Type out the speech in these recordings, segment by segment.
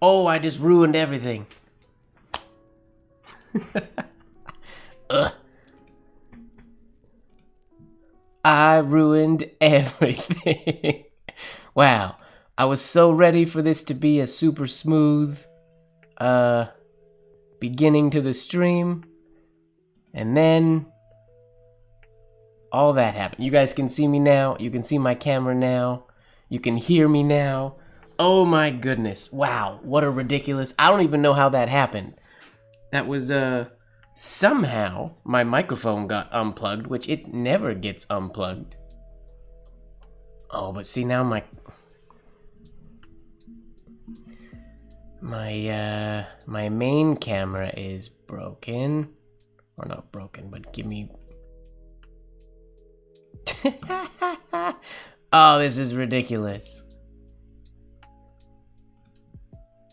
Oh, I just ruined everything. Ugh. I ruined everything. Wow. I was so ready for this to be a super smooth beginning to the stream. And then all that happened. You guys can see me now. You can see my camera now. You can hear me now. Oh my goodness. Wow. What a ridiculous... I don't even know how that happened. That was, somehow my microphone got unplugged, which it never gets unplugged. Oh, but see now my main camera is broken. Or not broken, but give me... Oh, this is ridiculous.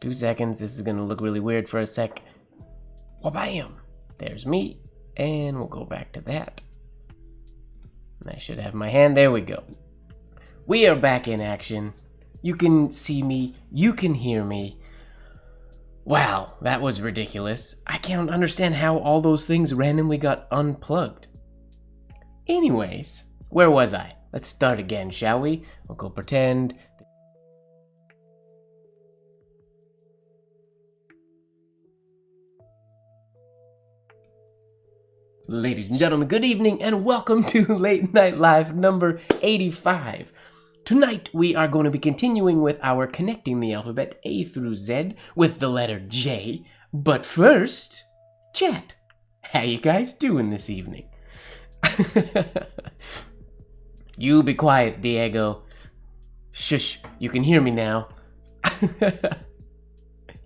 2 seconds, this is gonna look really weird for a sec. Wha-bam! There's me, and we'll go back to that. And I should have my hand, there we go. We are back in action. You can see me, you can hear me. Wow, that was ridiculous. I can't understand how all those things randomly got unplugged. Anyways, where was I? Let's start again, shall we? We'll go pretend. Ladies and gentlemen, good evening and welcome to Late Night Live number 85. Tonight we are going to be continuing with our connecting the alphabet A through Z with the letter J. But first, chat. How you guys doing this evening? You be quiet, Diego. Shush, you can hear me now.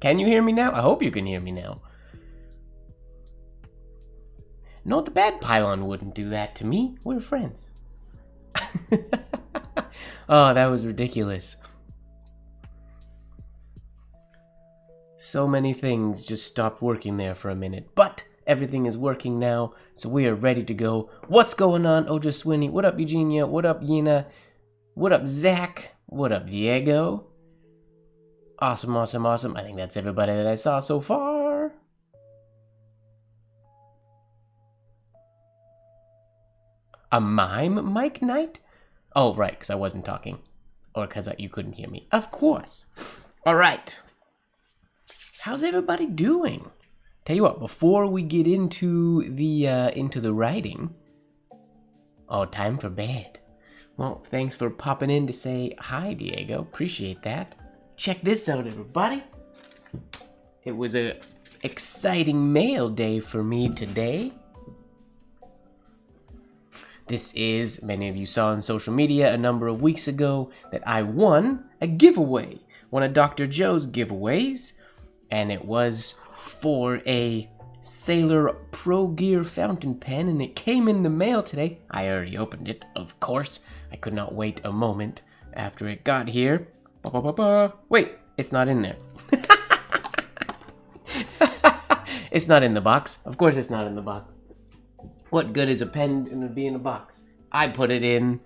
Can you hear me now? I hope you can hear me now. No, the bad pylon wouldn't do that to me. We're friends. Oh, that was ridiculous. So many things just stopped working there for a minute, but everything is working now, so we are ready to go. What's going on, Oja Swinney? What up, Eugenia? What up, Yina? What up, Zach? What up, Diego? Awesome, awesome, awesome. I think that's everybody that I saw so far. A mime, Mike Knight? Oh, right, because I wasn't talking. Or because you couldn't hear me. Of course. All right. How's everybody doing? Tell you what, before we get into the writing... Oh, time for bed. Well, thanks for popping in to say hi, Diego. Appreciate that. Check this out, everybody. It was a exciting mail day for me today. This is, many of you saw on social media a number of weeks ago, that I won a giveaway. One of Dr. Joe's giveaways. And it was for a Sailor Pro Gear fountain pen. And it came in the mail today. I already opened it, of course. I could not wait a moment after it got here. Wait, it's not in there. It's not in the box. Of course it's not in the box. What good is a pen going to be in a box? I put it in...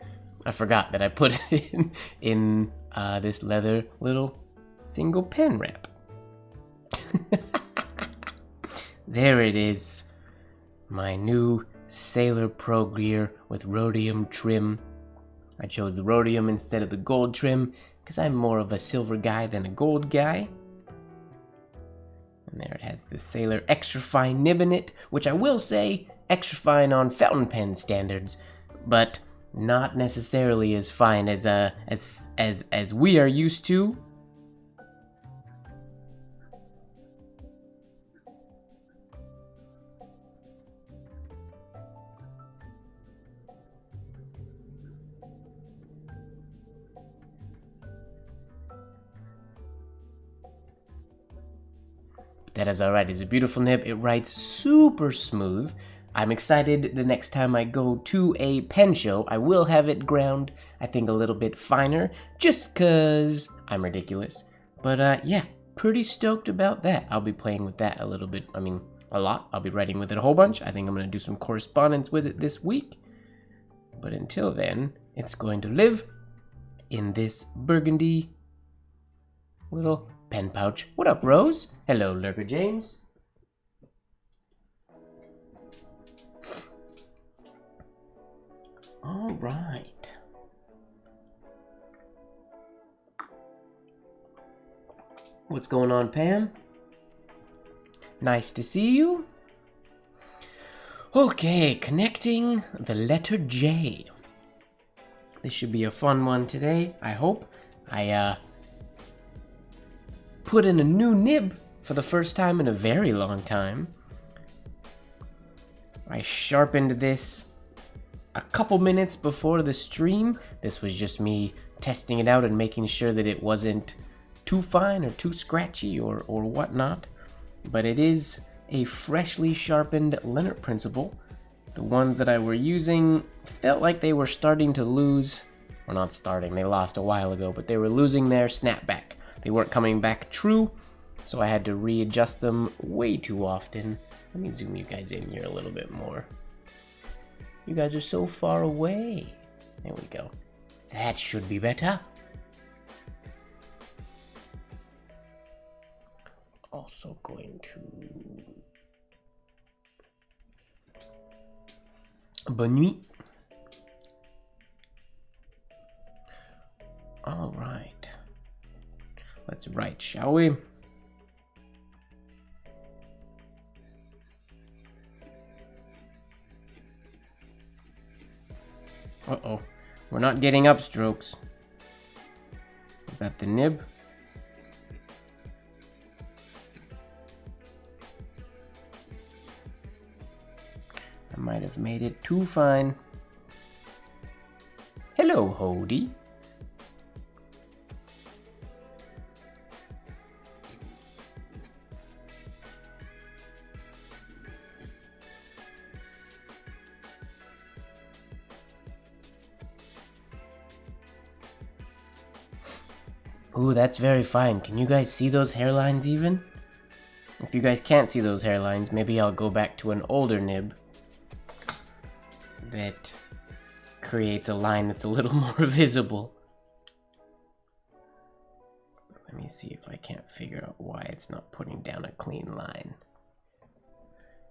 I forgot that I put it in this leather little single pen wrap. There it is. My new Sailor Pro Gear with rhodium trim. I chose the rhodium instead of the gold trim because I'm more of a silver guy than a gold guy. And there it has the Sailor Extra Fine nib in it, which I will say... extra fine on fountain pen standards, but not necessarily as fine as we are used to. That is alright. It's a beautiful nib. It writes super smooth. I'm excited the next time I go to a pen show, I will have it ground, I think a little bit finer, just cause I'm ridiculous. But yeah, pretty stoked about that. I'll be playing with that a little bit, I mean, a lot. I'll be writing with it a whole bunch. I think I'm gonna do some correspondence with it this week. But until then, it's going to live in this burgundy little pen pouch. What up, Rose? Hello, Lurker James. All right. What's going on, Pam? Nice to see you. Okay, connecting the letter J. This should be a fun one today, I hope. I put in a new nib for the first time in a very long time. I sharpened this a couple minutes before the stream. This was just me testing it out and making sure that it wasn't too fine or too scratchy or whatnot. But it is a freshly sharpened Leonard Principle. The ones that I were using felt like they were starting to lose, or not starting, they lost a while ago, but they were losing their snapback. They weren't coming back true, so I had to readjust them way too often. Let me zoom you guys in here a little bit more. You guys are so far away. There we go. That should be better. Also going to... Bonne nuit. All right. Let's write, shall we? Uh-oh. We're not getting upstrokes. Is that the nib? I might have made it too fine. Hello, Hody. Ooh, that's very fine. Can you guys see those hairlines even? If you guys can't see those hairlines, maybe I'll go back to an older nib that creates a line that's a little more visible. Let me see if I can't figure out why it's not putting down a clean line.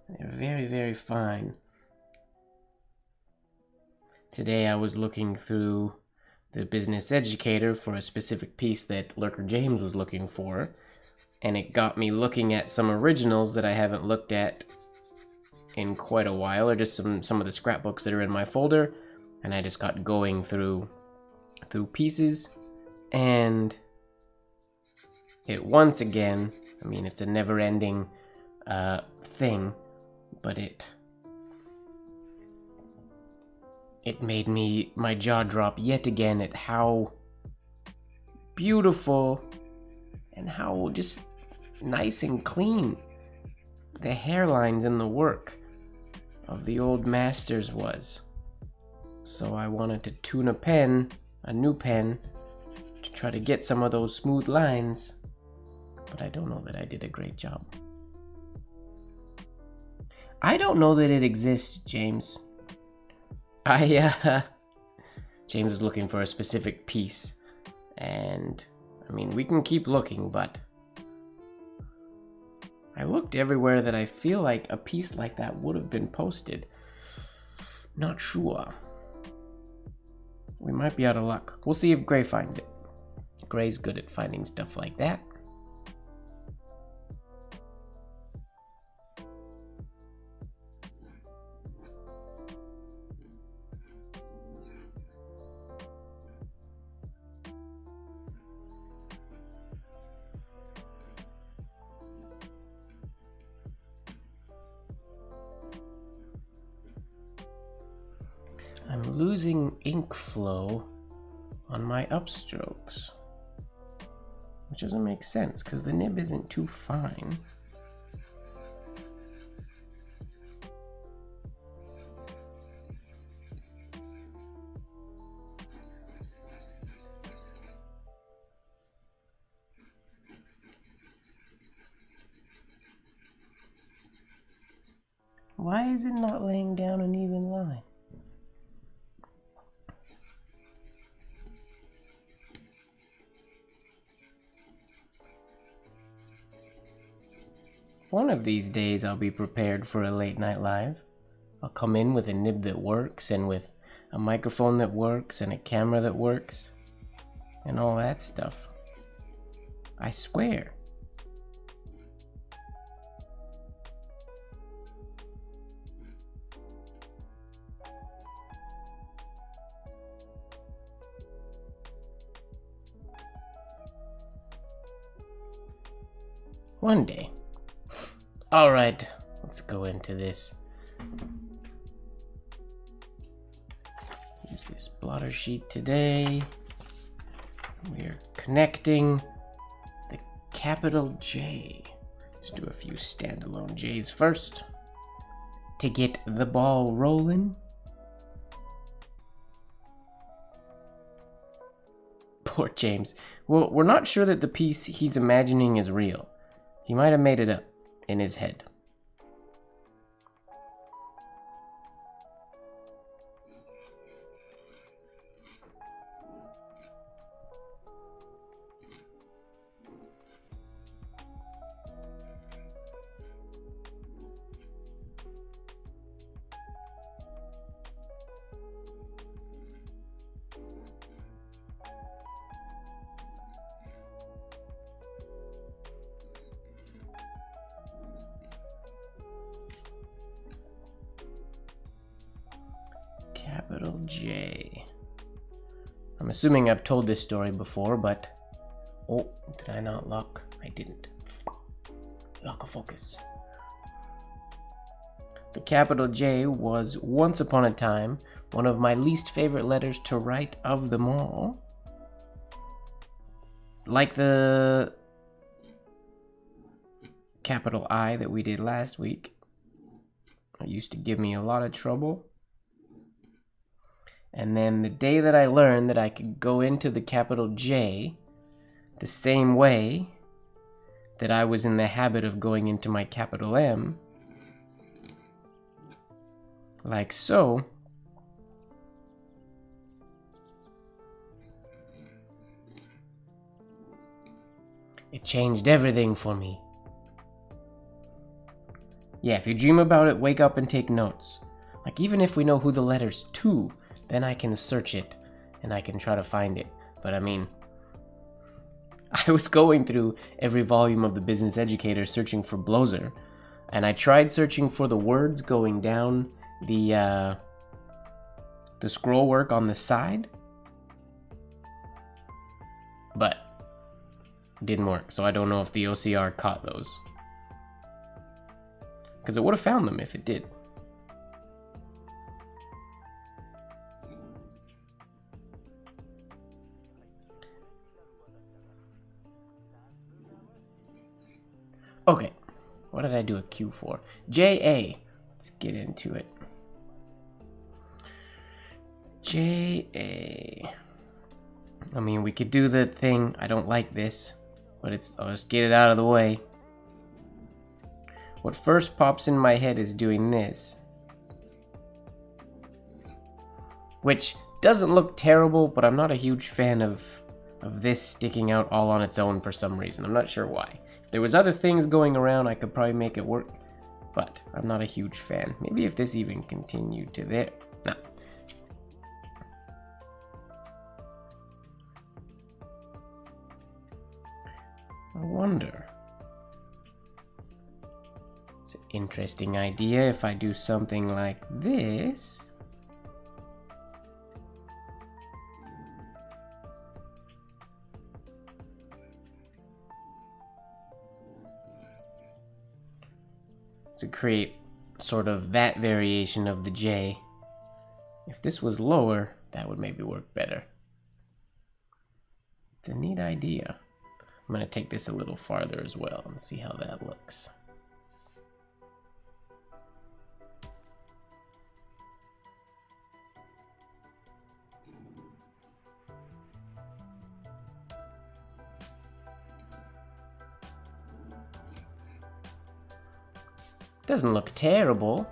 They're very, very fine. Today I was looking through the Business Educator for a specific piece that Lurker James was looking for, and it got me looking at some originals that I haven't looked at in quite a while, or just some of the scrapbooks that are in my folder, and I just got going through pieces, and it once again, I mean, it's a never-ending thing, but it made my jaw drop yet again at how beautiful and how just nice and clean the hairlines and the work of the old masters was. So I wanted to tune a new pen, to try to get some of those smooth lines, but I don't know that I did a great job. I don't know that it exists, James. James was looking for a specific piece, and I mean, we can keep looking, but I looked everywhere that I feel like a piece like that would have been posted. Not sure. We might be out of luck. We'll see if Gray finds it. Gray's good at finding stuff like that. I'm losing ink flow on my upstrokes, which doesn't make sense because the nib isn't too fine. Why is it not laying down an even line? One of these days I'll be prepared for a late night live. I'll come in with a nib that works, and with a microphone that works, and a camera that works, and all that stuff. I swear. One day. Alright, let's go into this. Use this blotter sheet today. We're connecting the capital J. Let's do a few standalone J's first to get the ball rolling. Poor James. Well, we're not sure that the piece he's imagining is real. He might have made it up in his head. Capital J. I'm assuming I've told this story before, but... Oh, did I not lock? I didn't. Lock a focus. The capital J was once upon a time one of my least favorite letters to write of them all. Like the capital I that we did last week. It used to give me a lot of trouble. And then the day that I learned that I could go into the capital J the same way that I was in the habit of going into my capital M, like so, it changed everything for me. Yeah, if you dream about it, wake up and take notes. Like, even if we know who the letter's to, then I can search it and I can try to find it. But I mean, I was going through every volume of the Business Educator searching for blozer, and I tried searching for the words going down the scroll work on the side, but it didn't work. So I don't know if the OCR caught those, because it would have found them if it did. Okay, what did I do a Q for? J-A. Let's get into it. J-A. I mean, we could do the thing. I don't like this, but I'll just get it out of the way. What first pops in my head is doing this, which doesn't look terrible, but I'm not a huge fan of this sticking out all on its own for some reason. I'm not sure why. There was other things going around, I could probably make it work, but I'm not a huge fan. Maybe if this even continued to there. Nah. I wonder. It's an interesting idea if I do something like this. To create sort of that variation of the J. If this was lower, that would maybe work better. It's a neat idea. I'm going to take this a little farther as well and see how that looks. Doesn't look terrible.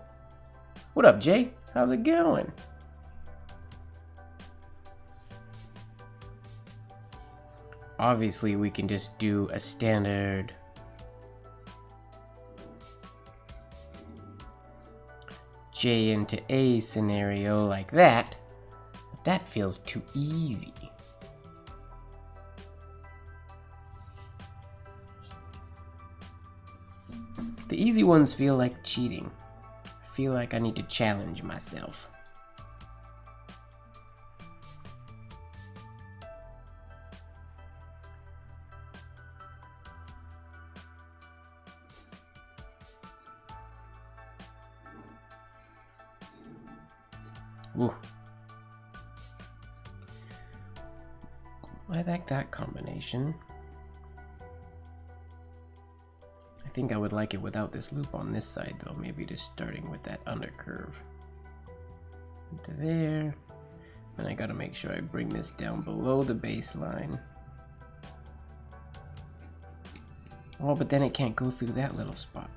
What up, Jay? How's it going? Obviously, we can just do a standard J into A scenario like that, but that feels too easy. The easy ones feel like cheating. I feel like I need to challenge myself. Ooh. I like that combination. I think I would like it without this loop on this side though, maybe just starting with that undercurve. Into there. And I gotta make sure I bring this down below the baseline. Oh, but then it can't go through that little spot.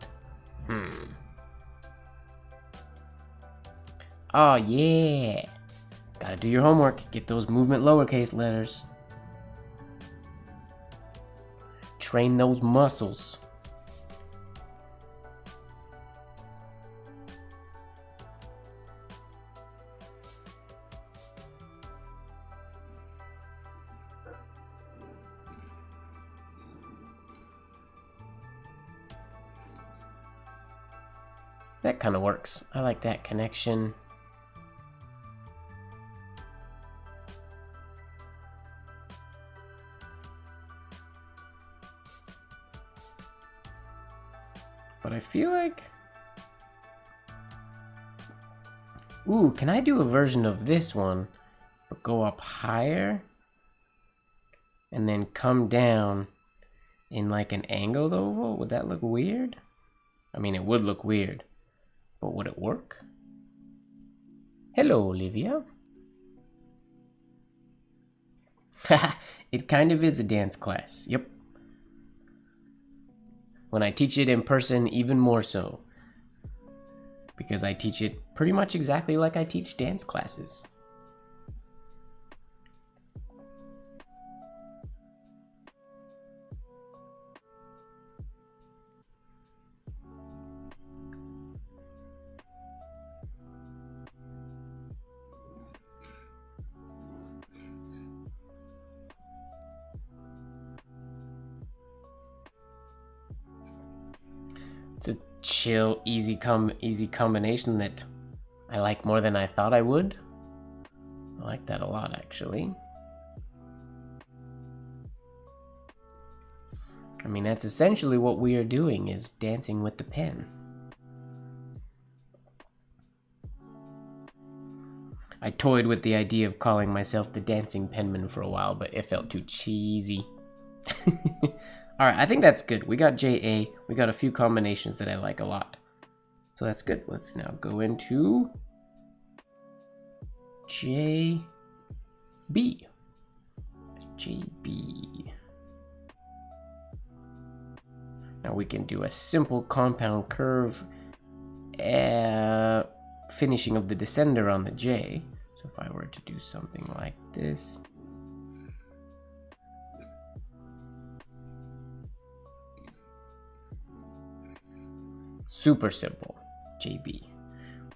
Oh yeah! Gotta do your homework. Get those movement lowercase letters. Train those muscles. That kind of works. I like that connection. But I feel like... Ooh, can I do a version of this one, but go up higher and then come down in like an angled oval? Would that look weird? I mean, it would look weird, but would it work? Hello, Olivia. Haha, it kind of is a dance class. Yep. When I teach it in person, even more so. Because I teach it pretty much exactly like I teach dance classes. It's a chill, easy combination that I like more than I thought I would. I like that a lot, actually. I mean, that's essentially what we are doing, is dancing with the pen. I toyed with the idea of calling myself the dancing penman for a while, but it felt too cheesy. Alright, I think that's good. We got JA. We got a few combinations that I like a lot. So that's good. Let's now go into JB. JB. Now we can do a simple compound curve finishing of the descender on the J. So if I were to do something like this. Super simple, JB.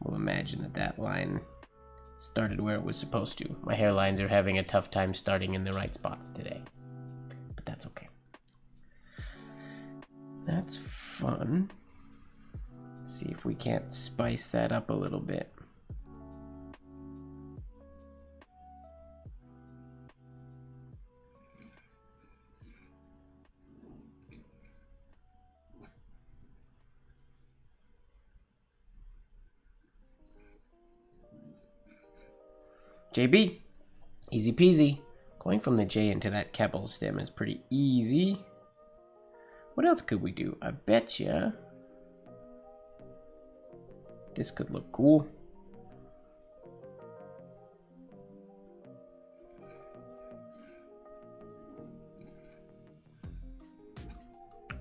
We'll imagine that that line started where it was supposed to. My hairlines are having a tough time starting in the right spots today, but that's okay. That's fun. See if we can't spice that up a little bit. JB, easy peasy. Going from the J into that capital stem is pretty easy. What else could we do? I betcha this could look cool.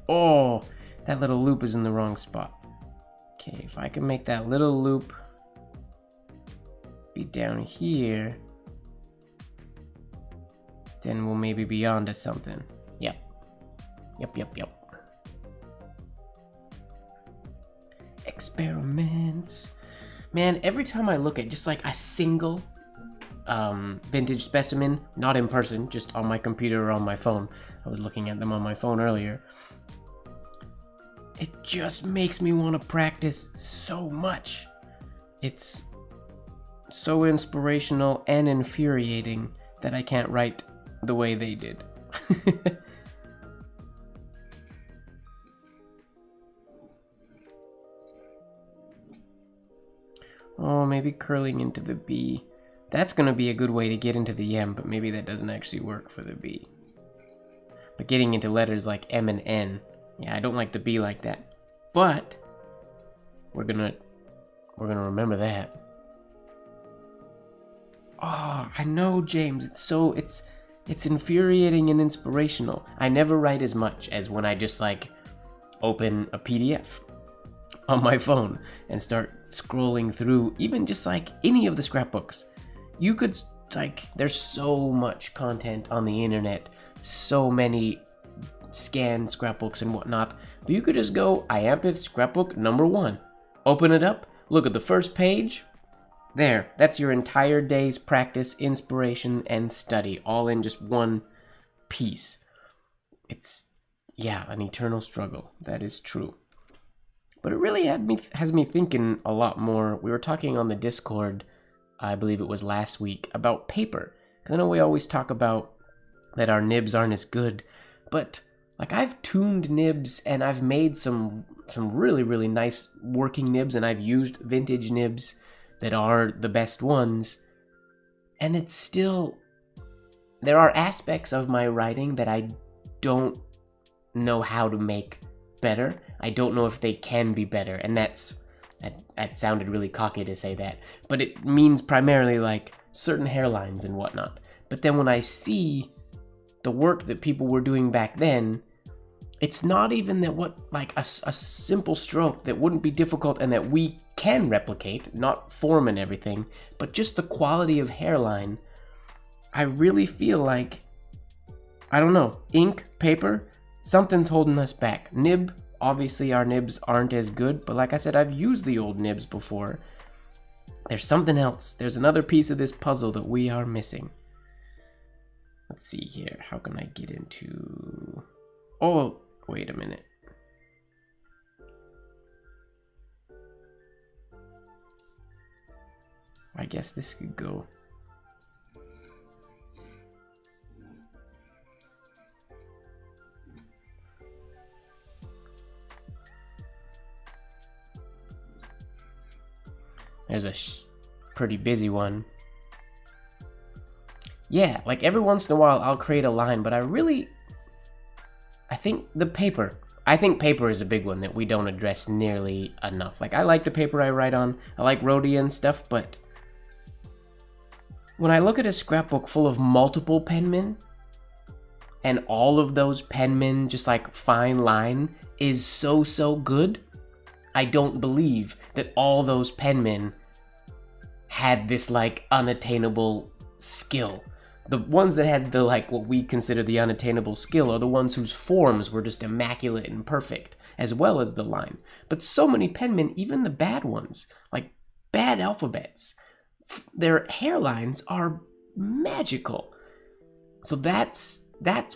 Oh, that little loop is in the wrong spot. Okay, if I can make that little loop be down here, then we'll maybe be onto something. Yep. Experiments. Man, every time I look at just like a single vintage specimen, not in person, just on my computer or on my phone. I was looking at them on my phone earlier. It just makes me want to practice so much. It's so inspirational and infuriating that I can't write the way they did. Oh, maybe curling into the B. That's going to be a good way to get into the M, but maybe that doesn't actually work for the B. But getting into letters like M and N, yeah, I don't like the B like that. But we're gonna remember that. Oh, I know, James. It's infuriating and inspirational. I never write as much as when I just like open a PDF on my phone and start scrolling through even just like any of the scrapbooks. You could like, there's so much content on the internet, so many scanned scrapbooks and whatnot, but you could just go Iampith scrapbook number 1, open it up, look at the first page. There, that's your entire day's practice, inspiration, and study, all in just one piece. It's, yeah, an eternal struggle. That is true. But it really has me thinking a lot more. We were talking on the Discord, I believe it was last week, about paper. Because I know we always talk about that our nibs aren't as good, but like I've tuned nibs and I've made some really, really nice working nibs, and I've used vintage nibs that are the best ones, and it's still, there are aspects of my writing that I don't know how to make better. I don't know if they can be better, and that sounded really cocky to say that, but it means primarily like certain hairlines and whatnot. But then when I see the work that people were doing back then, it's not even that what, like a simple stroke that wouldn't be difficult and that we can replicate, not form and everything, but just the quality of hairline. I really feel like, I don't know, ink, paper, something's holding us back. Nib, obviously our nibs aren't as good, but like I said, I've used the old nibs before. There's something else. There's another piece of this puzzle that we are missing. Let's see here. How can I get into... Oh, wait a minute. I guess this could go. There's a pretty busy one. Yeah, like every once in a while I'll create a line, but I think paper is a big one that we don't address nearly enough. Like I like the paper I write on, I like Rhodia and stuff, but when I look at a scrapbook full of multiple penmen, and all of those penmen just like fine line is so good, I don't believe that all those penmen had this like unattainable skill. The ones that had the like what we consider the unattainable skill are the ones whose forms were just immaculate and perfect, as well as the line. But so many penmen, even the bad ones, like bad alphabets, their hairlines are magical. So that's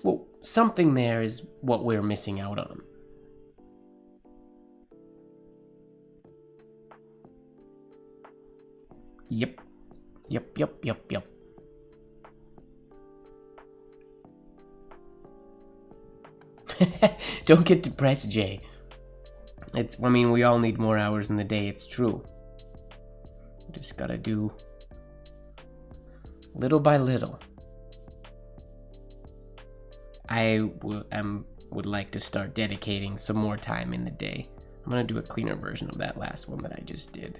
what something there is what we're missing out on. Yep. Don't get depressed, Jay. I mean, we all need more hours in the day, it's true. Just gotta do little by little. I would like to start dedicating some more time in the day. I'm gonna do a cleaner version of that last one that I just did.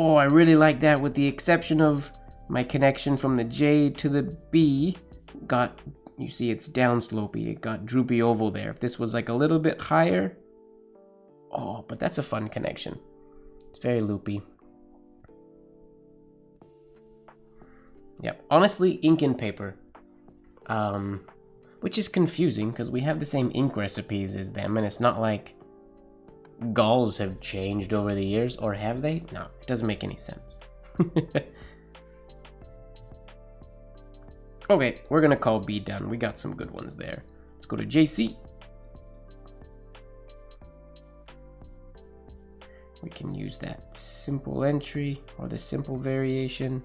Oh, I really like that, with the exception of my connection from the J to the B got, you see it's downslopey, it got droopy oval there. If this was like a little bit higher, oh, but that's a fun connection. It's very loopy. Yep. Honestly, ink and paper. Which is confusing because we have the same ink recipes as them, and it's not like galls have changed over the years, or have they? No, it doesn't make any sense. Okay, we're gonna call B done. We got some good ones there. Let's go to JC. We can use that simple entry or the simple variation.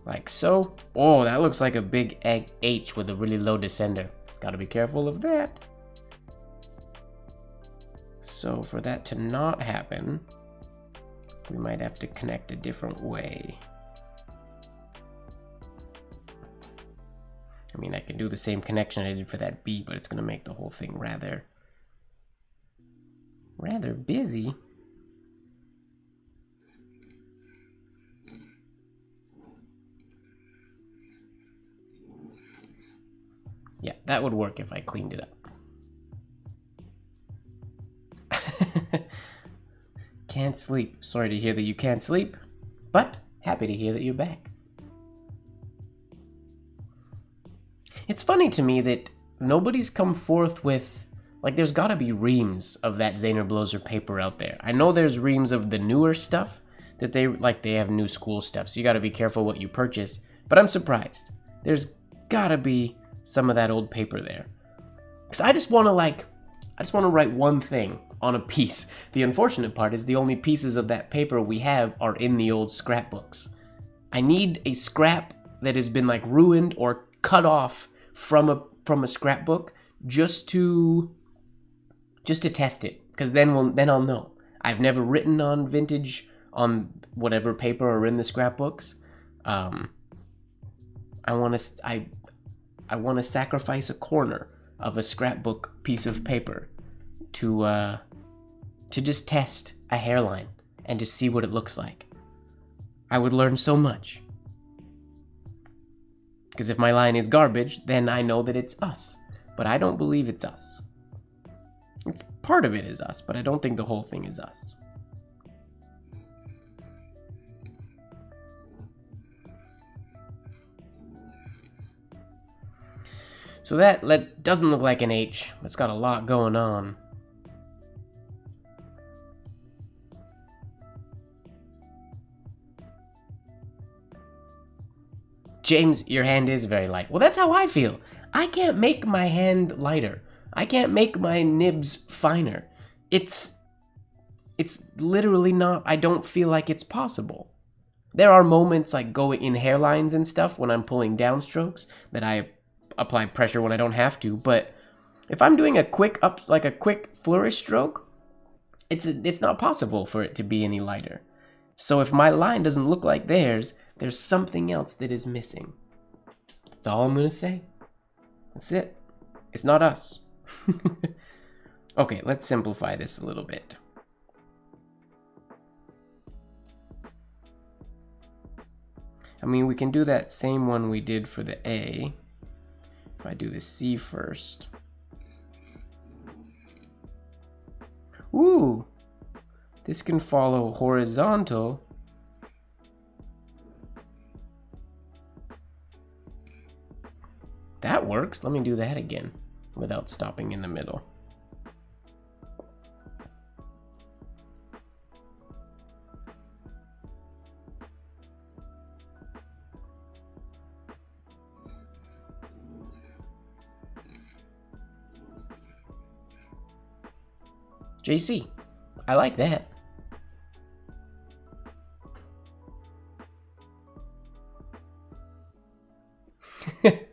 Like so. Oh, that looks like a big H with a really low descender. Gotta be careful of that. So for that to not happen, we might have to connect a different way. I mean, I can do the same connection I did for that B, but it's gonna make the whole thing rather busy. Yeah, that would work if I cleaned it up. Can't sleep. Sorry to hear that you can't sleep, but happy to hear that you're back. It's funny to me that nobody's come forth with, like, there's gotta be reams of that Zehner Bloser paper out there. I know there's reams of the newer stuff that they have new school stuff, so you gotta be careful what you purchase, but I'm surprised. There's gotta be some of that old paper there. Because I just want to write one thing on a piece. The unfortunate part is the only pieces of that paper we have are in the old scrapbooks. I need a scrap that has been like ruined or cut off from a scrapbook just to test it, because then I'll know. I've never written on vintage on whatever paper are in the scrapbooks. I want to sacrifice a corner of a scrapbook piece of paper to just test a hairline and just see what it looks like. I would learn so much. Because if my line is garbage, then I know that it's us. But I don't believe it's us. It's part of it is us, but I don't think the whole thing is us. So that doesn't look like an H. It's got a lot going on. James, your hand is very light. Well, that's how I feel. I can't make my hand lighter. I can't make my nibs finer. It's literally not, I don't feel like it's possible. There are moments like going in hairlines and stuff when I'm pulling downstrokes that I apply pressure when I don't have to, but if I'm doing a quick flourish stroke, it's not possible for it to be any lighter. So if my line doesn't look like theirs, there's something else that is missing. That's all I'm gonna say. That's it. It's not us. Okay, let's simplify this a little bit. I mean, we can do that same one we did for the A. If I do the C first. Ooh! This can follow horizontal. That works. Let me do that again without stopping in the middle. JC, I like that.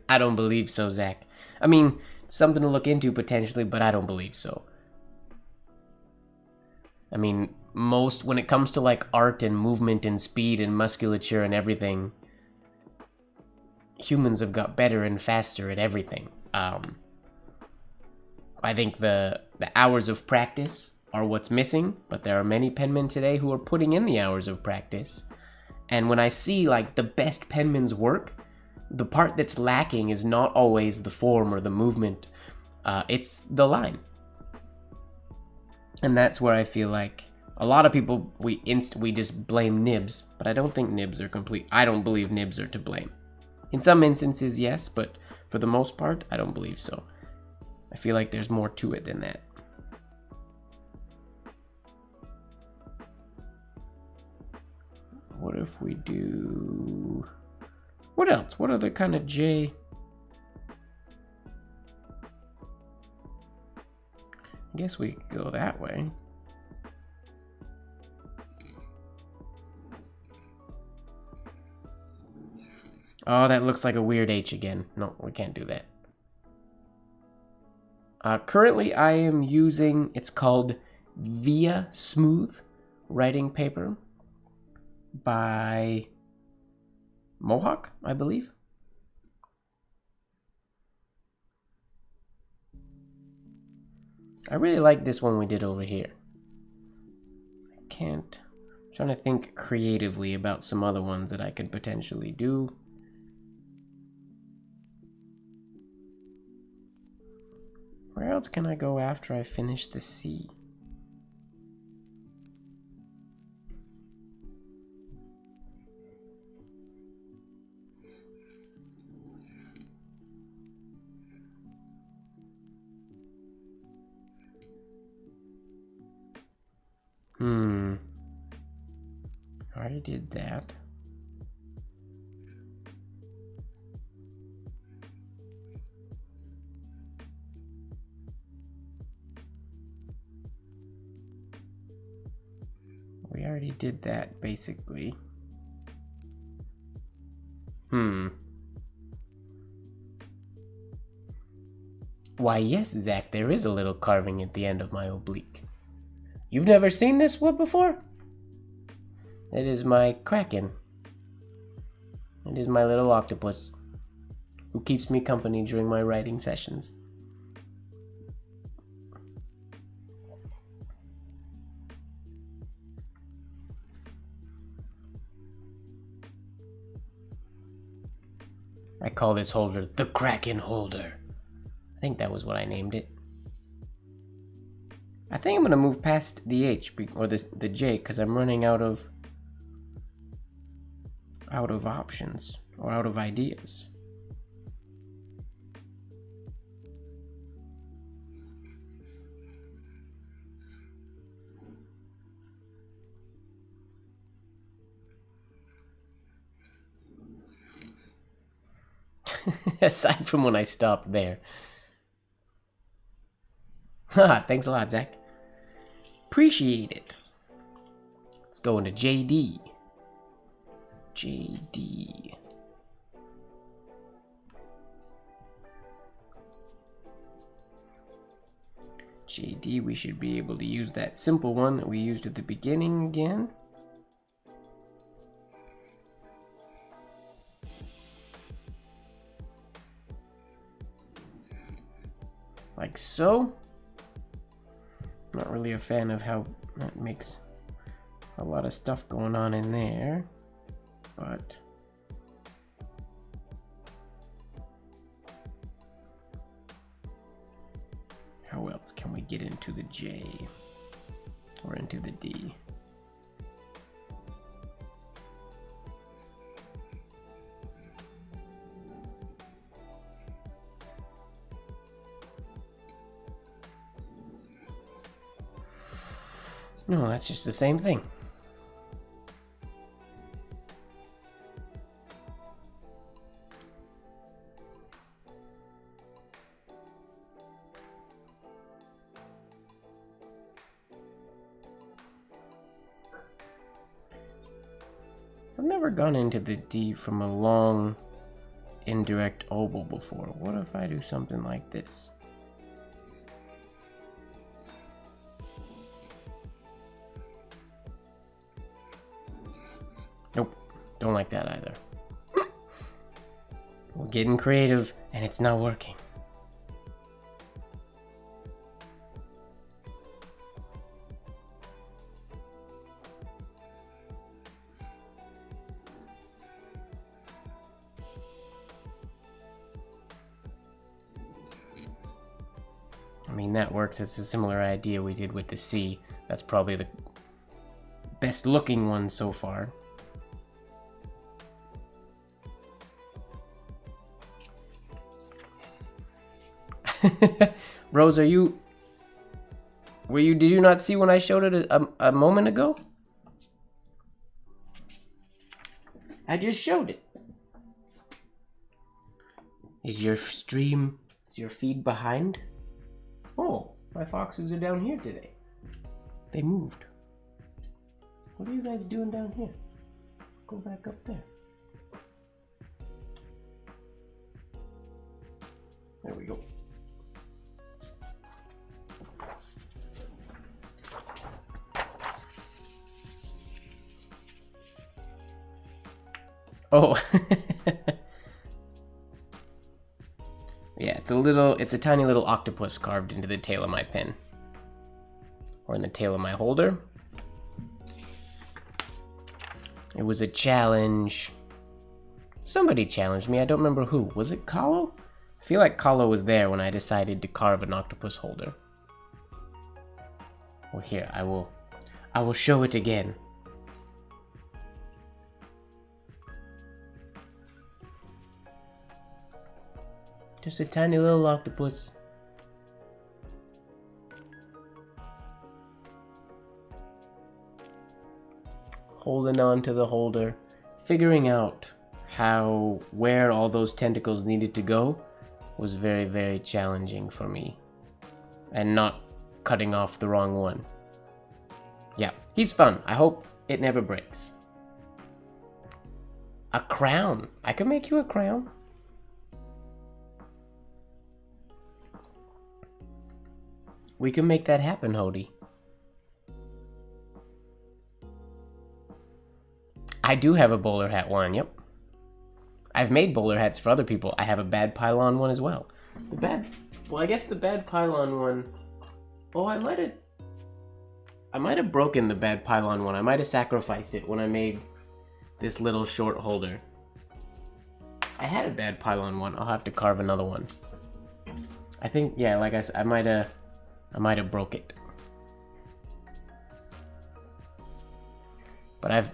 I don't believe so, Zach. I mean, something to look into potentially, but I don't believe so. I mean, when it comes to like art and movement and speed and musculature and everything, humans have got better and faster at everything. I think the hours of practice are what's missing, but there are many penmen today who are putting in the hours of practice. And when I see like the best penmen's work, the part that's lacking is not always the form or the movement. It's the line. And that's where I feel like A lot of people, we just blame nibs, but I don't think nibs are complete. I don't believe nibs are to blame. In some instances, yes, but for the most part, I don't believe so. I feel like there's more to it than that. What if we do... What else? What other kind of J? I guess we could go that way. Oh, that looks like a weird H again. No, we can't do that. Currently, I am using, it's called Via Smooth writing paper by Mohawk, I believe. I really like this one we did over here. I'm trying to think creatively about some other ones that I could potentially do. Where else can I go after I finish the C? I already did that. We already did that, basically. Why, yes, Zach, there is a little carving at the end of my oblique. You've never seen this one before? It is my Kraken. It is my little octopus who keeps me company during my writing sessions. I call this holder the Kraken holder. I think that was what I named it. I think I'm gonna move past the H or the J because I'm running out of options or out of ideas. Aside from when I stopped there. Haha, thanks a lot, Zach. Appreciate it. Let's go into JD. JD. JD, we should be able to use that simple one that we used at the beginning again. Like so. Not really a fan of how that makes a lot of stuff going on in there, but how else can we get into the J or into the D? No, that's just the same thing. I've never gone into the D from a long indirect oboe before. What if I do something like this? Nope, don't like that either. We're getting creative and it's not working. I mean, that works. It's a similar idea we did with the C. That's probably best looking one so far. Rose, did you not see when I showed it a moment ago? I just showed it. Is your feed behind? Oh, my foxes are down here today. They moved. What are you guys doing down here? Go back up there. There we go. Oh. Yeah, it's a tiny little octopus carved into the tail of my pen. Or in the tail of my holder. It was a challenge. Somebody challenged me, I don't remember who. Was it Kahlo? I feel like Kahlo was there when I decided to carve an octopus holder. Well, here, I will show it again. Just a tiny little octopus. Holding on to the holder. Figuring out where all those tentacles needed to go was very, very challenging for me. And not cutting off the wrong one. Yeah, he's fun. I hope it never breaks. A crown. I could make you a crown. We can make that happen, Hody. I do have a bowler hat one, yep. I've made bowler hats for other people. I have a bad pylon one as well. Well, I guess the bad pylon one... Oh, I might have broken the bad pylon one. I might have sacrificed it when I made this little short holder. I had a bad pylon one. I'll have to carve another one. I think, yeah, like I said, I might have broke it. But I've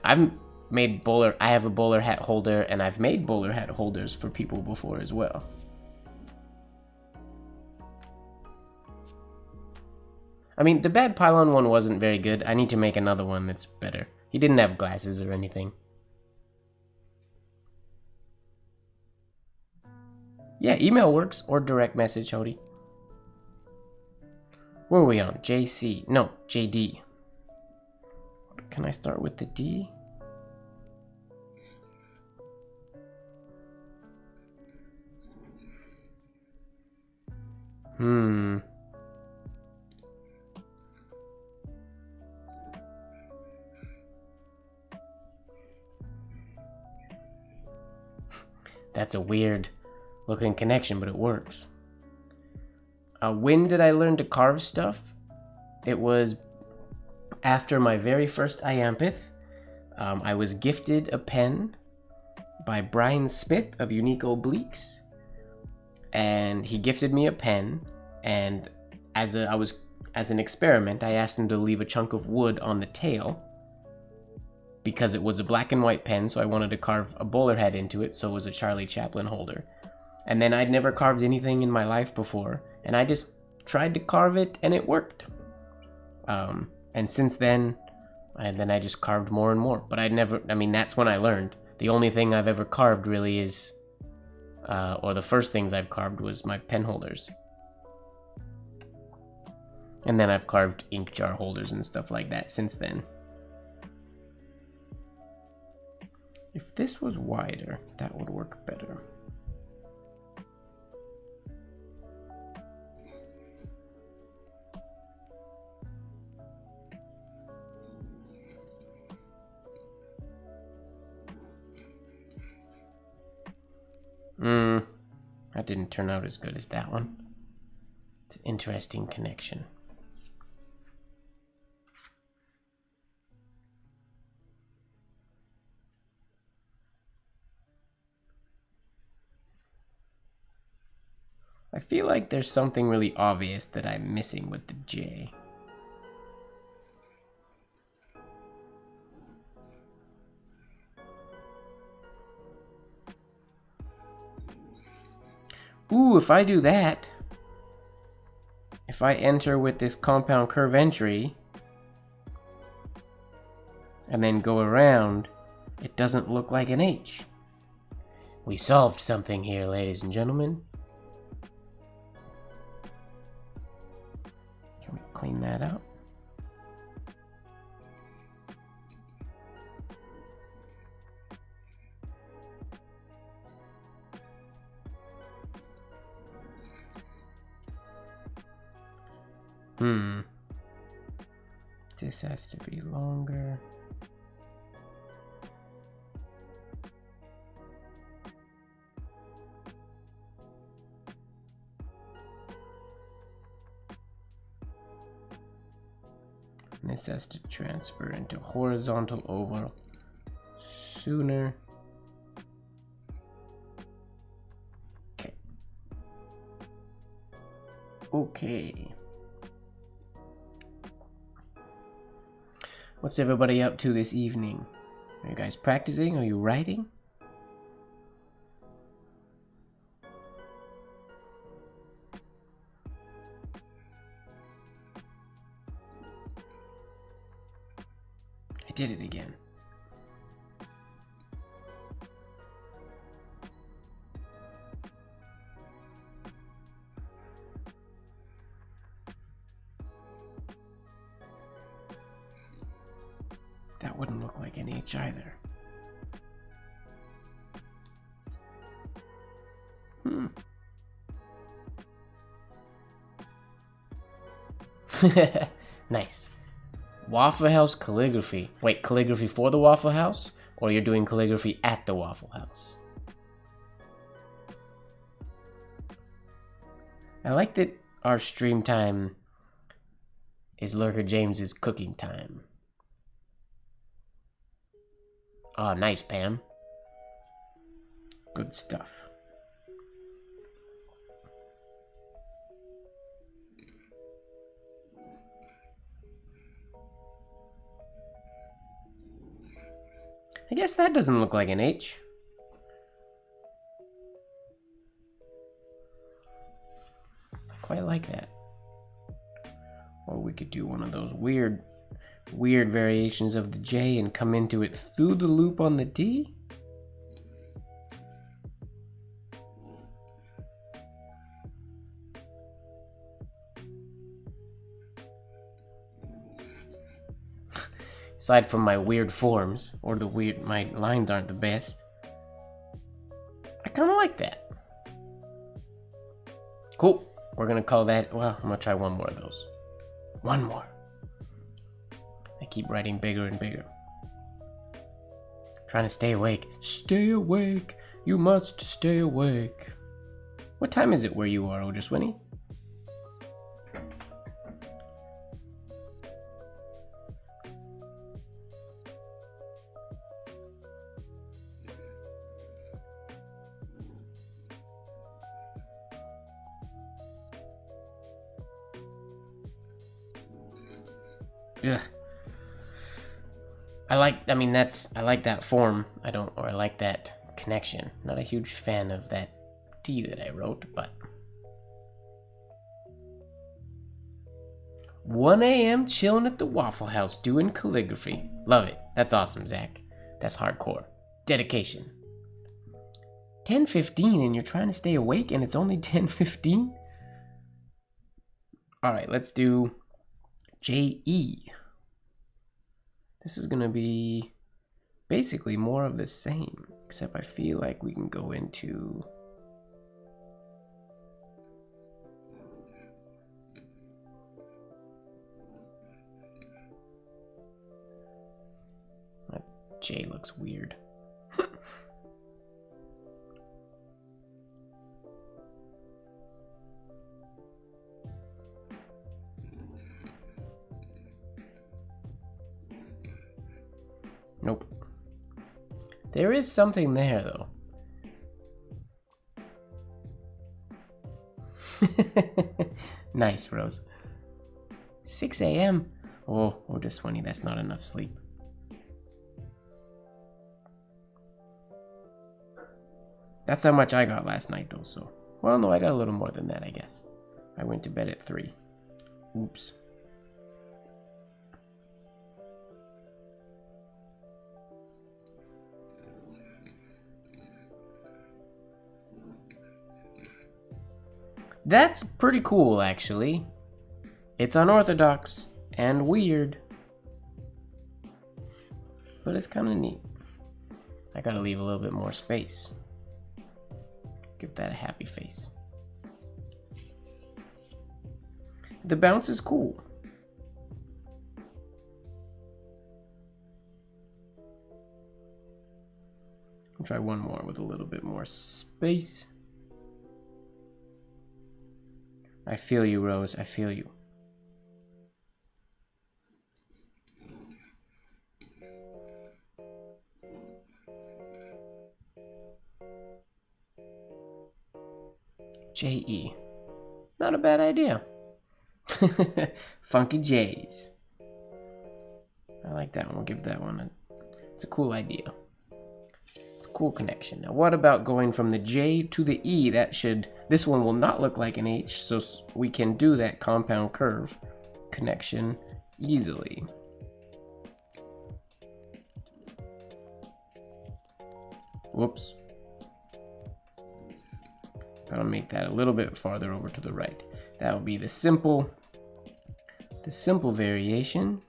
made I have a bowler hat holder, and I've made bowler hat holders for people before as well. I mean, the bad pylon one wasn't very good. I need to make another one that's better. He didn't have glasses or anything. Yeah, email works, or direct message, Hody. Where are we on? JC. No, JD. Can I start with the D? That's a weird looking connection, but it works. When did I learn to carve stuff? It was after my very first Iampith. I was gifted a pen by Brian Smith of Unique Obliques. And he gifted me a pen, and as an experiment, I asked him to leave a chunk of wood on the tail because it was a black and white pen, so I wanted to carve a bowler head into it, so it was a Charlie Chaplin holder. And then I'd never carved anything in my life before, and I just tried to carve it, and it worked. And since then, I just carved more and more. But that's when I learned. The only thing I've ever carved really is, or the first things I've carved was my pen holders. And then I've carved ink jar holders and stuff like that since then. If this was wider, that would work better. That didn't turn out as good as that one. It's an interesting connection. I feel like there's something really obvious that I'm missing with the J. Ooh, if I do that, if I enter with this compound curve entry and then go around, it doesn't look like an H. We solved something here, ladies and gentlemen. Can we clean that up? This has to be longer. And this has to transfer into horizontal oval sooner. Okay. Okay. What's everybody up to this evening? Are you guys practicing? Are you writing? I did it again. That wouldn't look like an H either. Nice. Waffle House calligraphy. Wait, calligraphy for the Waffle House? Or you're doing calligraphy at the Waffle House? I like that our stream time is Lurker James's cooking time. Oh, nice, Pam. Good stuff. I guess that doesn't look like an H. I quite like that. Or we could do one of those weird variations of the J and come into it through the loop on the D. Aside from my weird forms, or my lines aren't the best, I kind of like that. Cool. We're gonna call that, well, I'm gonna try one more of those. One more. I keep writing bigger and bigger. Trying to stay awake. Stay awake. You must stay awake. What time is it where you are, Ojaswini? Ugh. I like that form. I like that connection. Not a huge fan of that D that I wrote, but 1 a.m. chilling at the Waffle House doing calligraphy. Love it. That's awesome, Zach. That's hardcore. Dedication. 10:15 and you're trying to stay awake and it's only 10:15? Alright, let's do J-E. This is gonna be basically more of the same, except I feel like we can go into that J looks weird. Nope. There is something there, though. Nice, Rose. 6 a.m. Oh, just 20. That's not enough sleep. That's how much I got last night, though, so Well, no, I got a little more than that, I guess. I went to bed at 3. Oops. That's pretty cool, actually. It's unorthodox and weird, but it's kind of neat. I gotta leave a little bit more space. Give that a happy face. The bounce is cool. I'll try one more with a little bit more space. I feel you, Rose. I feel you. J-E. Not a bad idea. Funky J's. I like that one. We'll give that one it's a cool idea. It's a cool connection. Now what about going from the J to the E? This one will not look like an H, so we can do that compound curve connection easily. Whoops. Gotta make that a little bit farther over to the right. That would be the simple variation.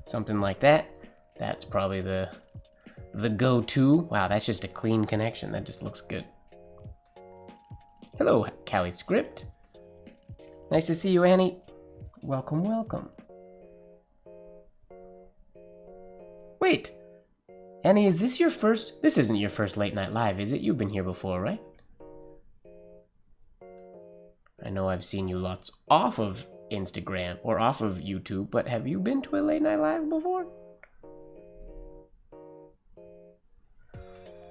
Something like that. That's probably the go-to. Wow, that's just a clean connection. That just looks good. Hello, Callie Script. Nice to see you, Annie. Welcome, welcome. Wait, Annie, is this your first? This isn't your first late night live, is it? You've been here before, right? I know I've seen you lots off of Instagram or off of YouTube, but have you been to a late night live before?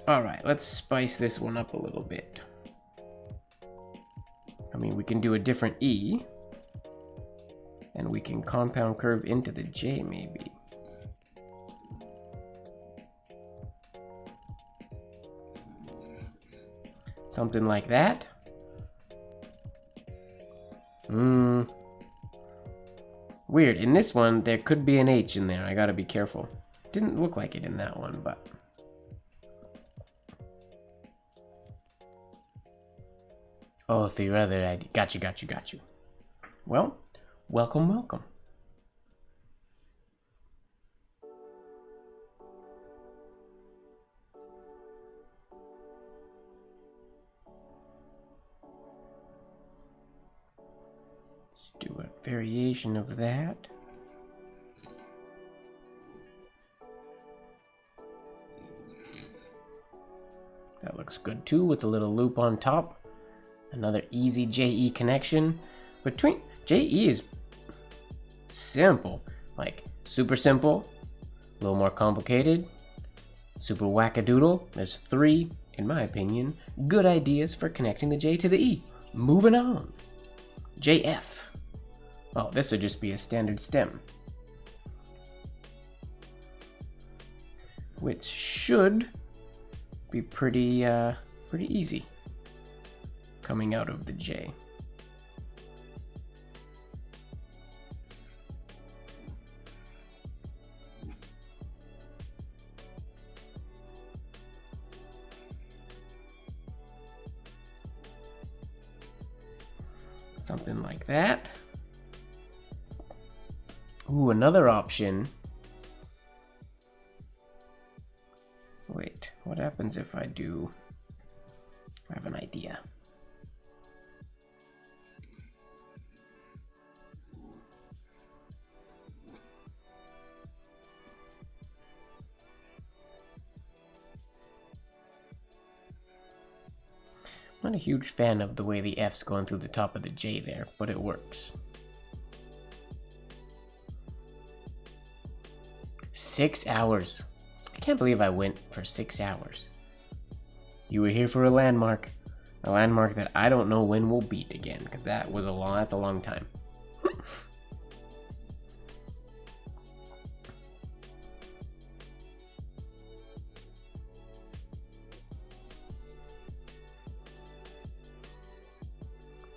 Alright, let's spice this one up a little bit. I mean, we can do a different E, and we can compound curve into the J maybe. Something like that. Weird. In this one, there could be an H in there. I gotta be careful. Didn't look like it in that one, but... Oh, through your other ID. Got you. Well, welcome, welcome. Let's do a variation of that. That looks good too, with a little loop on top. Another easy JE connection. Between JE is simple, like super simple, a little more complicated, super wackadoodle. There's 3, in my opinion, good ideas for connecting the J to the E. Moving on. JF. Oh, this would just be a standard stem, which should be pretty easy coming out of the J. Something like that. Ooh, another option. Wait, what happens if I do... I have an idea. I'm not a huge fan of the way the F's going through the top of the J there, but it works. 6 hours. I can't believe I went for 6 hours. You were here for a landmark that I don't know when we'll beat again, because that's a long time.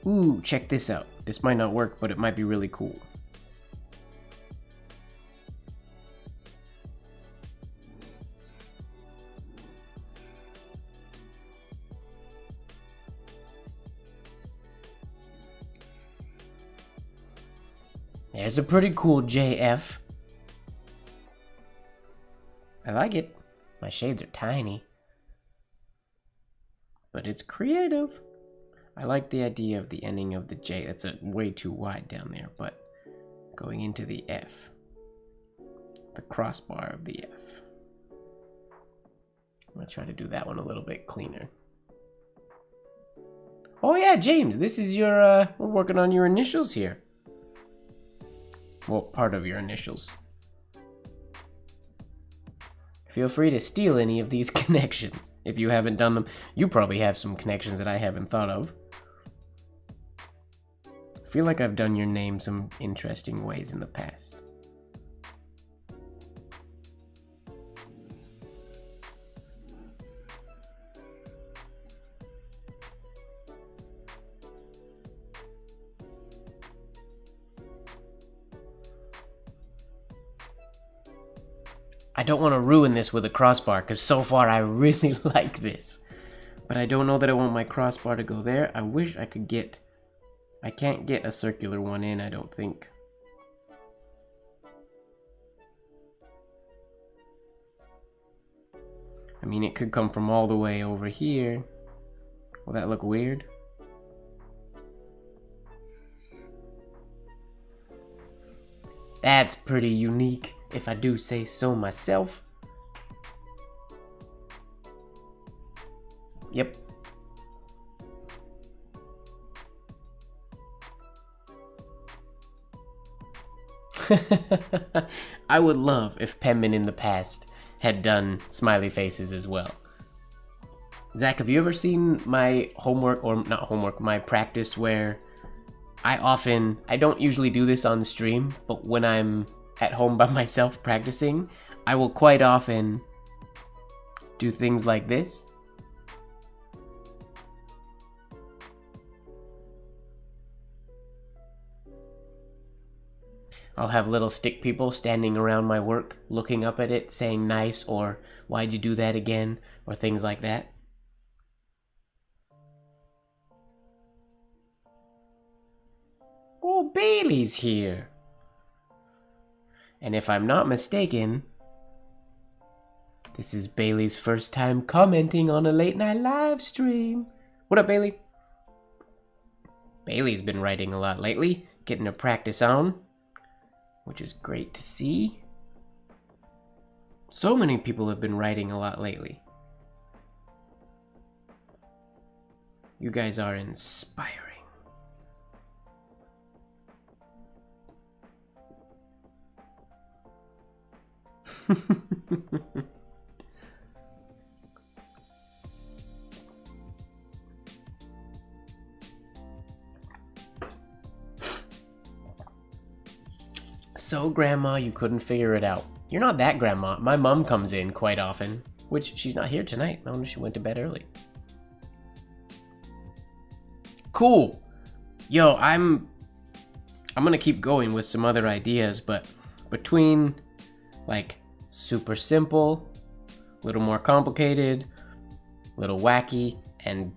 Ooh, check this out. This might not work, but it might be really cool. There's a pretty cool JF. I like it. My shades are tiny. But it's creative. I like the idea of the ending of the J. That's way too wide down there, but going into the F. The crossbar of the F. I'm gonna try to do that one a little bit cleaner. Oh yeah, James, this is your, we're working on your initials here. Well, part of your initials. Feel free to steal any of these connections if you haven't done them. You probably have some connections that I haven't thought of. I feel like I've done your name some interesting ways in the past. I don't want to ruin this with a crossbar, because so far I really like this. But I don't know that I want my crossbar to go there. I wish I could get... I can't get a circular one in, I don't think. I mean, it could come from all the way over here. Will that look weird? That's pretty unique, if I do say so myself. Yep. I would love if penmen in the past had done smiley faces as well. Zach, have you ever seen my homework, or not homework, my practice where I don't usually do this on stream, but when I'm at home by myself practicing, I will quite often do things like this. I'll have little stick people standing around my work, looking up at it, saying nice, or why'd you do that again, or things like that. Oh, Bailey's here. And if I'm not mistaken, this is Bailey's first time commenting on a late night live stream. What up, Bailey? Bailey's been writing a lot lately, getting her practice on, which is great to see. So many people have been writing a lot lately. You guys are inspiring. So, Grandma, you couldn't figure it out. You're not that Grandma. My mom comes in quite often, which she's not here tonight. No, she went to bed early. Cool. Yo, I'm gonna keep going with some other ideas, but between like super simple, a little more complicated, a little wacky, and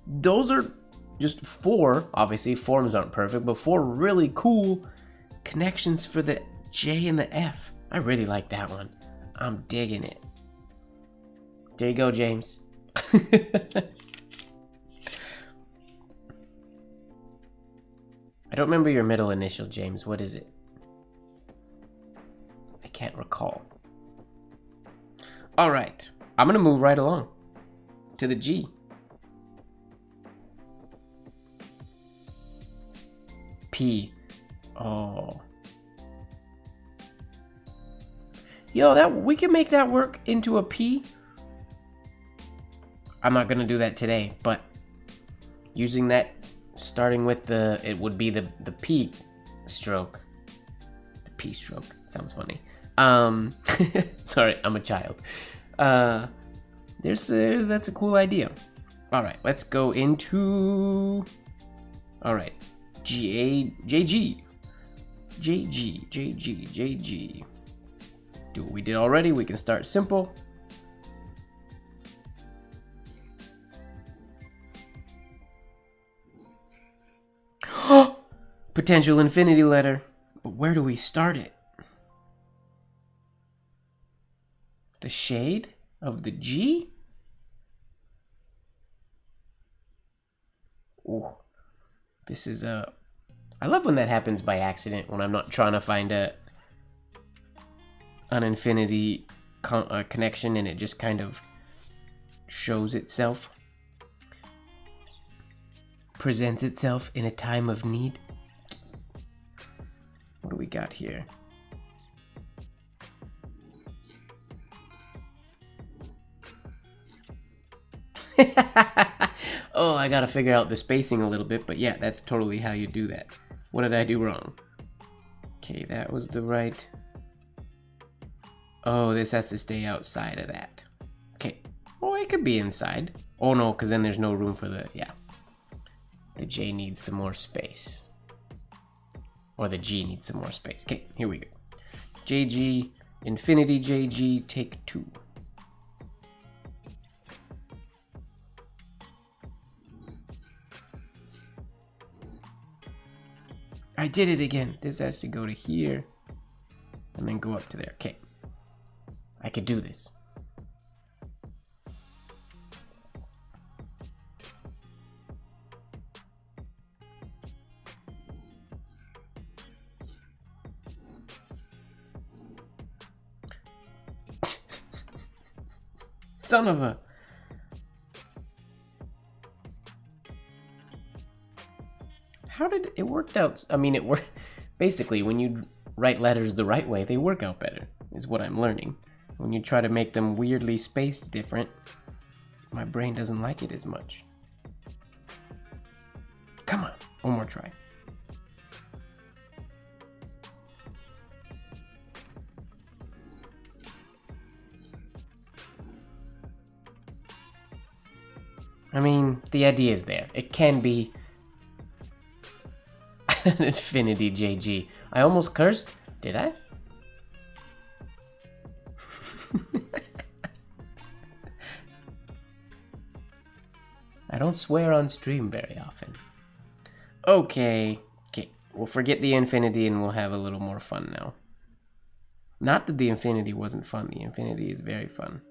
those are just 4, obviously forms aren't perfect, but 4 really cool connections for the J and the F. I really like that one. I'm digging it. There you go, James. I don't remember your middle initial, James. What is it? I can't recall. All right. I'm going to move right along to the G. P. Oh. Yo, we can make that work into a P. I'm not going to do that today, but using that, starting with it would be the P stroke. The P stroke. Sounds funny. Sorry, I'm a child. That's a cool idea. All right, let's go into All right. G-A-J-G. J-G, J-G, J-G. Do what we did already. We can start simple. Potential infinity letter. But where do we start it? The shade of the G? Ooh. This is a... I love when that happens by accident, when I'm not trying to find an infinity connection and it just kind of shows itself. Presents itself in a time of need. What do we got here? Oh, I gotta figure out the spacing a little bit, but yeah, that's totally how you do that. What did I do wrong? Okay, that was the right... Oh, this has to stay outside of that. Okay. Oh, it could be inside. Oh no, because then there's no room for the... Yeah. The J needs some more space. Or the G needs some more space. Okay, here we go. JG, infinity JG, take 2. I did it again. This has to go to here and then go up to there. Okay. I could do this. Son of a... How did it work out? I mean, it worked. Basically, when you write letters the right way, they work out better, is what I'm learning. When you try to make them weirdly spaced different, my brain doesn't like it as much. Come on, one more try. I mean, the idea is there. It can be an infinity JG. I almost cursed. Did I? I don't swear on stream very often. Okay. Okay. We'll forget the infinity and we'll have a little more fun now. Not that the infinity wasn't fun. The infinity is very fun.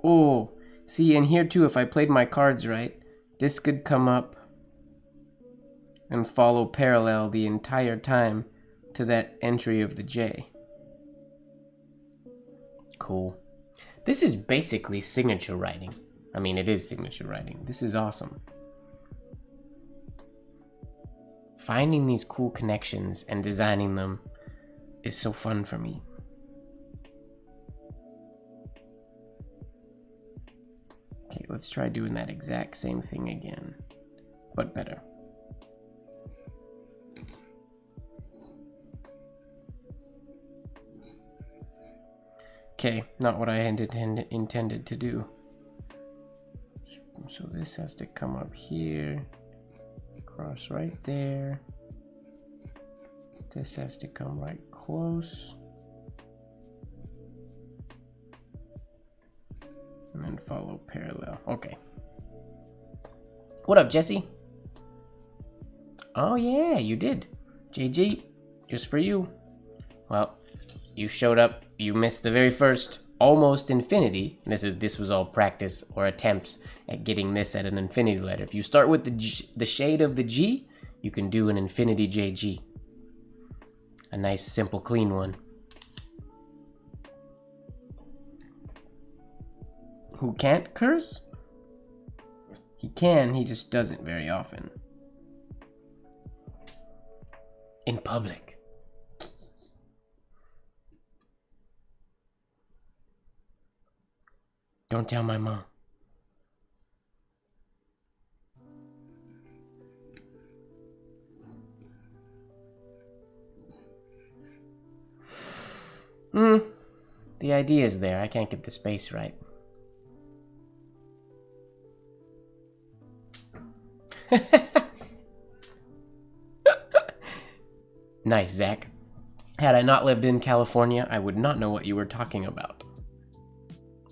Oh, see, in here too, if I played my cards right, this could come up and follow parallel the entire time to that entry of the J. Cool. This is basically signature writing. I mean, it is signature writing. This is awesome. Finding these cool connections and designing them is so fun for me. Okay, let's try doing that exact same thing again, but better. Okay, not what I intended to do. So this has to come up here, cross right there. This has to come right close. And then follow parallel. Okay. What up, Jesse? Oh yeah, you did. JG, just for you. Well, you showed up. You missed the very first almost infinity. This was all practice or attempts at getting this at an infinity letter. If you start with the shade of the G, you can do an infinity JG. A nice, simple, clean one. Who can't curse? He can, he just doesn't very often. In public. Don't tell my mom. The The idea is there. I can't get the space right. Nice, Zach. Had I not lived in California, I would not know what you were talking about.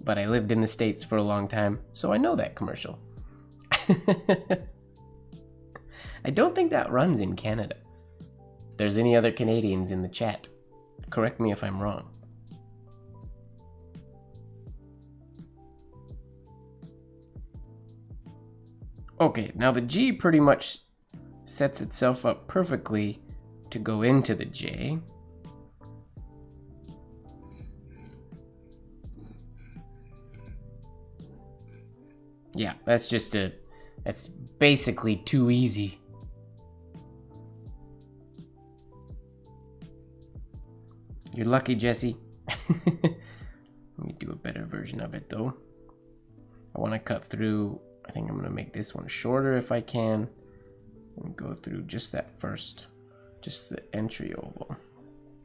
But I lived in the States for a long time, so I know that commercial. I don't think that runs in Canada. If there's any other Canadians in the chat, correct me if I'm wrong. Okay, now the G pretty much sets itself up perfectly to go into the J. Yeah, that's basically too easy. You're lucky, Jesse. Let me do a better version of it, though. I want to cut through. I think I'm going to make this one shorter if I can. And go through just that first, just the entry oval.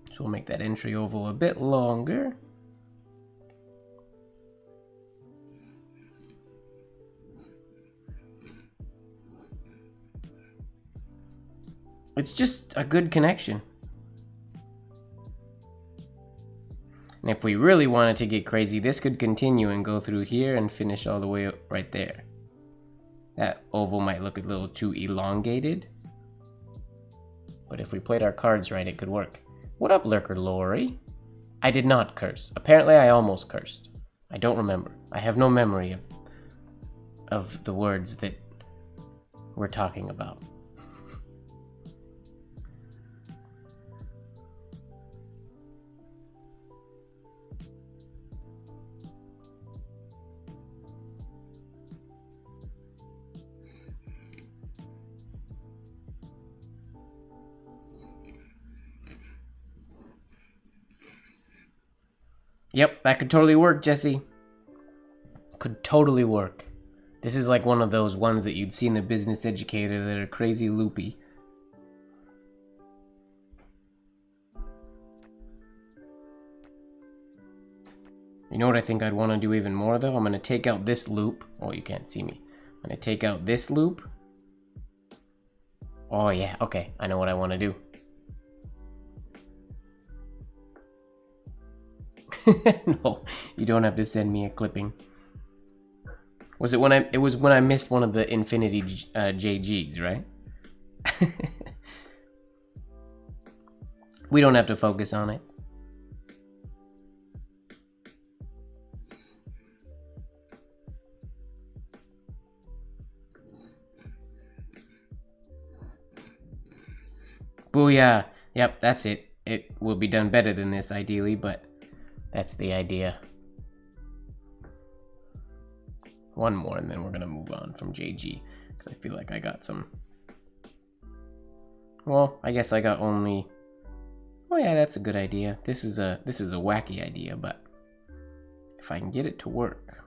So we'll make that entry oval a bit longer. It's just a good connection. And if we really wanted to get crazy, this could continue and go through here and finish all the way right there. That oval might look a little too elongated. But if we played our cards right, it could work. What up, Lurker Lori? I did not curse. Apparently I almost cursed. I don't remember. I have no memory of the words that we're talking about. Yep, that could totally work, Jesse. Could totally work. This is like one of those ones that you'd see in the Business Educator that are crazy loopy. You know what I think I'd want to do even more, though? I'm going to take out this loop. Oh, you can't see me. I'm going to take out this loop. Oh, yeah. Okay, I know what I want to do. No, you don't have to send me a clipping. Was it when it was when I missed one of the infinity JGs, right? We don't have to focus on it. Booyah! Yep, that's it. It will be done better than this, ideally, but that's the idea. One more, and then we're gonna move on from JG, because I feel like I got some. Well, I guess I got only. Oh yeah, that's a good idea. This is a wacky idea, but if I can get it to work.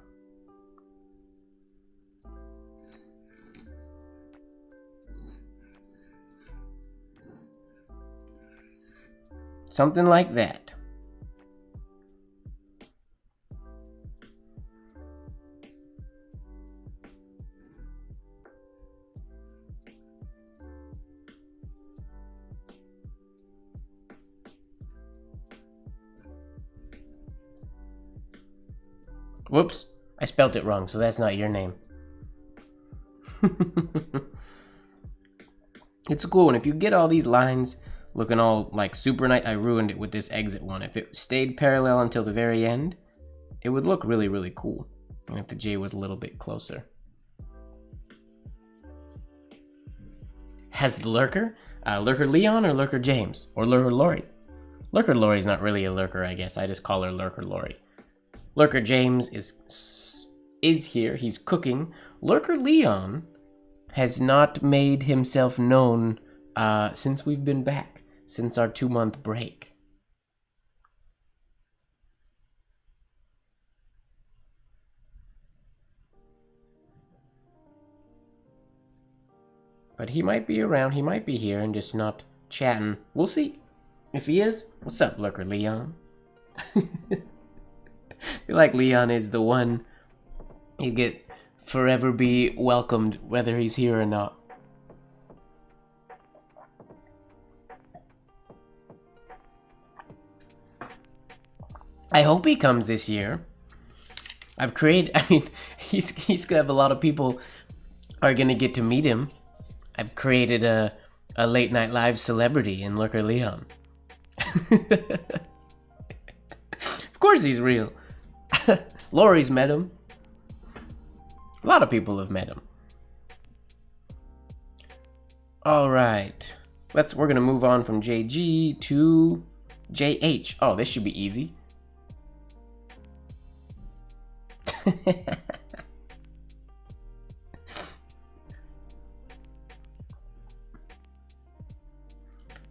Something like that. Whoops, I spelt it wrong, so that's not your name. It's cool, and if you get all these lines looking all like super nice, I ruined it with this exit one. If it stayed parallel until the very end, it would look really, really cool. And if the J was a little bit closer. Has the Lurker? Lurker Leon or Lurker James? Or Lurker Lori? Lurker Lori's not really a Lurker, I guess. I just call her Lurker Lori. Lurker James is here. He's cooking. Lurker Leon has not made himself known since we've been back, since our 2-month break. But he might be around. He might be here and just not chatting. We'll see. If he is, what's up, Lurker Leon? feel like Leon is the one you get forever be welcomed whether he's here or not. I hope he comes this year. I've created, I mean, he's gonna have a lot of people are gonna get to meet him. I've created a late night live celebrity in Lurker Leon. Of course he's real. Lori's met him. A lot of people have met him. All right, we're gonna move on from JG to JH. Oh, this should be easy.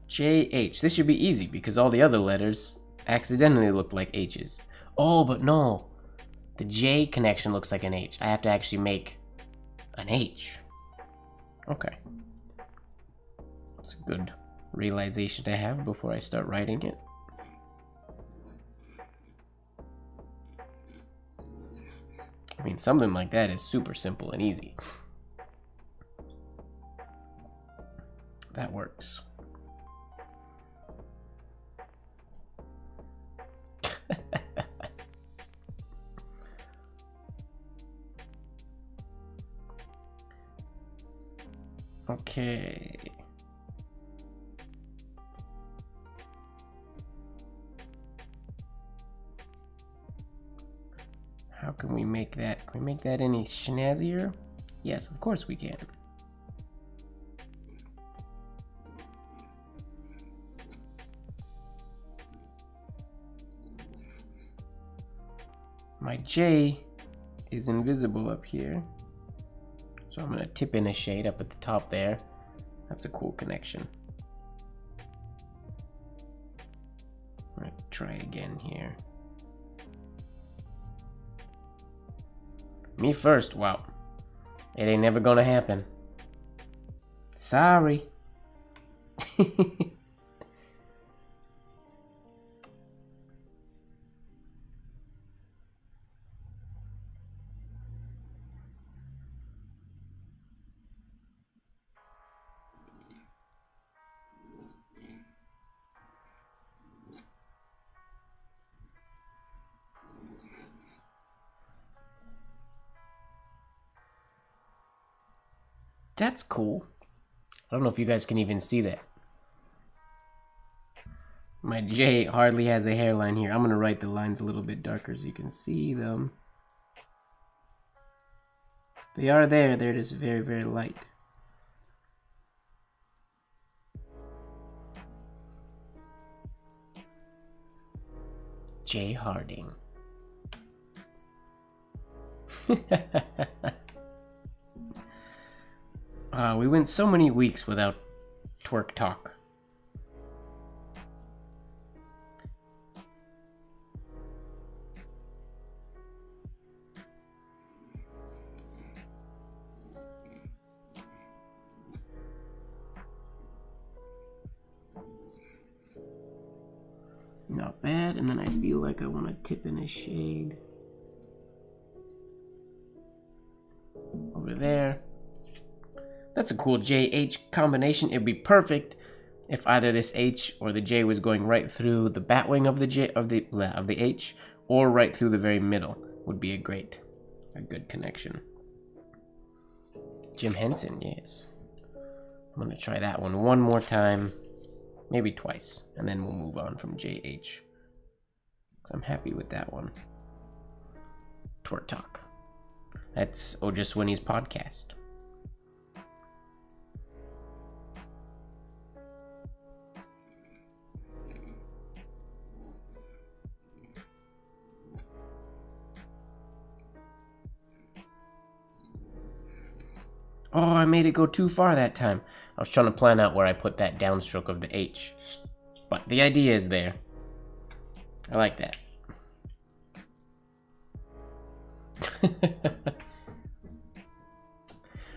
JH. This should be easy because all the other letters accidentally look like H's. Oh, but no. The J connection looks like an H. I have to actually make an H. Okay. It's a good realization to have before I start writing it. I mean, something like that is super simple and easy. That works. Okay. How can we make that? Can we make that any snazzier? Yes, of course we can. My J is invisible up here. So I'm gonna tip in a shade up at the top there. That's a cool connection. I'm gonna try again here. Me first, wow. It ain't never gonna happen. Sorry. That's cool. I don't know if you guys can even see that. My J hardly has a hairline here. I'm gonna write the lines a little bit darker so you can see them. They are there. They're just very, very light. J Harding. We went so many weeks without twerk talk. Not bad, and then I feel like I want to tip in a shade over there. That's a cool J-H combination. It'd be perfect if either this H or the J was going right through the batwing of the J of the H, or right through the very middle. Would be a good connection. Jim Henson, yes. I'm gonna try that one more time, maybe twice, and then we'll move on from J-H. I'm happy with that one. Twerk Talk. That's Ojus Winnie's podcast. Oh, I made it go too far that time. I was trying to plan out where I put that downstroke of the H. But the idea is there. I like that.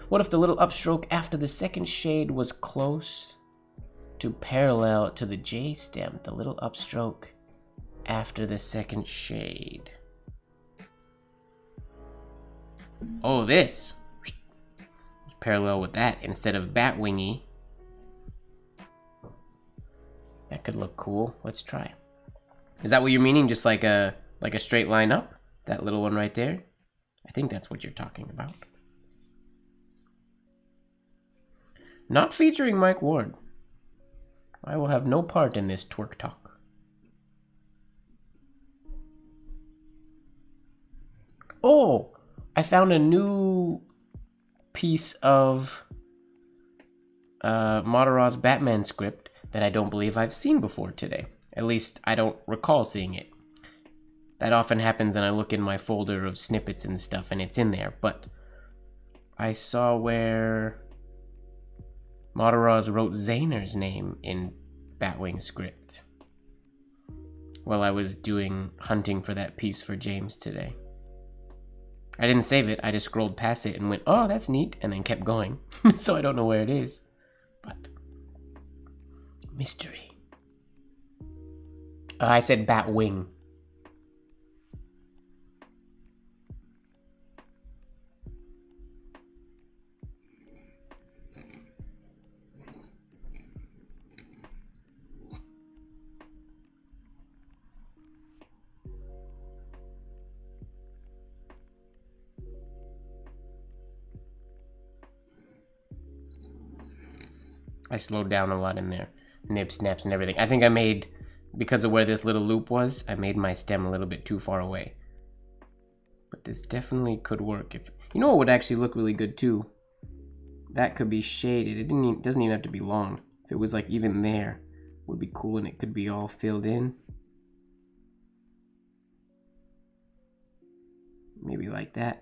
What if the little upstroke after the second shade was close to parallel to the J stem? The little upstroke after the second shade. Oh, this. Parallel with that instead of Batwingy. That could look cool. Let's try. Is that what you're meaning? Just like a straight line up? That little one right there? I think that's what you're talking about. Not featuring MrMGWard. I will have no part in this twerk talk. Oh! I found a new piece of Mataraz's Batman script that I don't believe I've seen before today. At least, I don't recall seeing it. That often happens and I look in my folder of snippets and stuff and it's in there, but I saw where Mataraz wrote Zayner's name in Batwing script while I was hunting for that piece for James today. I didn't save it, I just scrolled past it and went, oh, that's neat, and then kept going. So I don't know where it is, but mystery. I said Batwing. I slowed down a lot in there. Nib, snaps, and everything. I think I made, because of where this little loop was, I made my stem a little bit too far away. But this definitely could work. If you know what would actually look really good too? That could be shaded. It doesn't even have to be long. If it was like even there, would be cool and it could be all filled in. Maybe like that.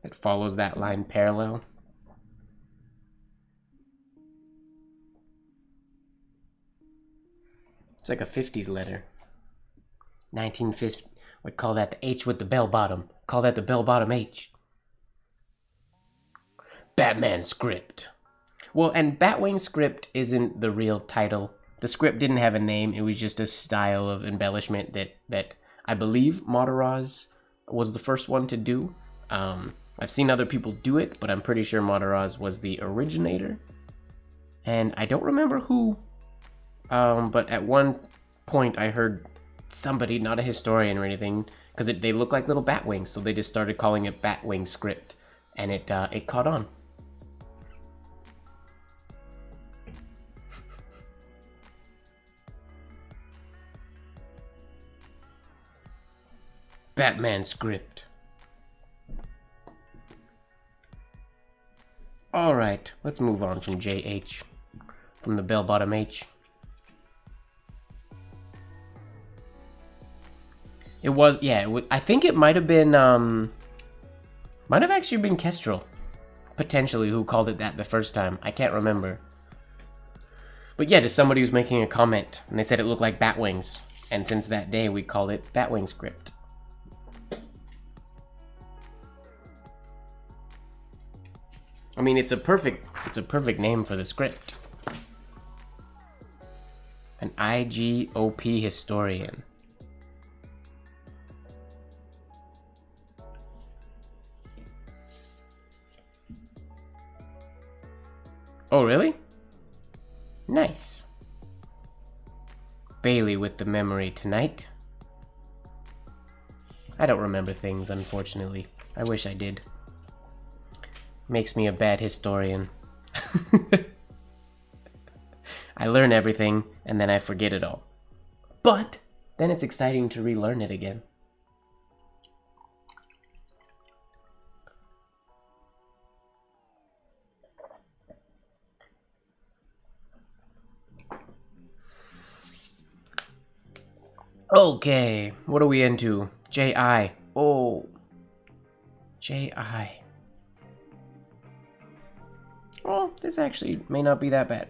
That follows that line parallel. It's like a 50s letter. 1950. Would call that the H with the bell bottom. Call that the bell bottom H. Batman script. Well, and Batwing script isn't the real title. The script didn't have a name. It was just a style of embellishment that I believe Mataraz was the first one to do. I've seen other people do it, but I'm pretty sure Mataraz was the originator. And I don't remember who. But at one point I heard somebody, not a historian or anything, because they look like little bat wings, so they just started calling it Batwing script, and it caught on. Batman script. Alright, let's move on from JH, from the bell bottom H. It was, yeah, I think it might have been, might have actually been Kestrel, potentially, who called it that the first time. I can't remember. But yeah, to somebody who's making a comment, and they said it looked like bat wings, and since that day we call it Batwing script. I mean, it's a perfect name for the script. An IGOP historian. Oh, really? Nice. Bailey with the memory tonight. I don't remember things, unfortunately. I wish I did. Makes me a bad historian. I learn everything, and then I forget it all. But then it's exciting to relearn it again. Okay, what are we into? J.I. Oh. J.I. Oh, this actually may not be that bad.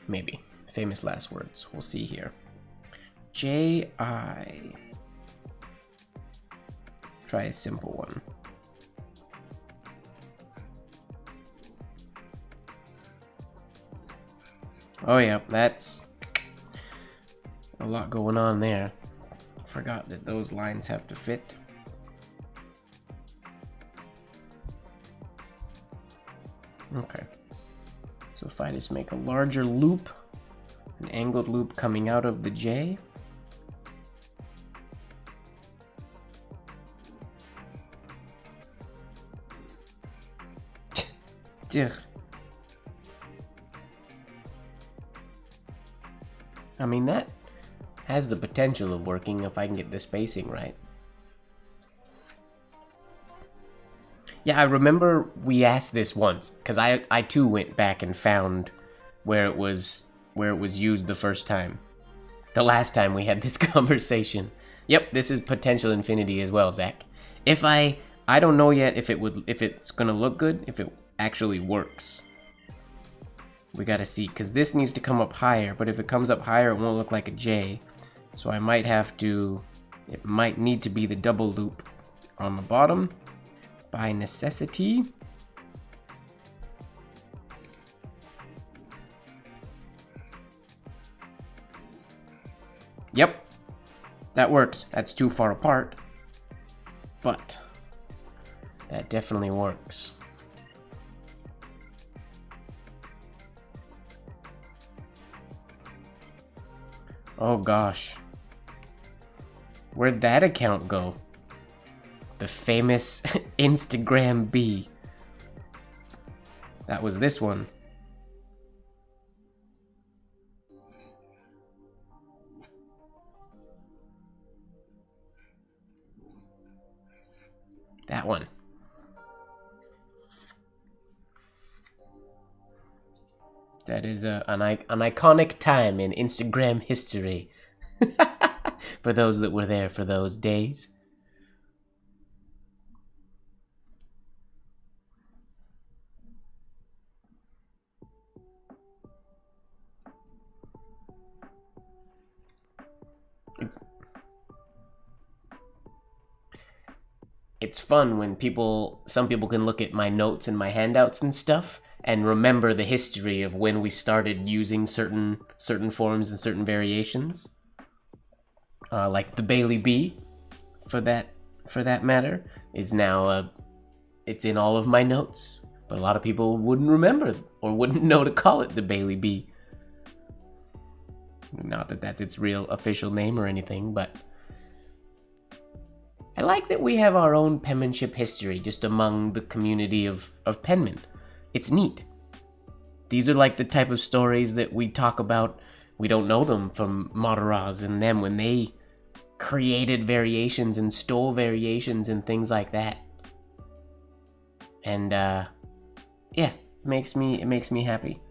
Maybe. Famous last words. We'll see here. J.I. Try a simple one. Oh yeah, that's a lot going on there. Forgot that those lines have to fit. Okay. So if I just make a larger loop, an angled loop coming out of the J. I mean, that has the potential of working if I can get the spacing right. Yeah, I remember we asked this once, because I too went back and found where it was used the first time. The last time we had this conversation. Yep, this is potential infinity as well, Zach. If I don't know yet if it's gonna look good, if it actually works. We gotta see, because this needs to come up higher, but if it comes up higher, it won't look like a J. So I might have to, it might need to be the double loop on the bottom by necessity. Yep, that works. That's too far apart, but that definitely works. Oh gosh. Where'd that account go? The famous Instagram B. That was this one. That one. That is an iconic time in Instagram history. For those that were there for those days. It's fun when some people can look at my notes and my handouts and stuff and remember the history of when we started using certain forms and certain variations. Like the Bailey B, for that matter, is now it's in all of my notes, but a lot of people wouldn't remember or wouldn't know to call it the Bailey B. Not that that's its real official name or anything, but I like that we have our own penmanship history just among the community of penmen. It's neat. These are like the type of stories that we talk about. We don't know them from Mataraz and them when they created variations and stole variations and things like that. And yeah, it makes me happy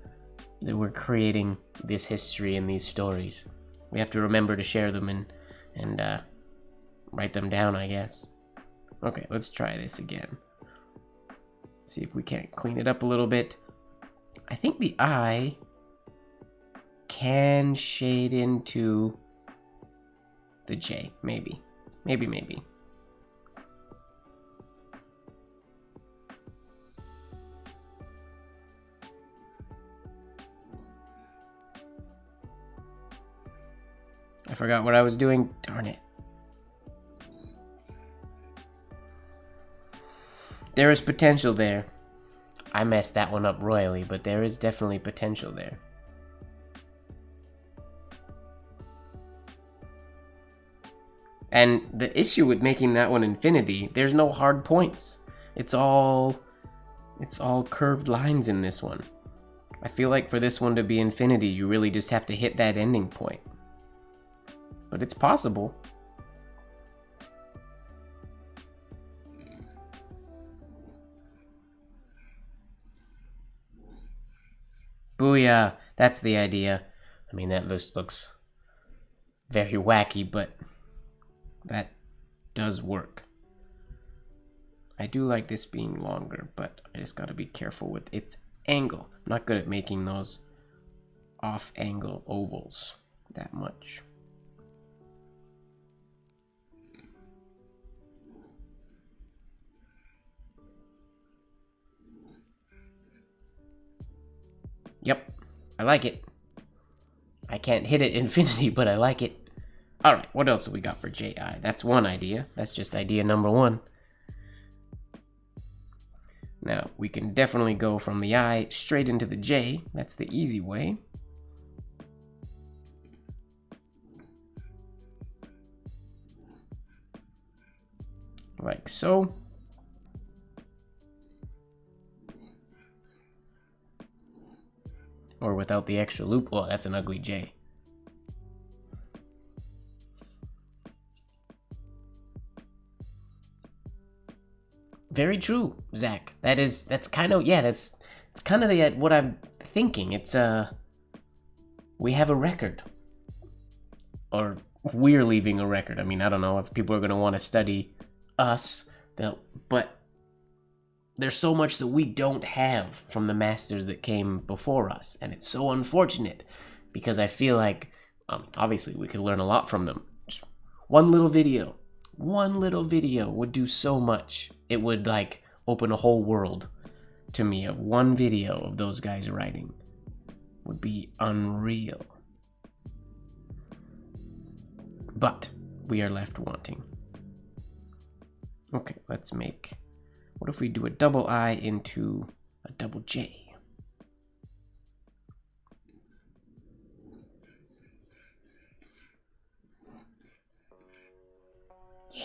that we're creating this history and these stories. We have to remember to share them and write them down, I guess. Okay, let's try this again. See if we can't clean it up a little bit. I think the eye can shade into the J, maybe. Maybe. I forgot what I was doing. Darn it. There is potential there. I messed that one up royally, but there is definitely potential there. And the issue with making that one infinity, there's no hard points. It's all curved lines in this one. I feel like for this one to be infinity, you really just have to hit that ending point. But it's possible. Booyah! That's the idea. I mean, that just looks very wacky, but that does work. I do like this being longer, but I just gotta be careful with its angle. I'm not good at making those off-angle ovals that much. Yep, I like it. I can't hit it infinity, but I like it. Alright, what else do we got for JI? That's one idea. That's just idea number one. Now, we can definitely go from the I straight into the J. That's the easy way. Like so. Or without the extra loop. Well, that's an ugly J. Very true, Zach. That's kind of, yeah, it's kind of what I'm thinking. It's, we have a record. Or we're leaving a record. I mean, I don't know if people are going to want to study us, but there's so much that we don't have from the masters that came before us. And it's so unfortunate because I feel like, obviously, we could learn a lot from them. Just one little video would do so much. It would like open a whole world to me of one video of those guys writing. Would be unreal. But we are left wanting. Okay, let's make, what if we do a double I into a double J? Yeah,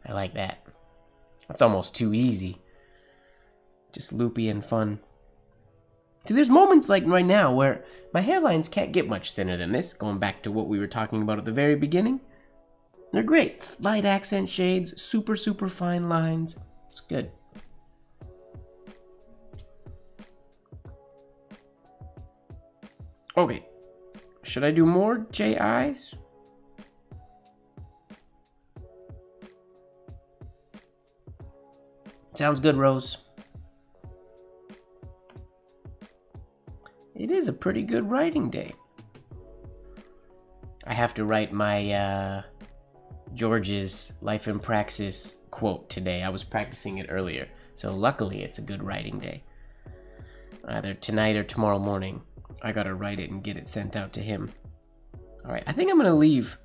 I like that. That's almost too easy. Just loopy and fun. See, there's moments like right now where my hairlines can't get much thinner than this, going back to what we were talking about at the very beginning. They're great. Slight accent shades, super, super fine lines. It's good. Okay. Should I do more JIs? Sounds good, Rose. It is a pretty good writing day. I have to write my George's Life in Praxis quote today. I was practicing it earlier, so luckily it's a good writing day. Either tonight or tomorrow morning, I gotta write it and get it sent out to him. Alright, I think I'm gonna leave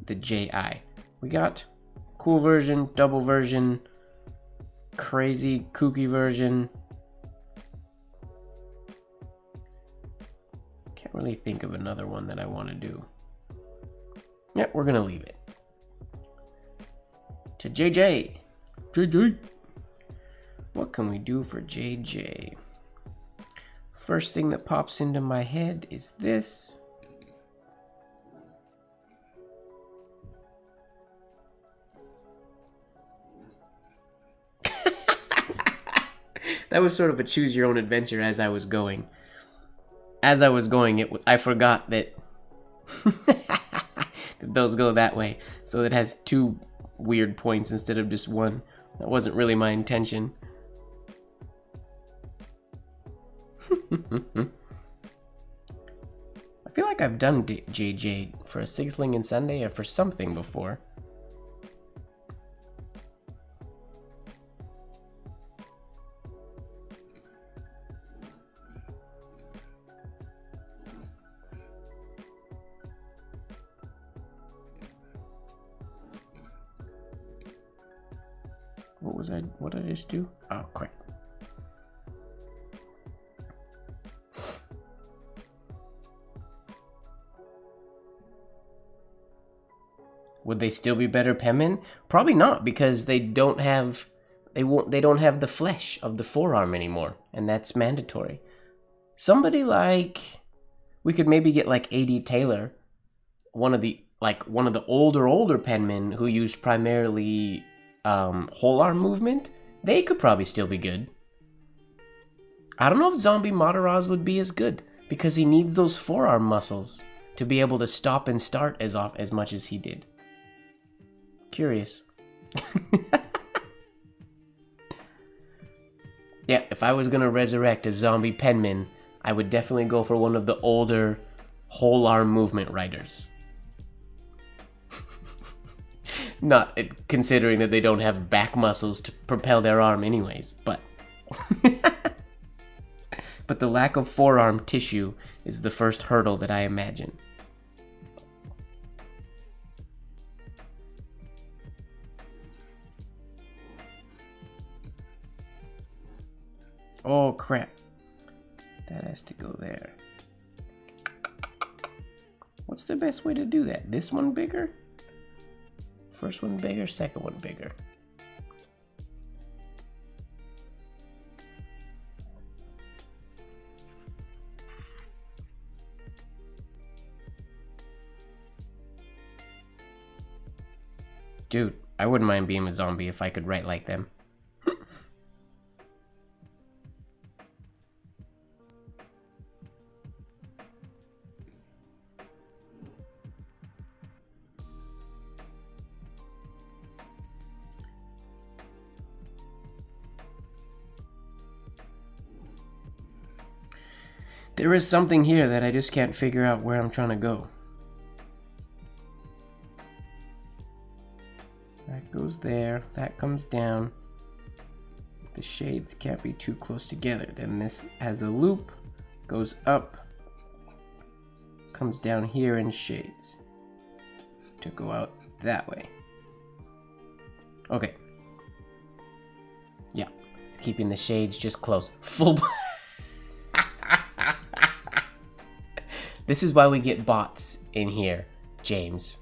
the JI. We got cool version, double version, crazy kooky version. Can't really think of another one that I want to do. Yeah, we're gonna leave it to JJ. What can we do for JJ? First thing that pops into my head is this. That was sort of a choose your own adventure as I was going. As I was going, I forgot that those go that way. So it has two weird points instead of just one. That wasn't really my intention. I feel like I've done JJ for a Sigsling and Sunday or for something before. What did I just do? Oh, crap. Would they still be better penmen? Probably not, because they don't have the flesh of the forearm anymore, and that's mandatory. Somebody like, we could maybe get like A.D. Taylor, one of the older penmen who used primarily whole arm movement. They could probably still be good. I don't know if Zombie Mataraz would be as good, because he needs those forearm muscles to be able to stop and start as much as he did. Curious. Yeah, if I was gonna resurrect a zombie penman, I would definitely go for one of the older whole arm movement writers. Not considering that they don't have back muscles to propel their arm anyways, but but the lack of forearm tissue is the first hurdle that I imagine. Oh, crap. That has to go there. What's the best way to do that? This one bigger? First one bigger, second one bigger. Dude, I wouldn't mind being a zombie if I could write like them. There is something here that I just can't figure out where I'm trying to go. That goes there, that comes down. The shades can't be too close together. Then this has a loop, goes up, comes down here and shades to go out that way. Okay. Yeah, it's keeping the shades just close. Full. This is why we get bots in here, James.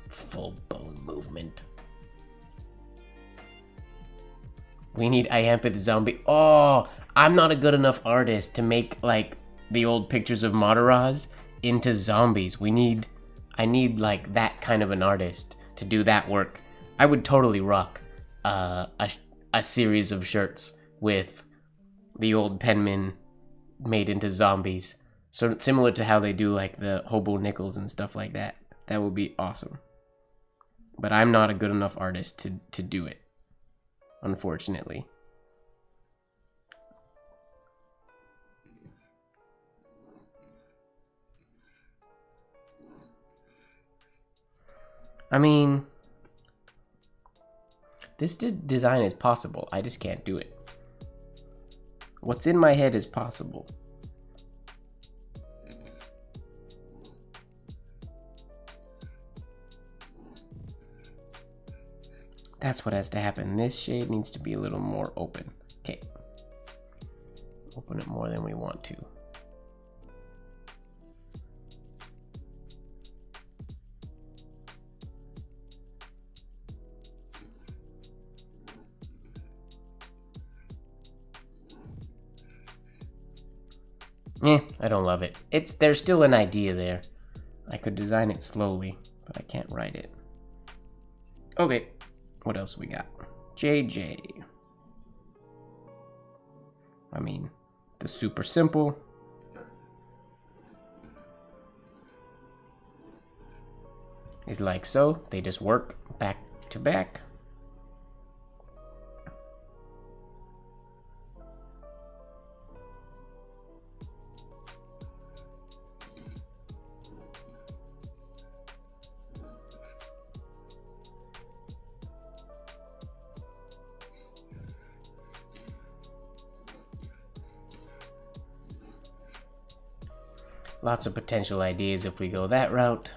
Full bone movement. We need Iampith zombie. Oh, I'm not a good enough artist to make like the old pictures of Mataraz into zombies. I need like that kind of an artist to do that work. I would totally rock a series of shirts with the old penmen made into zombies. So similar to how they do like the hobo nickels and stuff like that. That would be awesome. But I'm not a good enough artist to do it, unfortunately. I mean, this design is possible. I just can't do it. What's in my head is possible. That's what has to happen. This shade needs to be a little more open. Okay. Open it more than we want to. I don't love it. There's still an idea there. I could design it slowly, but I can't write it. Okay. What else we got? JJ. I mean, the super simple. Is like so. They just work back to back. Lots of potential ideas if we go that route.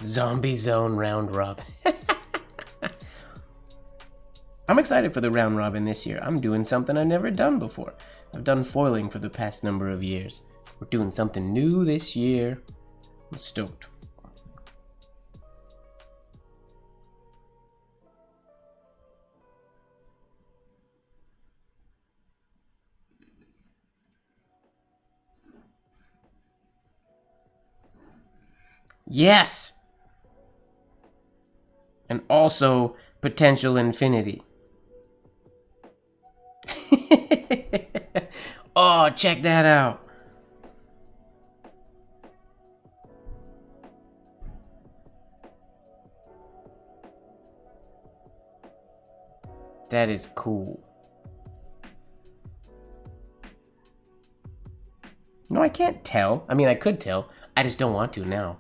Zombie Zone round robin. I'm excited for the round robin this year. I'm doing something I've never done before. I've done foiling for the past number of years. We're doing something new this year. I'm stoked. Yes! And also potential infinity. Oh, check that out. That is cool. No, I can't tell. I mean, I could tell. I just don't want to now.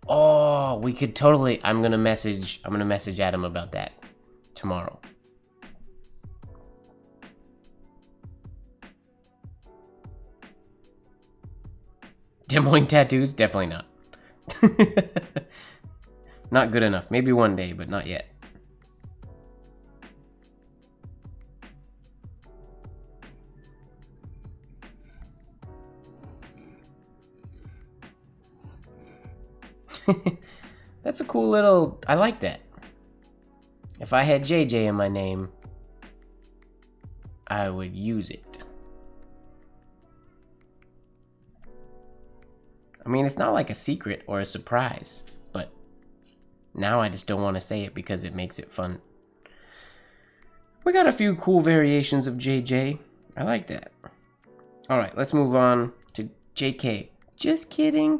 Oh, we could totally. I'm gonna message Adam about that tomorrow. Des Moines tattoos? Definitely not. Not good enough. Maybe one day, but not yet. That's a cool little... I like that. If I had JJ in my name, I would use it. I mean, it's not like a secret or a surprise, but now I just don't want to say it because it makes it fun. We got a few cool variations of JJ. I like that. Alright, let's move on to JK. Just kidding.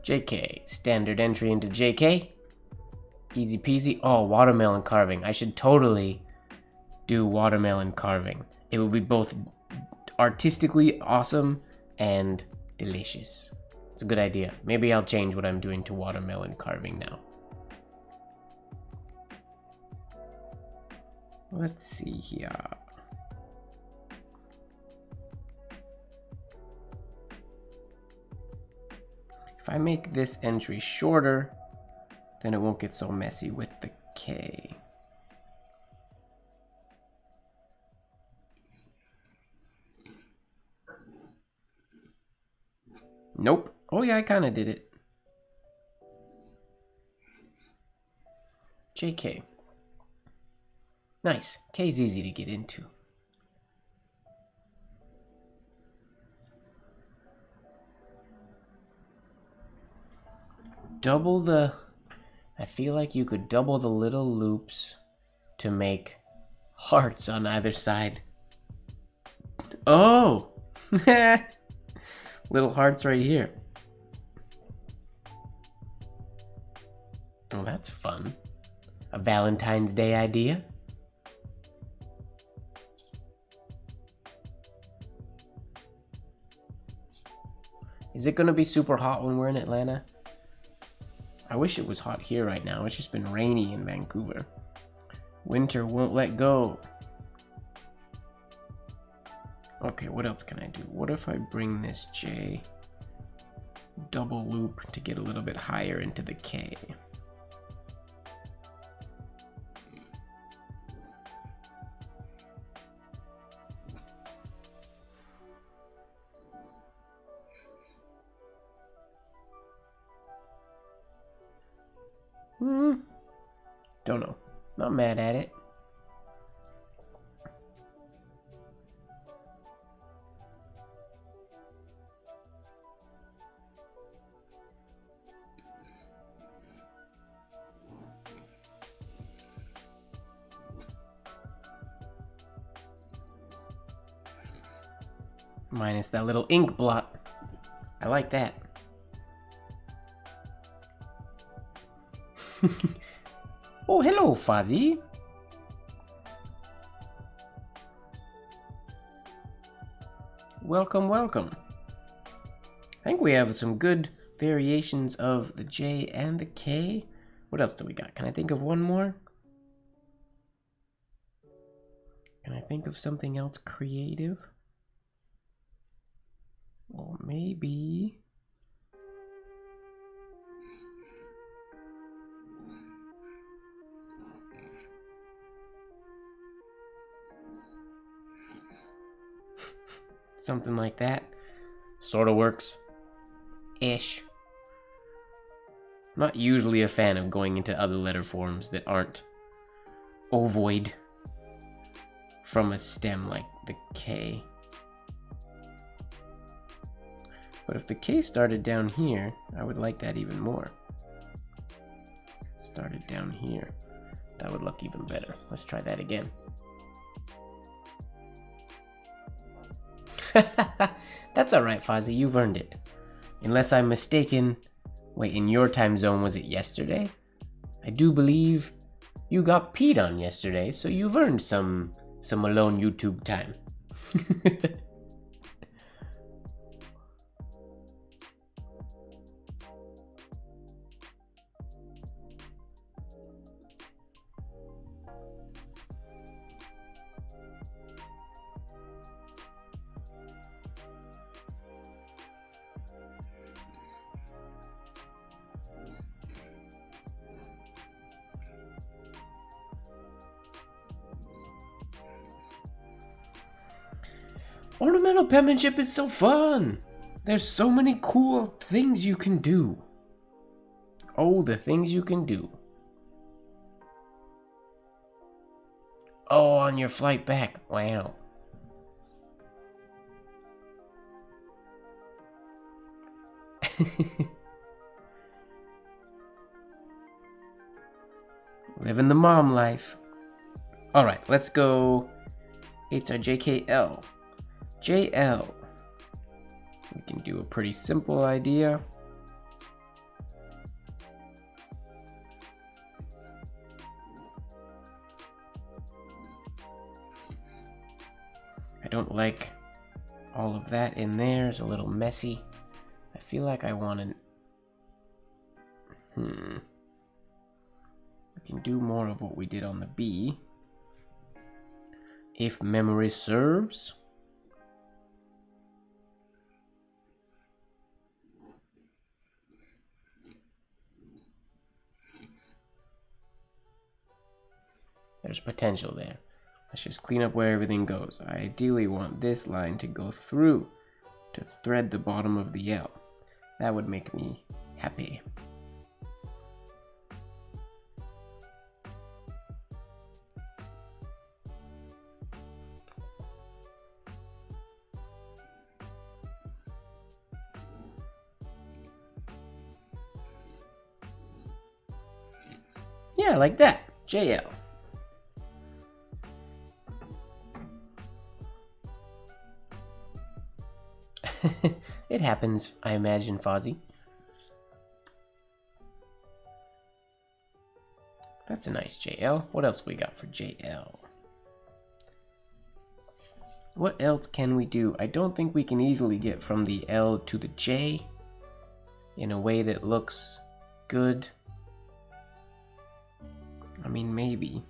JK. Standard entry into JK. Easy peasy. Oh, watermelon carving. I should totally do watermelon carving. It would be both artistically awesome and delicious. It's a good idea. Maybe I'll change what I'm doing to watermelon carving now. Let's see here. If I make this entry shorter, then it won't get so messy with the K. Nope. Oh yeah, I kind of did it. JK. Nice. K's easy to get into. Double the... I feel like you could double the little loops to make hearts on either side. Oh! Little hearts right here. Oh, that's fun. A Valentine's Day idea. Is it gonna be super hot when we're in Atlanta? I wish it was hot here right now. It's just been rainy in Vancouver. Winter won't let go. Okay, what else can I do? What if I bring this J double loop to get a little bit higher into the K? Don't know. Not mad at it. Minus that little ink blot. I like that. Oh, hello, Fuzzy. Welcome, welcome. I think we have some good variations of the J and the K. What else do we got? Can I think of one more? Can I think of something else creative? Well, maybe... something like that. Sort of works. Ish. Not usually a fan of going into other letter forms that aren't ovoid from a stem like the K. But if the K started down here, I would like that even more. Started down here. That would look even better. Let's try that again. That's alright, Fozzie. You've earned it. Unless I'm mistaken. Wait, in your time zone, was it yesterday? I do believe you got peed on yesterday, so you've earned some alone YouTube time. Ornamental penmanship is so fun. There's so many cool things you can do. Oh, the things you can do. Oh, on your flight back. Wow. Living the mom life. Alright, let's go HRJKL. JL. We can do a pretty simple idea. I don't like all of that in there. It's a little messy. I feel like I want to... We can do more of what we did on the B. If memory serves. There's potential there. Let's just clean up where everything goes. I ideally want this line to go through to thread the bottom of the L. That would make me happy. Yeah, like that. JL. It happens, I imagine, Fozzie. That's a nice JL. What else we got for JL? What else can we do? I don't think we can easily get from the L to the J in a way that looks good. I mean, maybe.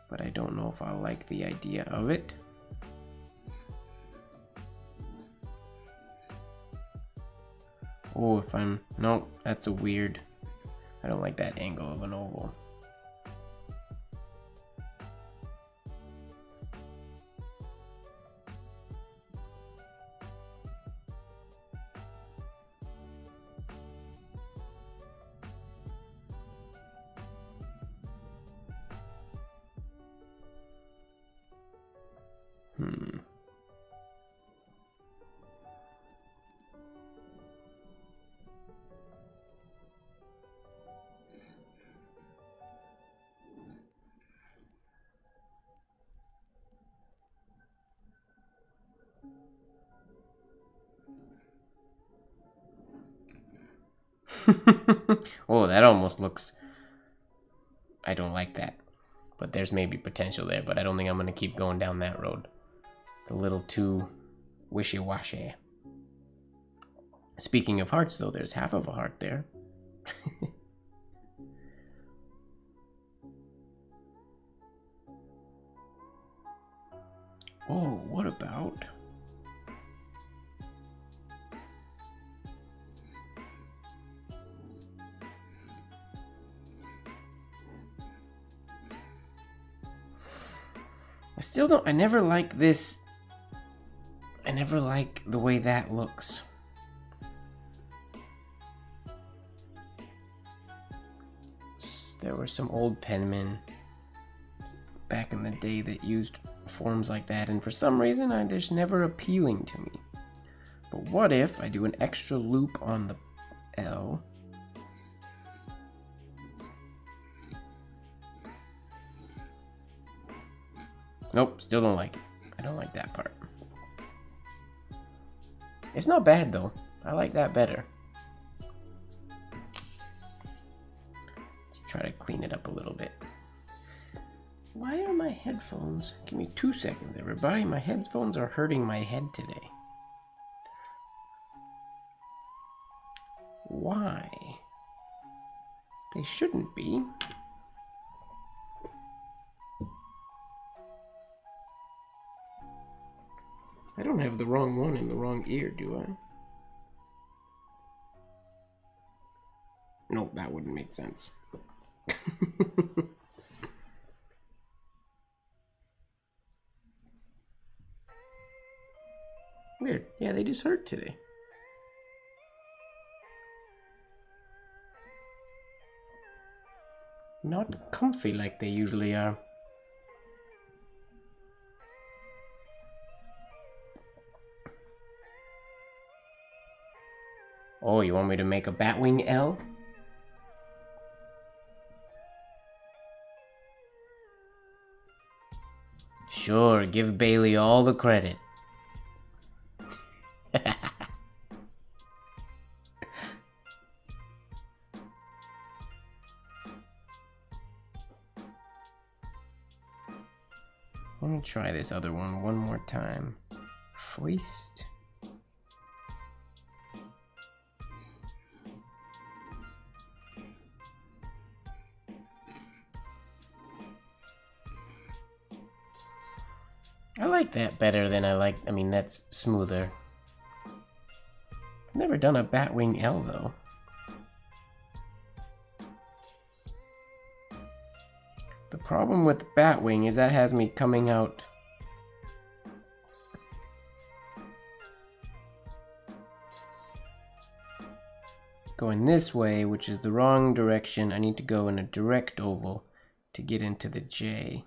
But I don't know if I like the idea of it. Oh, if I'm... No, that's a weird... I don't like that angle of an oval. Oh, that almost looks... I don't like that. But there's maybe potential there, but I don't think I'm going to keep going down that road. It's a little too wishy-washy. Speaking of hearts, though, there's half of a heart there. Oh, what about... I still don't... I never like this... I never like the way that looks. There were some old penmen back in the day that used forms like that, and for some reason, they're just never appealing to me. But what if I do an extra loop on the L? Nope, still don't like it. I don't like that part. It's not bad though. I like that better. Let's try to clean it up a little bit. Why are my headphones? Give me 2 seconds, everybody. My headphones are hurting my head today. Why? They shouldn't be. I don't have the wrong one in the wrong ear, do I? Nope, that wouldn't make sense. Weird. Yeah, they just hurt today. Not comfy like they usually are. Oh, you want me to make a Batwing L? Sure, give Bailey all the credit. Let me try this other one more time. Foist. I like that better than I mean, that's smoother. I've never done a Batwing L though. The problem with Batwing is that has me coming out going this way, which is the wrong direction. I need to go in a direct oval to get into the J.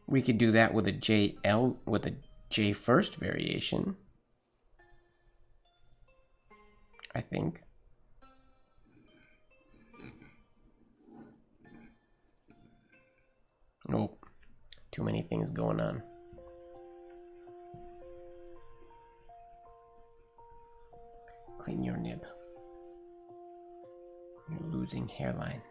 We could do that with a JL, with a J first variation, I think. Nope. Too many things going on. Clean your nib. You're losing hairlines.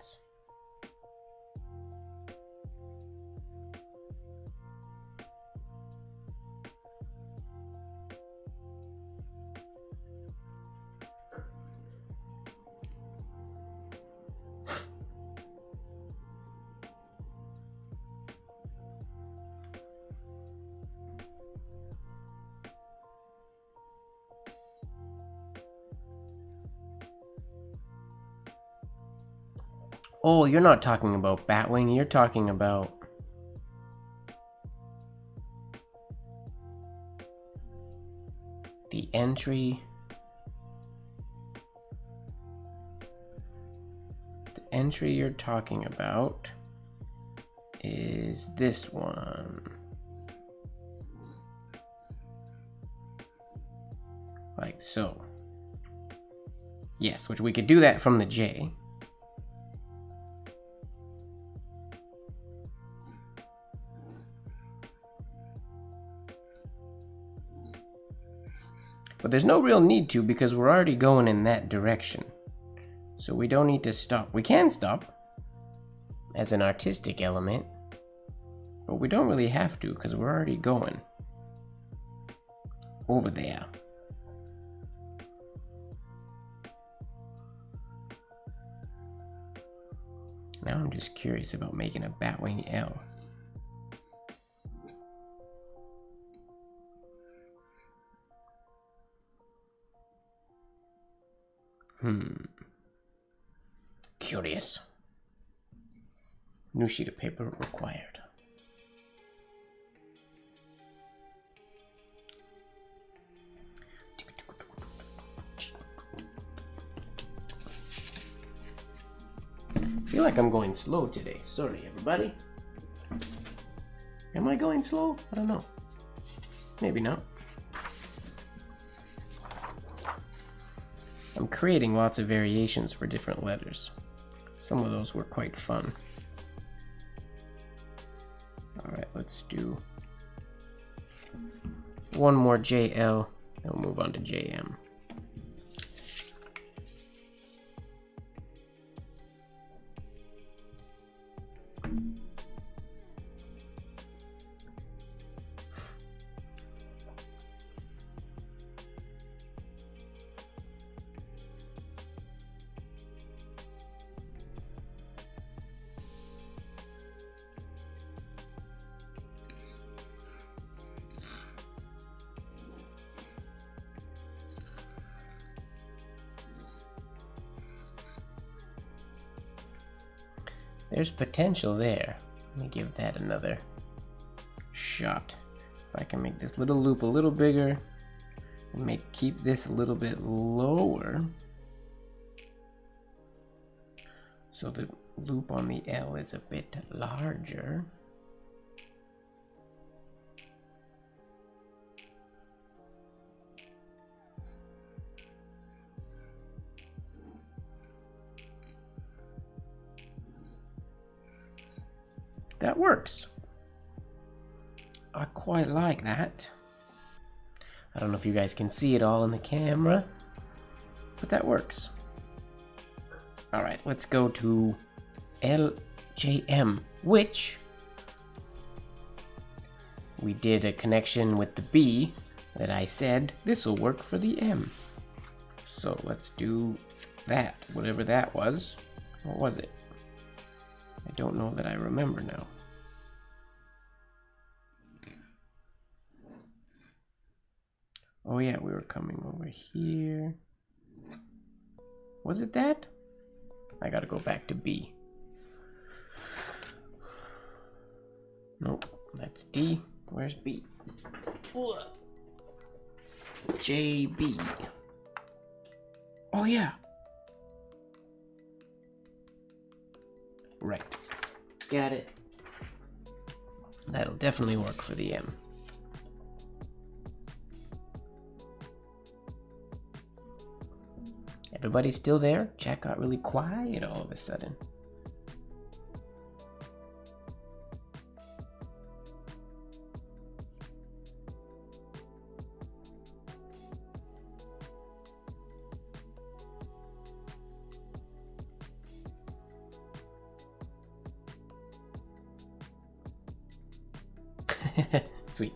Oh, you're not talking about Batwing, you're talking about... the entry... The entry you're talking about is this one. Like so. Yes, which we could do that from the J. But there's no real need to because we're already going in that direction. So we don't need to stop. We can stop as an artistic element, but we don't really have to because we're already going over there. Now I'm just curious about making a Batwing L. Curious. New sheet of paper required. I feel like I'm going slow today. Sorry, everybody. Am I going slow? I don't know. Maybe not. I'm creating lots of variations for different letters. Some of those were quite fun. Alright, let's do one more JL, then we'll move on to JM. There's potential there. Let me give that another shot. If I can make this little loop a little bigger and keep this a little bit lower, so the loop on the L is a bit larger. That works. I quite like that. I don't know if you guys can see it all in the camera, but that works. All right, let's go to LJM, which we did a connection with the B that I said this will work for the M. So let's do that, whatever that was. What was it? I don't know that I remember now. Oh yeah, we were coming over here. Was it that? I gotta go back to B. Nope, that's D. Where's B? JB. Oh yeah. Right. Got it. That'll definitely work for the M. Everybody still there? Chat got really quiet all of a sudden. Sweet.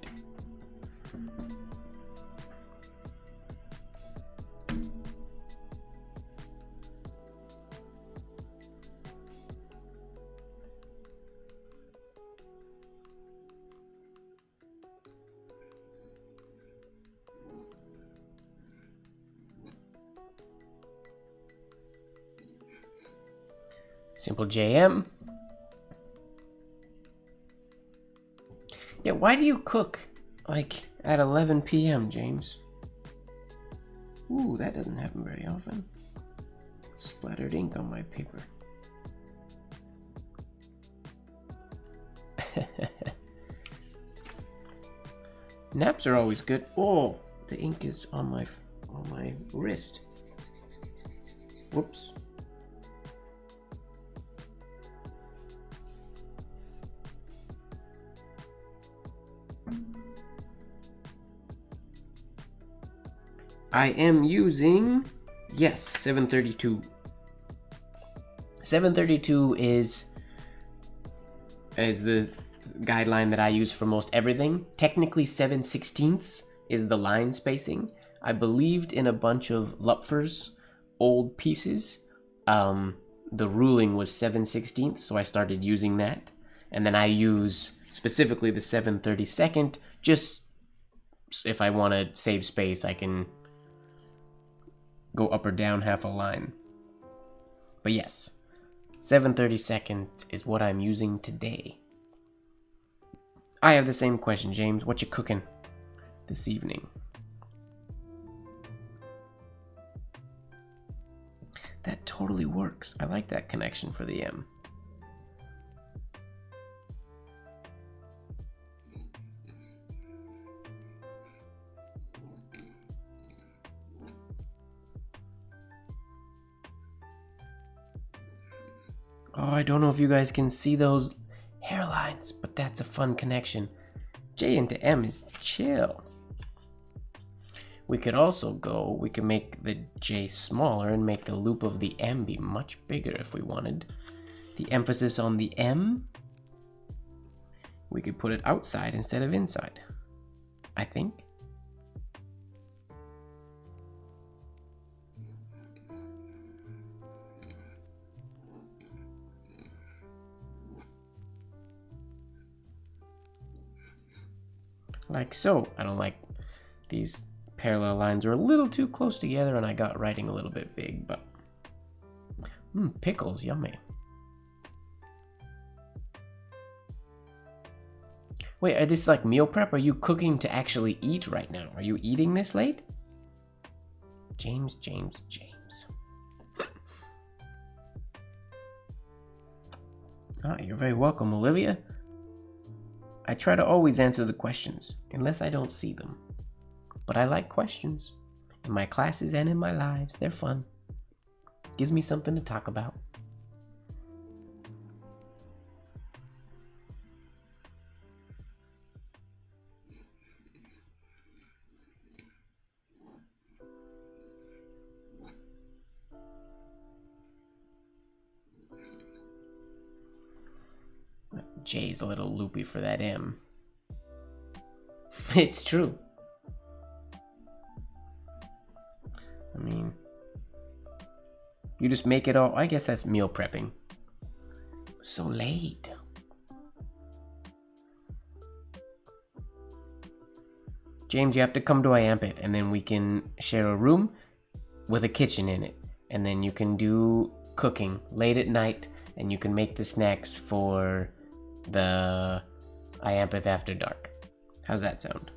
Simple JM. Yeah, why do you cook like at 11 p.m., James? Ooh, that doesn't happen very often. Splattered ink on my paper. Naps are always good. Oh, the ink is on my wrist. Whoops. I am using, yes, 732. 732 is the guideline that I use for most everything. Technically 7/16 is the line spacing. I believed in a bunch of Lupfer's old pieces. The ruling was 7/16, so I started using that. And then I use specifically the 7/32, just if I want to save space, I can go up or down half a line. But yes, 7/32 is what I'm using today. I have the same question, James. What you cooking this evening? That totally works. I like that connection for the M. Oh, I don't know if you guys can see those hairlines, but that's a fun connection. J into M is chill. We could also we could make the J smaller and make the loop of the M be much bigger if we wanted. The emphasis on the M, we could put it outside instead of inside, I think. Like so. I don't like these parallel lines are a little too close together and I got writing a little bit big, but pickles, yummy. Wait, are this like meal prep? Or are you cooking to actually eat right now? Are you eating this late? James. Ah, you're very welcome, Olivia. I try to always answer the questions, unless I don't see them. But I like questions. In my classes and in my lives, they're fun. Gives me something to talk about. J's a little loopy for that M. It's true. I mean, you just make it all. I guess that's meal prepping. So late. James, you have to come to Iampit, and then we can share a room with a kitchen in it. And then you can do cooking late at night, and you can make the snacks for the Iampith After Dark. How's that sound?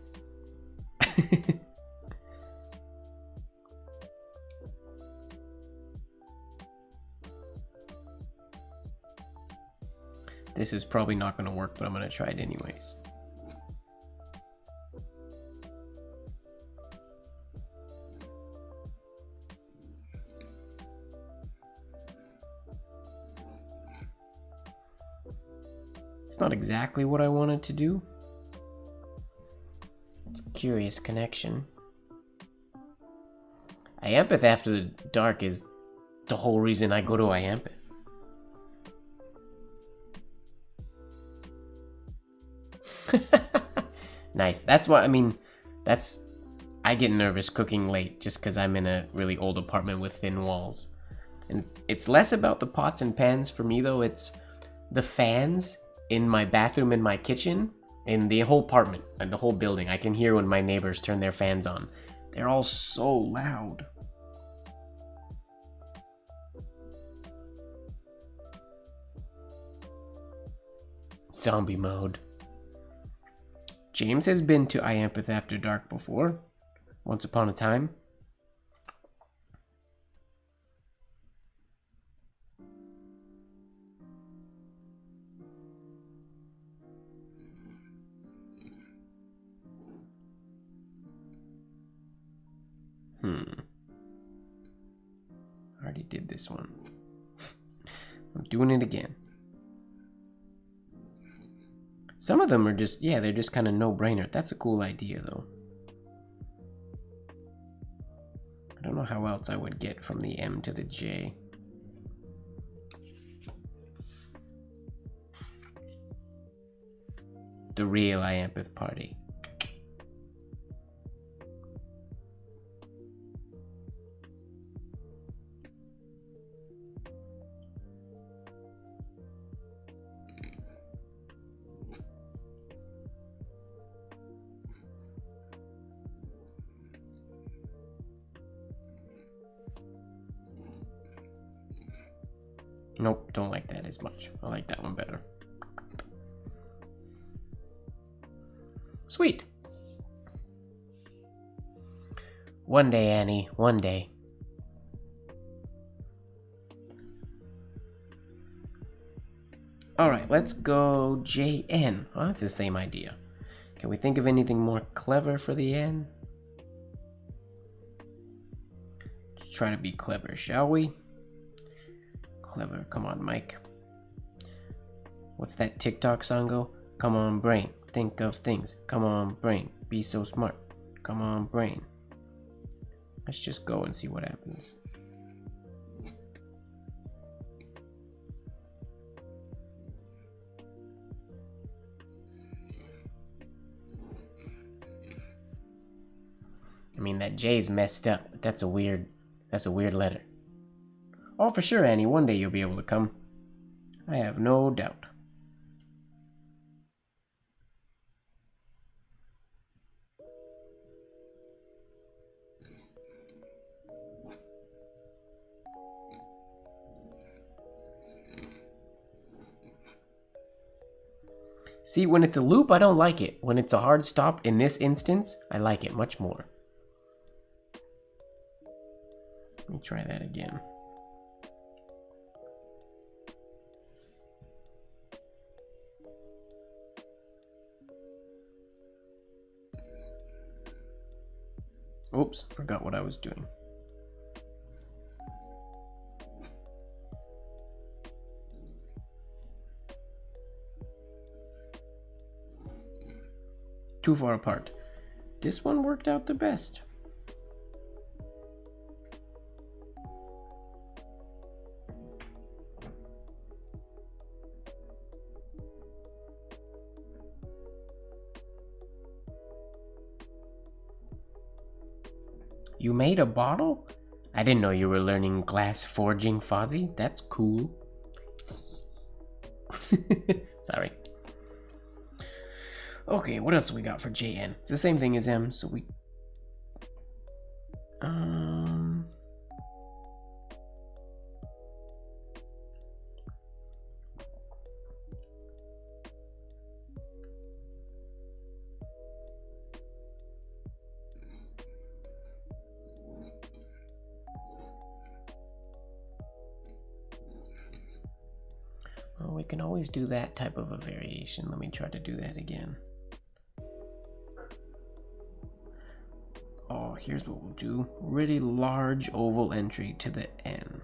This is probably not going to work, but I'm going to try it anyways. It's not exactly what I wanted to do. It's a curious connection. Iampith After the Dark is the whole reason I go to Iampith. Nice. That's why, I mean, I get nervous cooking late just because I'm in a really old apartment with thin walls. And it's less about the pots and pans for me, though. It's the fans in my bathroom and my kitchen, in the whole apartment and the whole building. I can hear when my neighbors turn their fans on. They're all so loud. Zombie mode. James has been to Iampith After Dark before, once upon a time. I already did this one. I'm doing it again. Some of them are just, yeah, they're just kind of no-brainer. That's a cool idea, though. I don't know how else I would get from the M to the J. The real Iampith party. Nope, don't like that as much. I like that one better. Sweet. One day, Annie, one day. Alright, let's go JN. Oh, that's the same idea. Can we think of anything more clever for the N? Let's try to be clever, shall we? Clever, come on, Mike. What's that TikTok song go? Come on, brain, think of things. Come on, brain, be so smart. Come on, brain. Let's just go and see what happens. I mean, that J's messed up, but that's a weird letter. Oh, for sure, Annie, one day you'll be able to come. I have no doubt. See, when it's a loop, I don't like it. When it's a hard stop, in this instance, I like it much more. Let me try that again. Oops, forgot what I was doing. Too far apart. This one worked out the best. You made a bottle? I didn't know you were learning glass forging, Fozzie. That's cool. Sorry. Okay, what else we got for JN? It's the same thing as M, so we... Well, we can always do that type of a variation. Let me try to do that again. Oh, here's what we'll do. Really large oval entry to the N.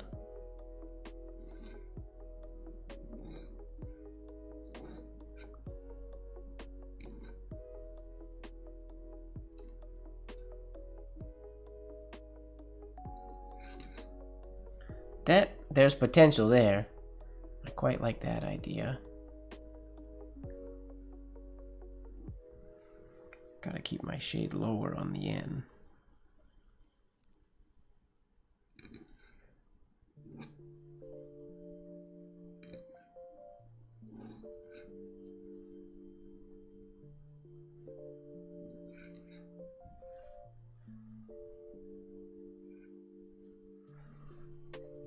There's potential there. I quite like that idea. Gotta keep my shade lower on the N.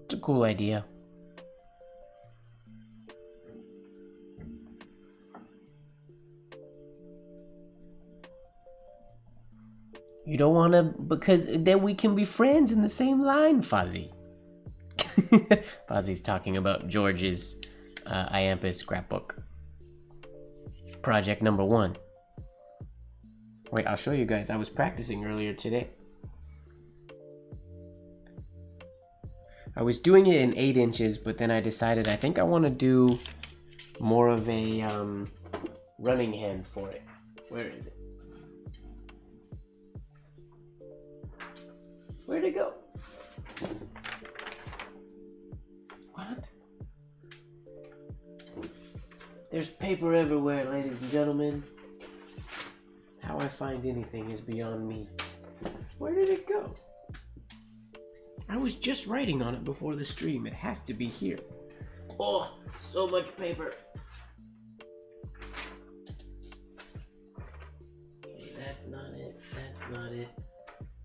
It's a cool idea. You don't want to, because then we can be friends in the same line, Fozzie. Fozzie's talking about George's IAMPA scrapbook. Project number 1. Wait, I'll show you guys. I was practicing earlier today. I was doing it in 8 inches, but then I decided I think I want to do more of a running hand for it. Where is it? Where'd it go? What? There's paper everywhere, ladies and gentlemen. How I find anything is beyond me. Where did it go? I was just writing on it before the stream. It has to be here. Oh, so much paper. Okay, that's not it. That's not it.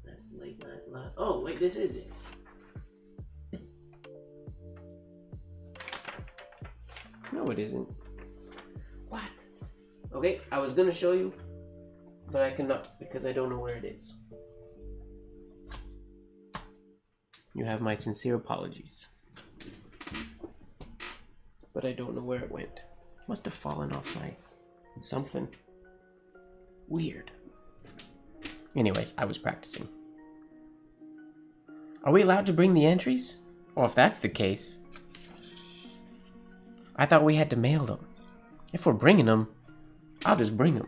That's late night live. Oh, wait, this is it. No, it isn't. What? Okay, I was gonna show you, but I cannot because I don't know where it is. You have my sincere apologies. But I don't know where it went. Must have fallen off my something. Weird. Anyways, I was practicing. Are we allowed to bring the entries? Well, if that's the case, I thought we had to mail them. If we're bringing them, I'll just bring them.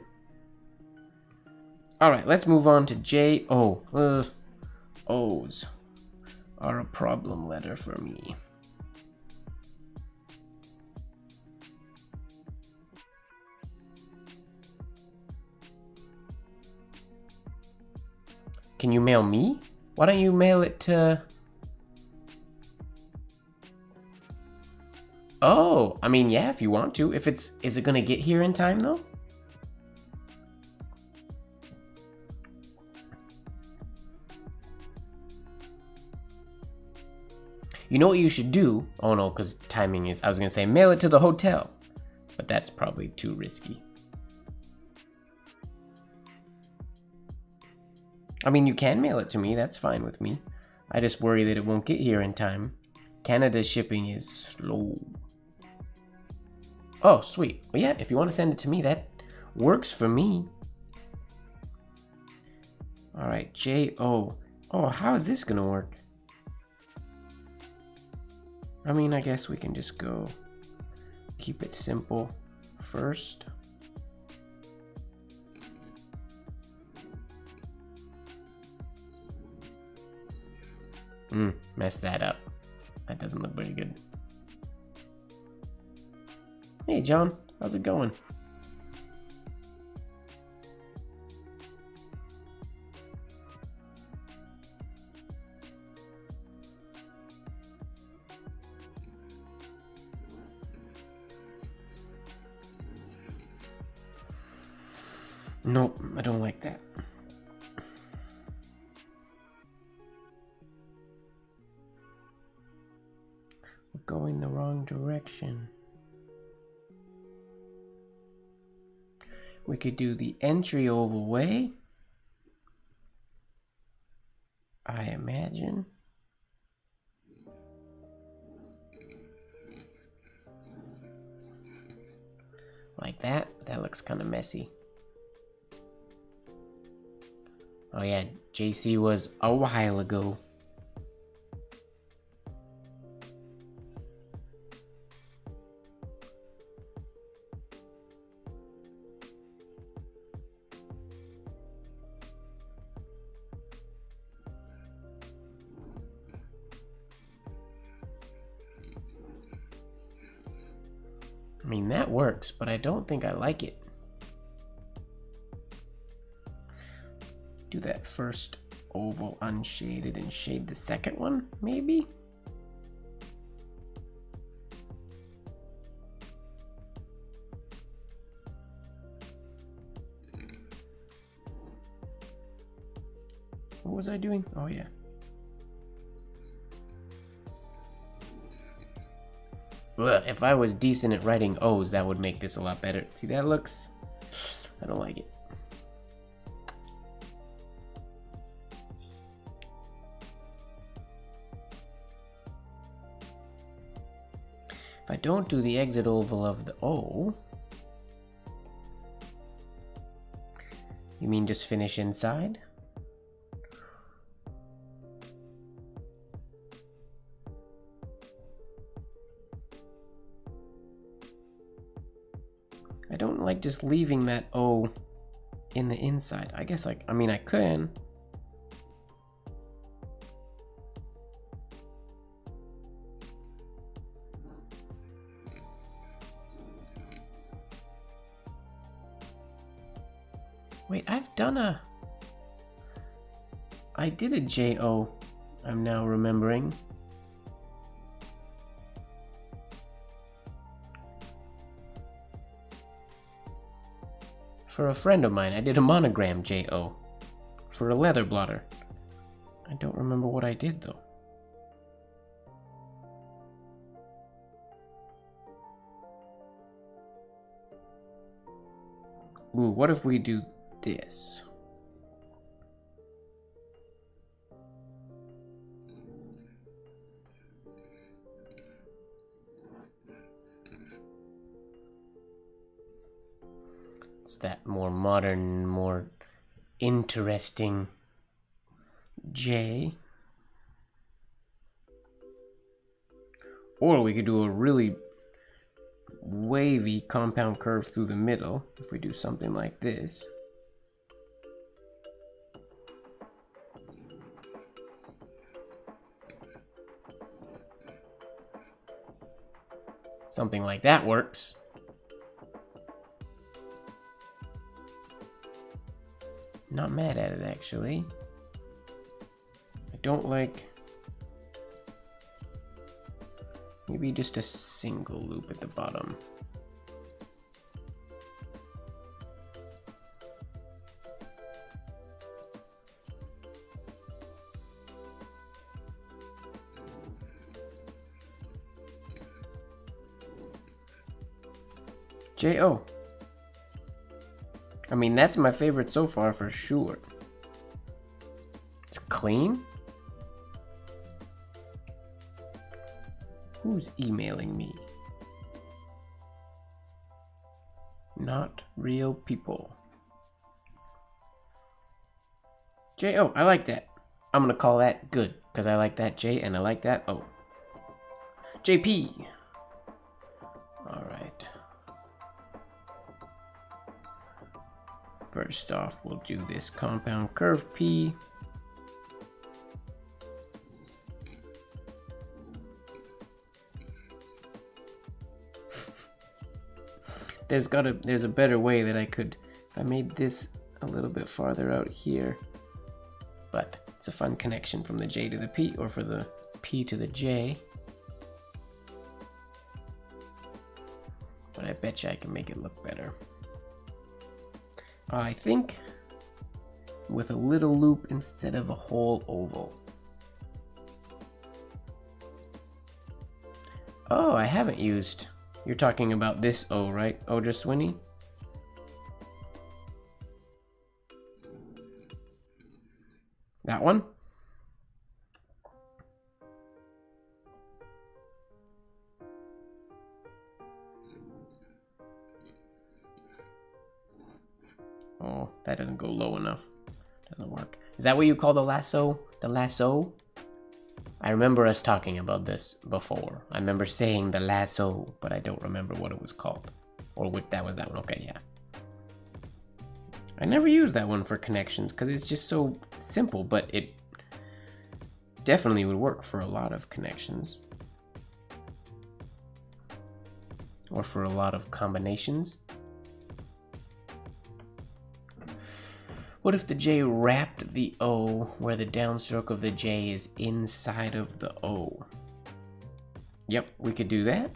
Alright, let's move on to J-O. O's are a problem letter for me. Can you mail me? Why don't you mail it to... Oh, I mean, yeah, if you want to. If it's... Is it gonna get here in time, though? You know what you should do? Oh no, because timing is... I was gonna say mail it to the hotel. But that's probably too risky. I mean, you can mail it to me. That's fine with me. I just worry that it won't get here in time. Canada's shipping is slow. Oh, sweet. Well, yeah, if you want to send it to me, that works for me. All right, J-O. Oh, how is this going to work? I mean, I guess we can just go keep it simple first. Messed that up. That doesn't look very good. Hey, John. How's it going? Nope, I don't like that. We're going the wrong direction. We could do the entry oval way, I imagine. Like that. That looks kind of messy. Oh yeah, JC was a while ago. I mean, that works, but I don't think I like it. Do that first oval unshaded and shade the second one, maybe? What was I doing? Oh yeah. Ugh, if I was decent at writing O's, that would make this a lot better. See, that looks... I don't like it. If I don't do the exit oval of the O... You mean just finish inside? I don't like just leaving that O in the inside. I guess I mean I can. Wait, I've done a... I did a J-O, I'm now remembering. For a friend of mine, I did a monogram J-O. For a leather blotter. I don't remember what I did, though. Ooh, what if we do this? It's that more modern, more interesting J. Or we could do a really wavy compound curve through the middle if we do something like this. Something like that works. Not mad at it, actually. I don't like... Maybe just a single loop at the bottom. J-O. I mean, that's my favorite so far for sure. clean? Who's emailing me? Not real people. J-O, I like that. I'm gonna call that good, because I like that J and I like that O. JP. Alright. First off, we'll do this compound curve P. There's a better way that I could, if I made this a little bit farther out here. But it's a fun connection from the J to the P, or for the P to the J. But I bet you I can make it look better. I think with a little loop instead of a whole oval. Oh, I haven't used... You're talking about this O, right? Ojaswini? That one? Oh, that doesn't go low enough. Doesn't work. Is that what you call the lasso? The lasso? I remember us talking about this before. I remember saying the lasso, but I don't remember what it was called. Or what that was that one. Okay, yeah. I never used that one for connections because it's just so simple, but it definitely would work for a lot of connections. Or for a lot of combinations. What if the J wrapped the O where the downstroke of the J is inside of the O? Yep, we could do that.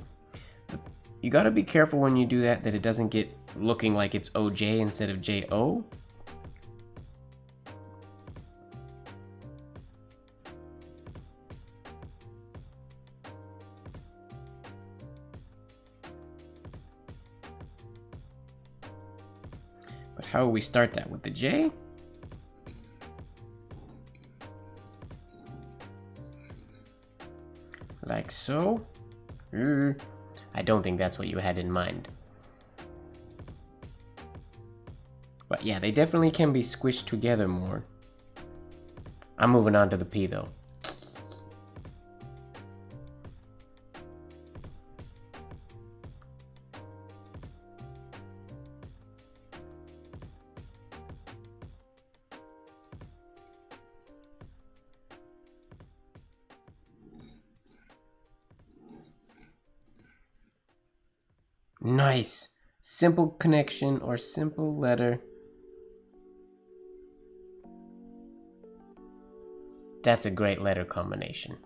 You gotta be careful when you do that it doesn't get looking like it's OJ instead of JO. But how will we start that? With the J? Like so? I don't think that's what you had in mind. But yeah, they definitely can be squished together more. I'm moving on to the P though. Nice. Simple connection or simple letter. That's a great letter combination.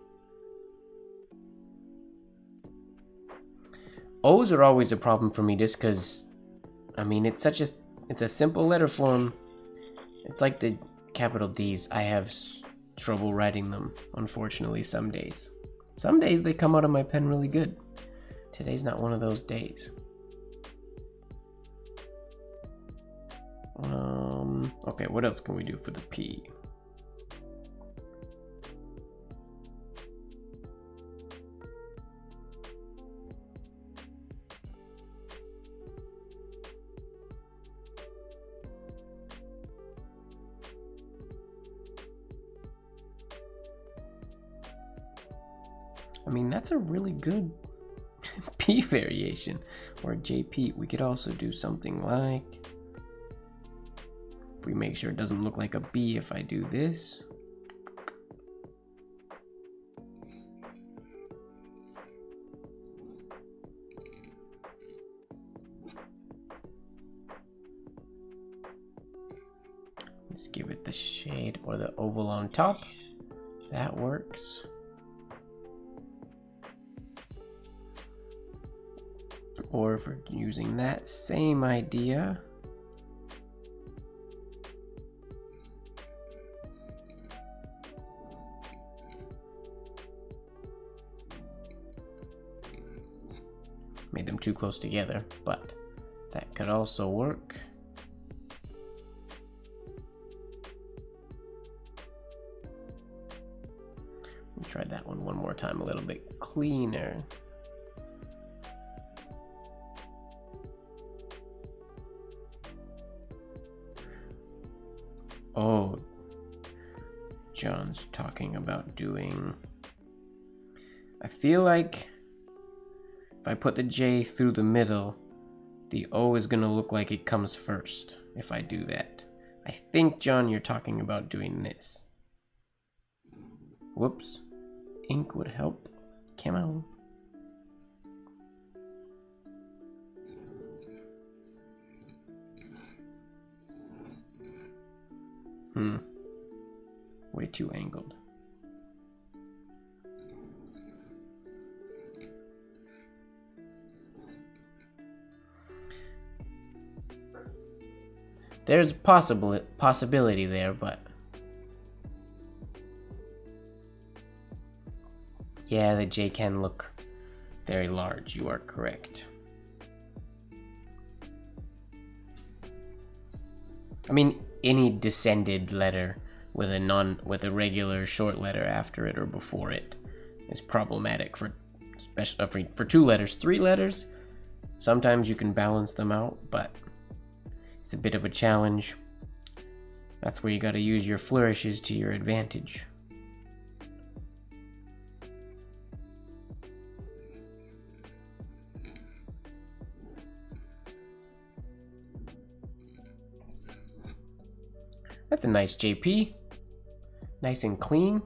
O's are always a problem for me just because, I mean, it's a simple letter form. It's like the capital D's. I have trouble writing them, unfortunately, some days. Some days they come out of my pen really good. Today's not one of those days. Okay, what else can we do for the P? I mean, that's a really good P variation. Or JP. We could also do something like, if we make sure it doesn't look like a B if I do this. Let's give it the shade or the oval on top. That works. Or if we're using that same idea, made them too close together, but that could also work. Try that one more time, a little bit cleaner. Oh, John's talking about doing... I feel like if I put the J through the middle, the O is gonna look like it comes first if I do that. I think, John, you're talking about doing this. Whoops. Ink would help. Come on. Way too angled. There's possibility there, but yeah, the J can look very large. You are correct. I mean, any descended letter with a regular short letter after it or before it is problematic for especially for 2 letters. 3 letters, sometimes you can balance them out, but it's a bit of a challenge. That's where you got to use your flourishes to your advantage. That's a nice JP. Nice and clean.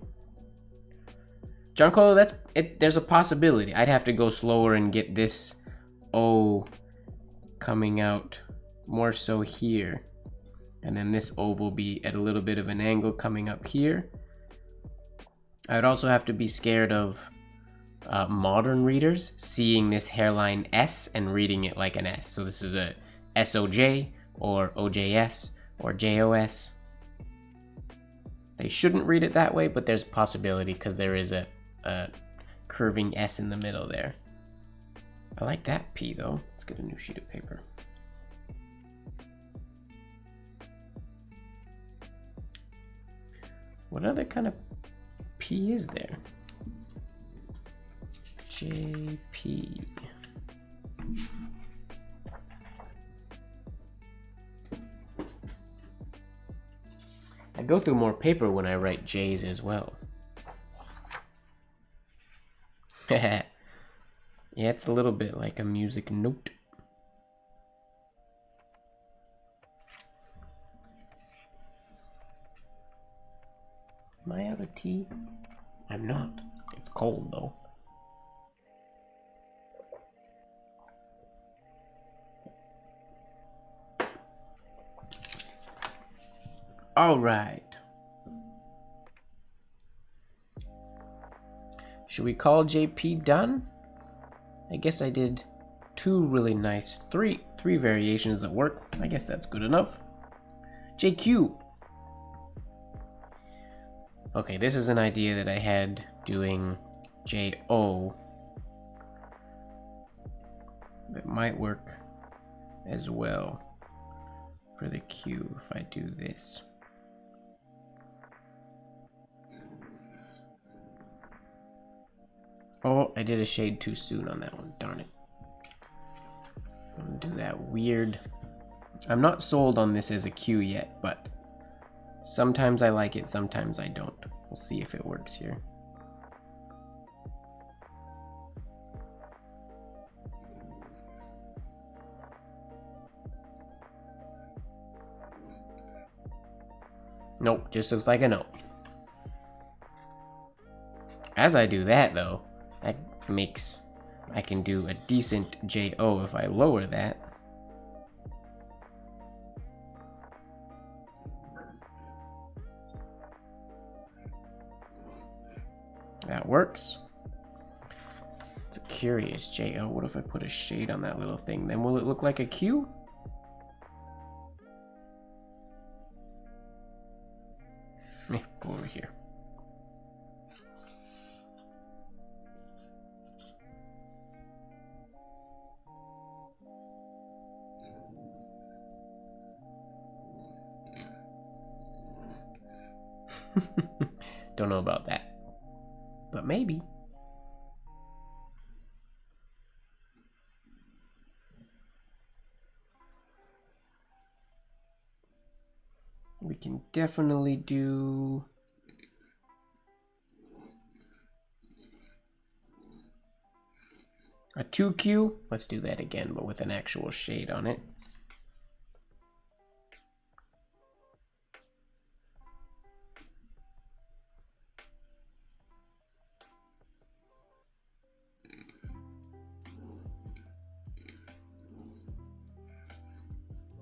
John Colo, that's it. There's a possibility. I'd have to go slower and get this O coming out more so here. And then this O will be at a little bit of an angle coming up here. I'd also have to be scared of modern readers seeing this hairline S and reading it like an S. So this is a SOJ or OJS or JOS. They shouldn't read it that way, but there's a possibility because there is a curving S in the middle there. I like that P though. Let's get a new sheet of paper. What other kind of P is there? JP. I go through more paper when I write J's as well. Yeah, it's a little bit like a music note. Am I out of tea? I'm not. It's cold though. All right. Should we call JP done? I guess I did 2 really nice, three variations that work. I guess that's good enough. JQ. Okay, this is an idea that I had doing JO. That might work as well for the Q if I do this. Oh, I did a shade too soon on that one, darn it. I'm gonna do that weird. I'm not sold on this as a Q yet, but sometimes I like it, sometimes I don't. We'll see if it works here. Nope, just looks like a no. As I do that though, that makes, I can do a decent JO if I lower that. That works. It's a curious JO. What if I put a shade on that little thing? Then will it look like a Q? Go over here. Don't know about that. but maybe. We can definitely do a 2Q. Let's do that again, but with an actual shade on it.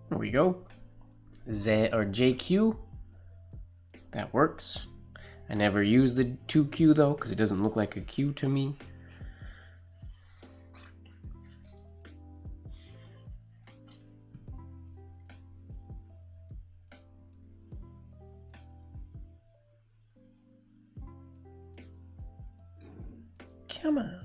There we go. Z or JQ. That works. I never use the 2Q though, because it doesn't look like a Q to me. Come on.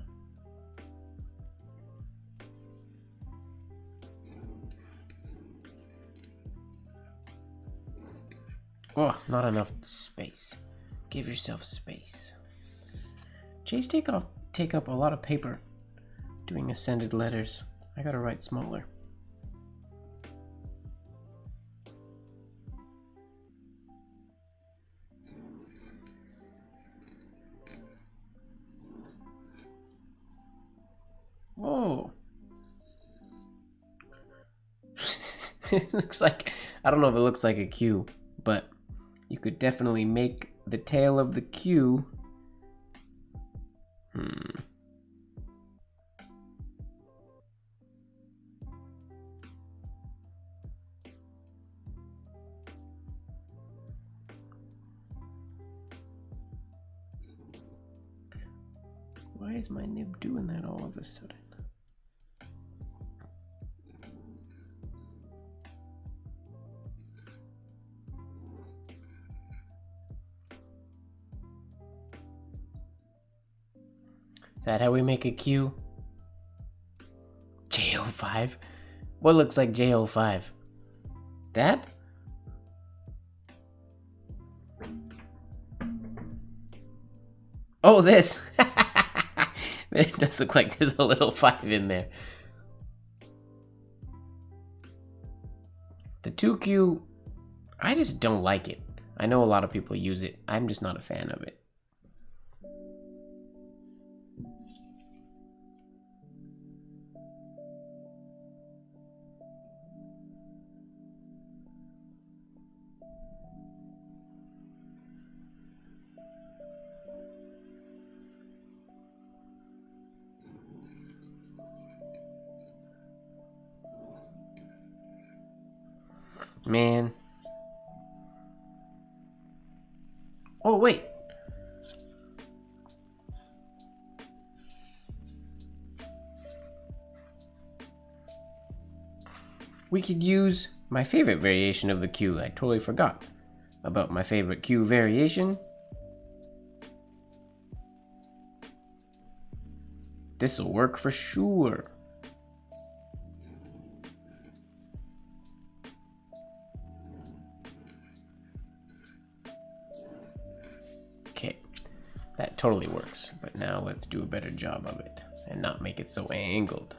Oh, not enough space. Give yourself space. J's take up a lot of paper doing ascended letters. I gotta write smaller. Whoa. It looks like, I don't know if it looks like a Q, but you could definitely make the tail of the Q. Why is my nib doing that all of a sudden? Is that how we make a Q? J05? What looks like J05? That? Oh, this! It does look like there's a little 5 in there. The 2Q, I just don't like it. I know a lot of people use it. I'm just not a fan of it. Man. Oh, wait. We could use my favorite variation of the Q. I totally forgot about my favorite Q variation. This'll work for sure. Okay, that totally works, but now let's do a better job of it and not make it so angled.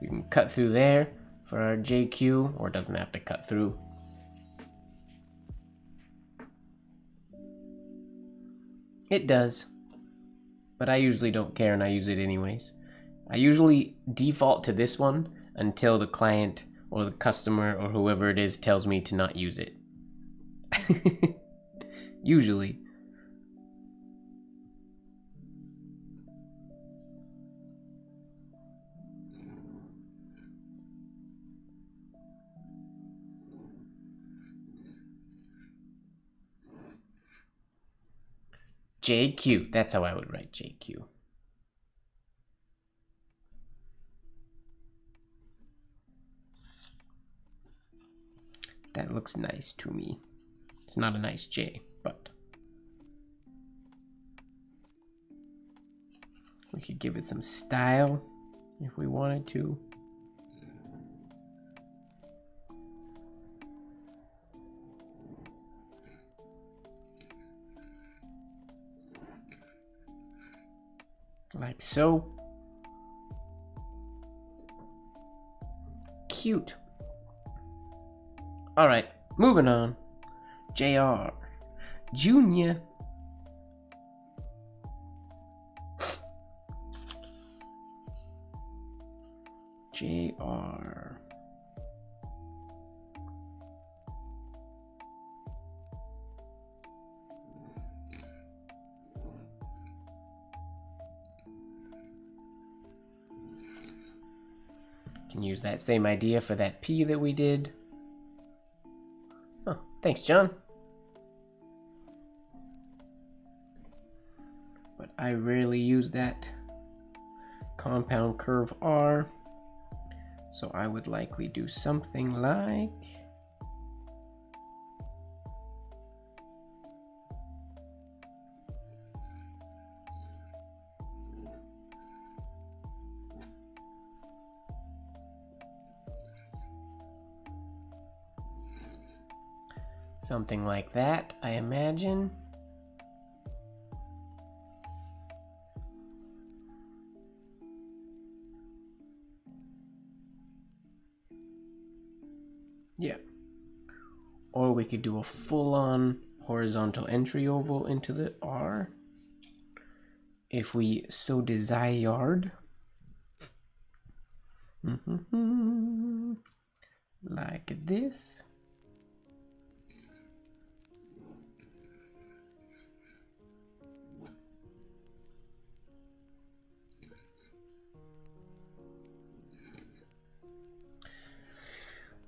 You can cut through there for our JQ, or it doesn't have to cut through. It does, but I usually don't care and I use it anyways. I usually default to this one until the client or the customer or whoever it is tells me to not use it. Usually. JQ, that's how I would write JQ. That looks nice to me. It's not a nice J, but We could give it some style if we wanted to. Like so. Cute. All right, moving on. JR. Junior. JR. Can use that same idea for that P that we did. Oh, thanks, John. But I rarely use that compound curve R. So I would likely do something like something like that, I imagine. Yeah. Or we could do a full-on horizontal entry oval into the R if we so desired. Like this.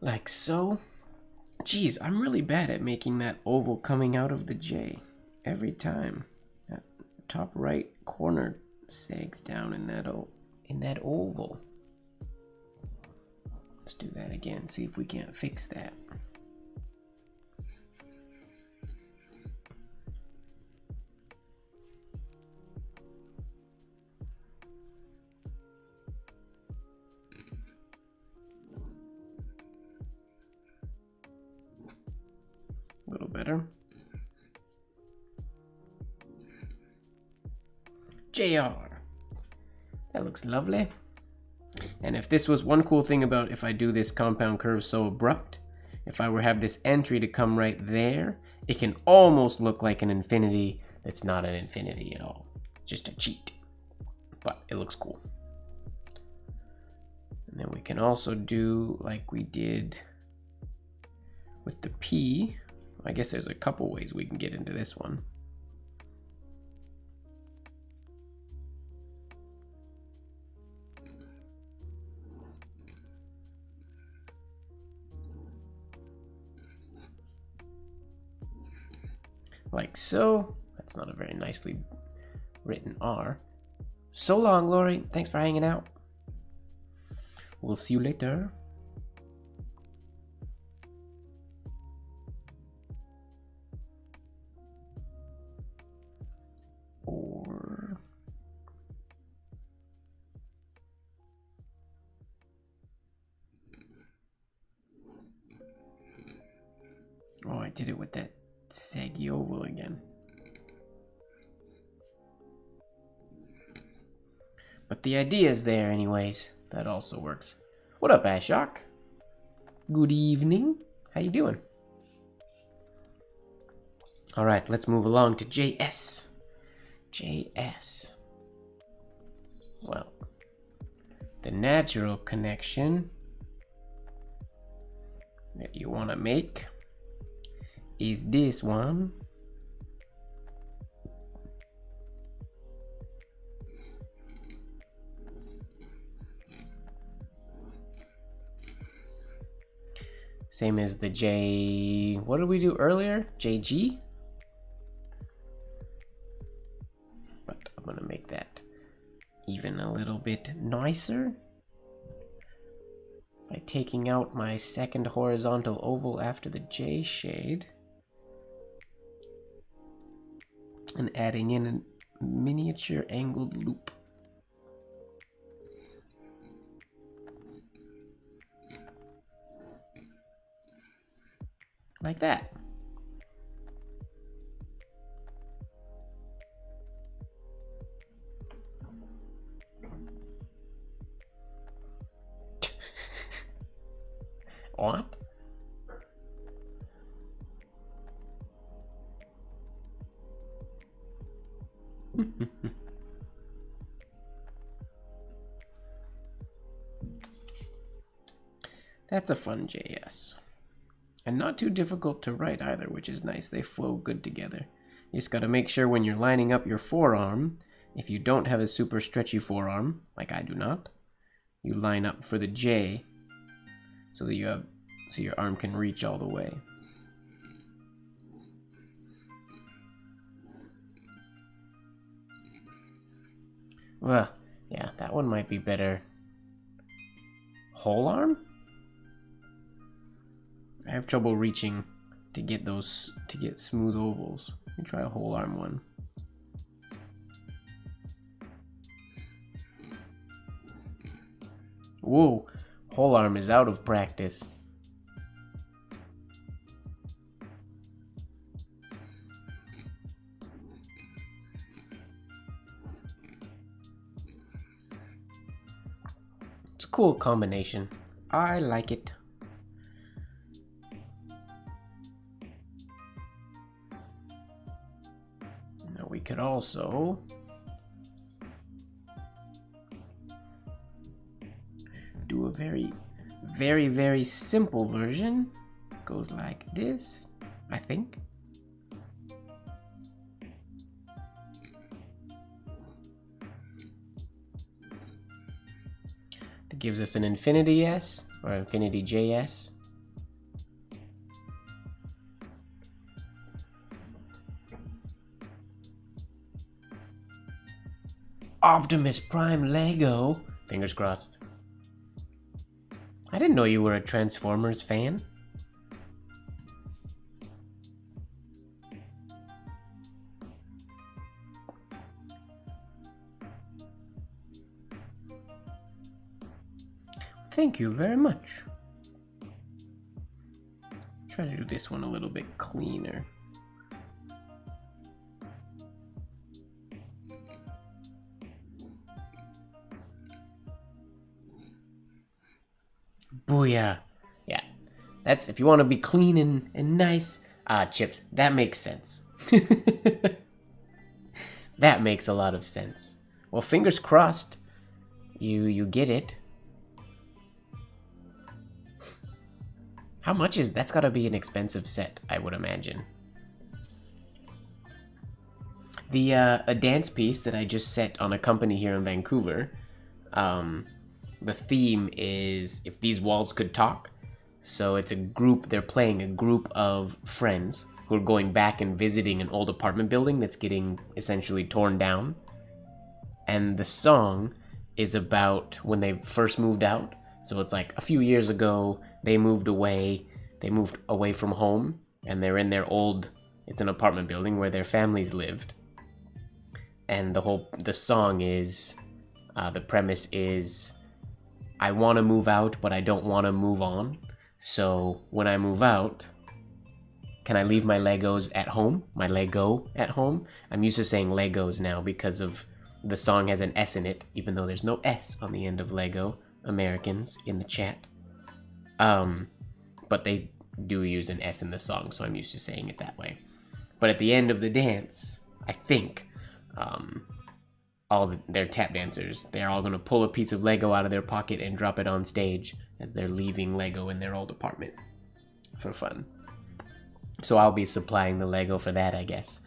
Like so. Geez, I'm really bad at making that oval coming out of the J every time. That top right corner sags down in that oval. Let's do that again, see if we can't fix that. A little better. JR. That looks lovely. And if this was one cool thing about if I do this compound curve so abrupt, if I were to have this entry to come right there, it can almost look like an infinity that's not an infinity at all. Just a cheat. But it looks cool. And then we can also do like we did with the P. I guess there's a couple ways we can get into this one. Like so. That's not a very nicely written R. So long, Lori. Thanks for hanging out. We'll see you later. Or oh, I did it with that saggy oval again. But the idea is there anyways. That also works. What up, Ashok? Good evening. How you doing? All right, let's move along to JS. JS. Well, the natural connection that you want to make is this one. Same as the J, what did we do earlier? JG? But I'm gonna make that even a little bit nicer by taking out my second horizontal oval after the J shade and adding in a miniature angled loop. Like that. What? That's a fun JS. And not too difficult to write either, which is nice. They flow good together. You just gotta make sure when you're lining up your forearm, if you don't have a super stretchy forearm, like I do not, you line up for the J so that your arm can reach all the way. Well, yeah, that one might be better. Whole arm? I have trouble reaching to get smooth ovals. Let me try a whole arm one. Whoa, whole arm is out of practice. It's a cool combination. I like it. Now we could also do a very, very, very simple version. Goes like this, I think. That gives us an infinity S or infinity JS. Optimus Prime Lego. Fingers crossed. I didn't know you were a Transformers fan. Thank you very much. Try to do this one a little bit cleaner. Booyah. Yeah, that's if you want to be clean and nice. Chips, that makes sense. That makes a lot of sense. Well, fingers crossed you get it. How much is that's gotta be an expensive set, I would imagine. The a dance piece that I just set on a company here in Vancouver, the theme is If These Walls Could Talk. So it's a group, they're playing a group of friends who are going back and visiting an old apartment building that's getting essentially torn down. And the song is about when they first moved out. So it's like a few years ago, they moved away from home, and they're in their old, it's an apartment building where their families lived. And the song is, the premise is, I want to move out, but I don't want to move on. So when I move out, can I leave my Legos at home? My Lego at home? I'm used to saying Legos now because of the song has an S in it, even though there's no S on the end of Lego. Americans in the chat. But they do use an S in the song, so I'm used to saying it that way. But at the end of the dance, I think, their tap dancers, they're all gonna pull a piece of Lego out of their pocket and drop it on stage as they're leaving Lego in their old apartment for fun. So I'll be supplying the Lego for that, I guess.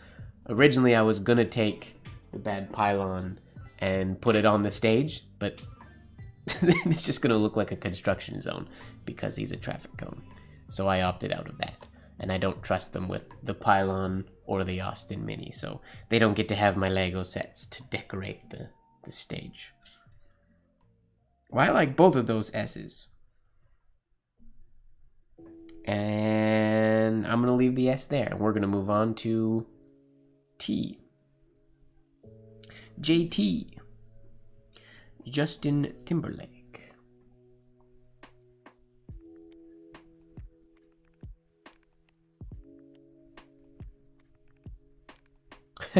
Originally, I was gonna take the bad pylon and put it on the stage, but it's just gonna look like a construction zone because he's a traffic cone. So I opted out of that. And I don't trust them with the pylon or the Austin Mini, so they don't get to have my Lego sets to decorate the stage. Well, I like both of those S's. And I'm gonna leave the S there, and we're gonna move on to T. JT. Justin Timberlake.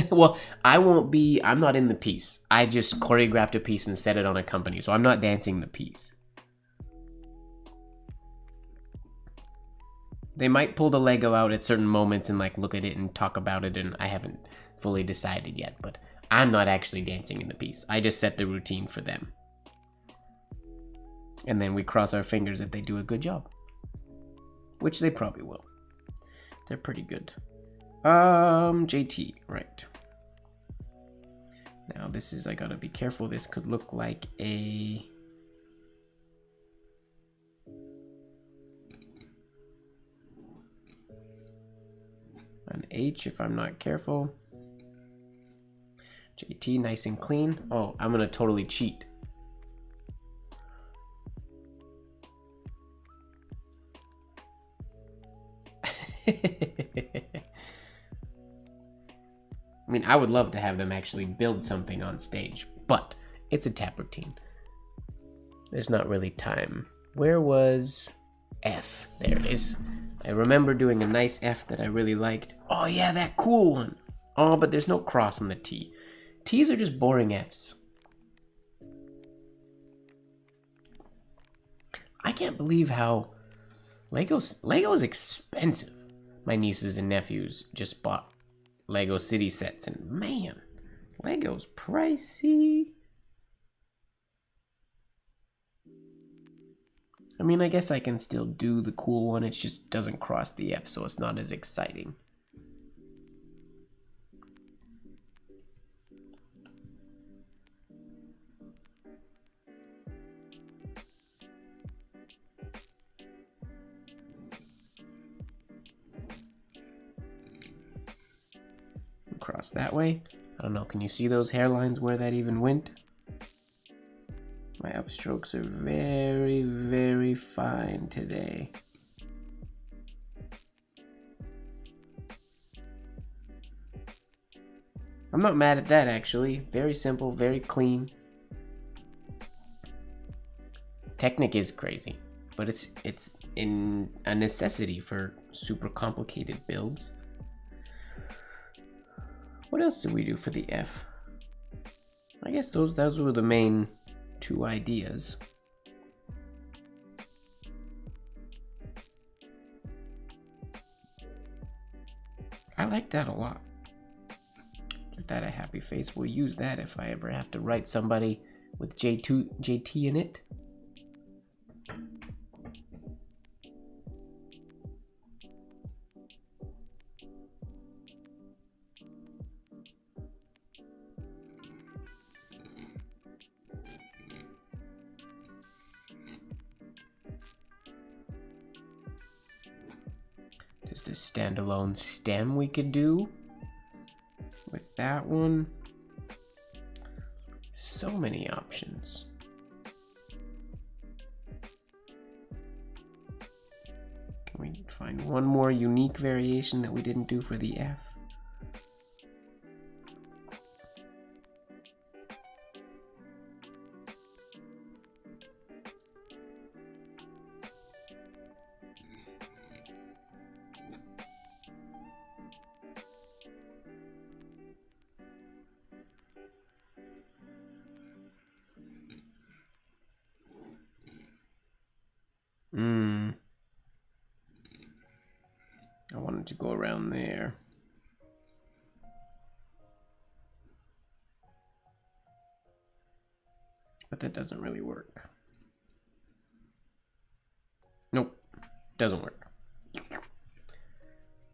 Well, I'm not in the piece. I just choreographed a piece and set it on a company, so I'm not dancing the piece. They might pull the Lego out at certain moments and like look at it and talk about it, and I haven't fully decided yet, but I'm not actually dancing in the piece. I just set the routine for them. And then we cross our fingers if they do a good job. Which they probably will. They're pretty good. JT, right. Now this is, I gotta be careful, this could look like an H if I'm not careful. JT, nice and clean. Oh, I'm gonna totally cheat. I mean, I would love to have them actually build something on stage, but it's a tap routine. There's not really time. Where was F? There it is. I remember doing a nice F that I really liked. Oh yeah, that cool one. Oh, but there's no cross on the T. T's are just boring F's. I can't believe how Lego is expensive. My nieces and nephews just bought Lego City sets, and man, Lego's pricey. I mean, I guess I can still do the cool one, it just doesn't cross the F, so it's not as exciting. Cross that way. I don't know, can you see those hairlines where that even went? My upstrokes are very, very fine today. I'm not mad at that actually. Very simple, very clean. Technic is crazy, but it's in a necessity for super complicated builds. What else did we do for the F? I guess those were the main two ideas. I like that a lot. Give that a happy face. We'll use that if I ever have to write somebody with JT in it. Just a standalone stem we could do with that one. So many options. Can we find one more unique variation that we didn't do for the F? I wanted to go around there. But that doesn't really work. Nope, doesn't work.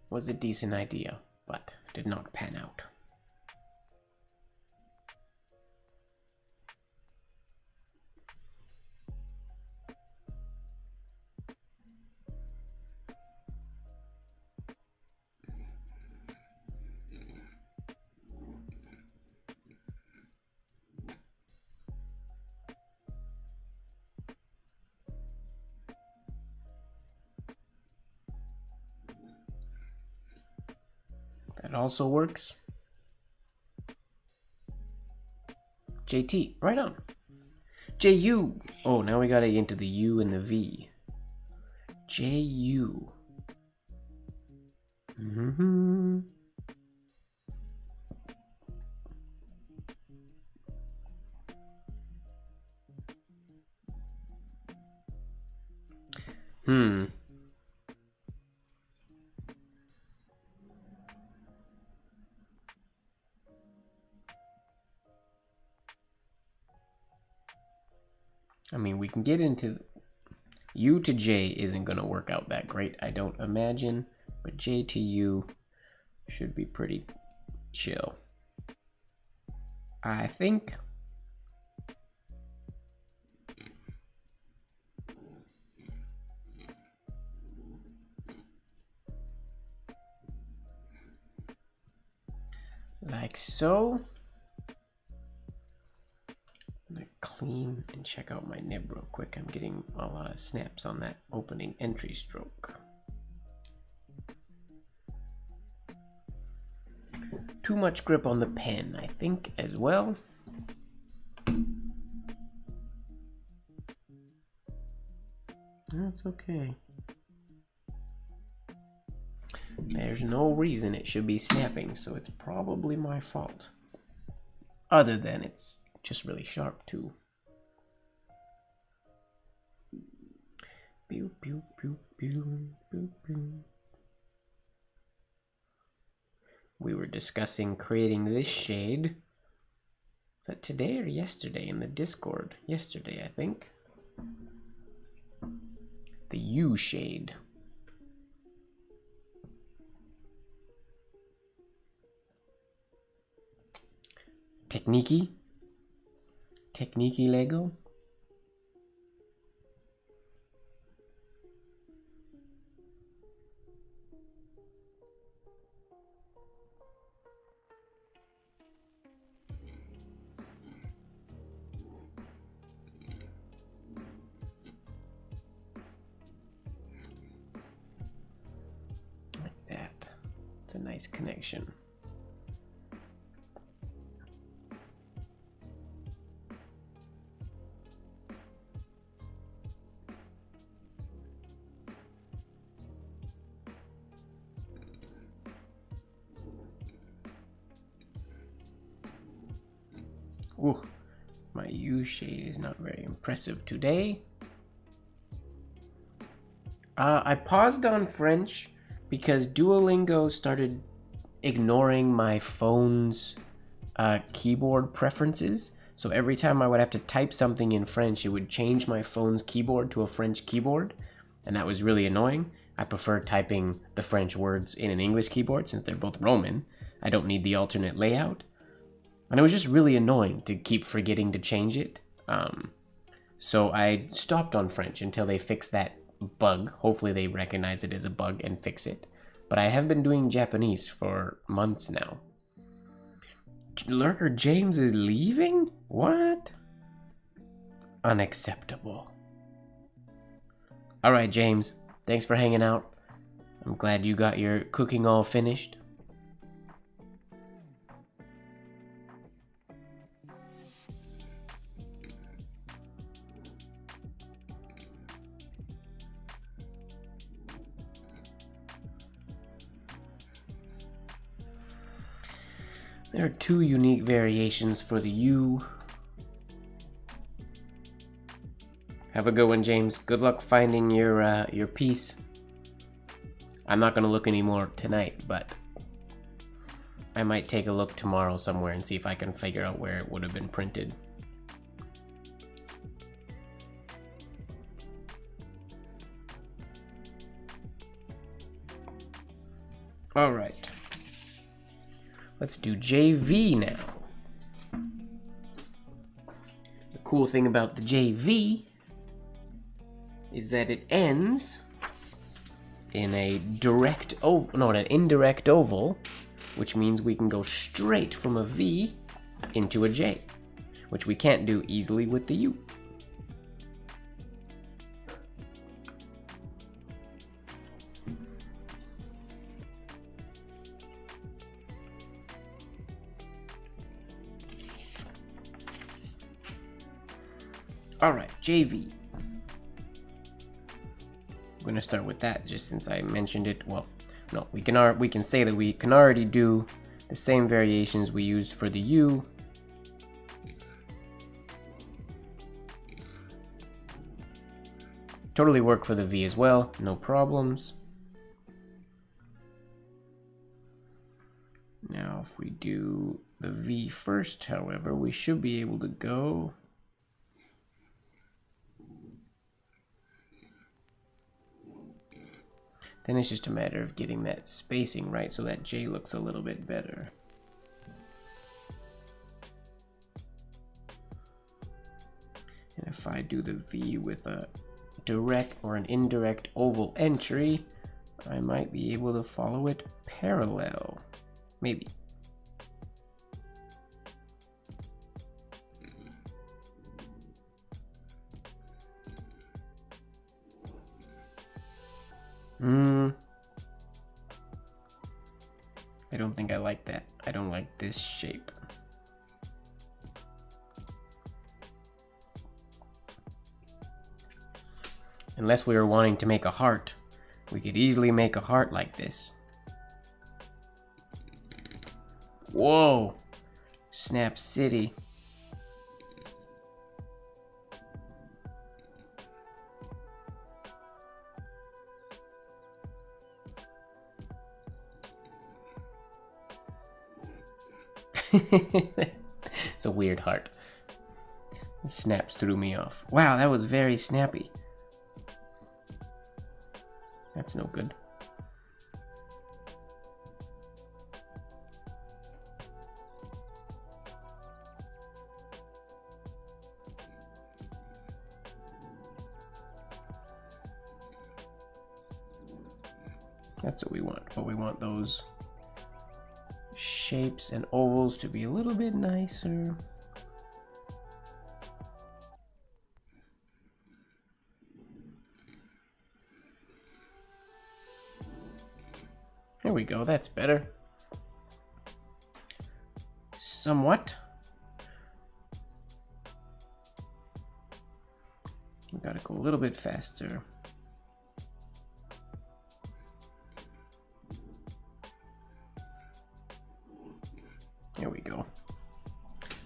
Was a decent idea, but did not pan out. That also works. JT, right on. JU. Oh, now we gotta get into the U and the V. JU. I mean, we can get into... U to J isn't going to work out that great, I don't imagine. But J to U should be pretty chill, I think. Like so. I'm gonna clean and check out my nib real quick. I'm getting a lot of snaps on that opening entry stroke. Too much grip on the pen, I think, as well. That's okay. There's no reason it should be snapping, so it's probably my fault. Other than it's just really sharp too. Pew, pew, pew, pew, pew, pew. We were discussing creating this shade. Is that today or yesterday in the Discord? Yesterday, I think. The U shade. Technique Lego. Like that. It's a nice connection. Ooh, my U shade is not very impressive today. I paused on French because Duolingo started ignoring my phone's keyboard preferences. So every time I would have to type something in French, it would change my phone's keyboard to a French keyboard. And that was really annoying. I prefer typing the French words in an English keyboard since they're both Roman. I don't need the alternate layout. And it was just really annoying to keep forgetting to change it. So I stopped on French until they fix that bug. Hopefully they recognize it as a bug and fix it. But I have been doing Japanese for months now. Lurker James is leaving? What? Unacceptable. Alright, James. Thanks for hanging out. I'm glad you got your cooking all finished. There are two unique variations for the U. Have a good one, James. Good luck finding your piece. I'm not gonna look anymore tonight, but I might take a look tomorrow somewhere and see if I can figure out where it would have been printed. All right. Let's do JV now. The cool thing about the JV is that it ends in an indirect oval, which means we can go straight from a V into a J, which we can't do easily with the U. Alright, JV. I'm gonna start with that just since I mentioned it. Well, no, we can say that we can already do the same variations we used for the U. Totally work for the V as well, no problems. Now if we do the V first, however, we should be able to go. Then it's just a matter of getting that spacing right so that J looks a little bit better. And if I do the V with a direct or an indirect oval entry, I might be able to follow it parallel. Maybe. I don't think I like that. I don't like this shape. Unless we were wanting to make a heart, we could easily make a heart like this. Whoa! Snap City. It's a weird heart. The snaps threw me off. Wow, that was very snappy. That's no good. That's what we want, but we want those shapes and ovals to be a little bit nicer. There we go, that's better. Somewhat. We gotta go a little bit faster. There we go.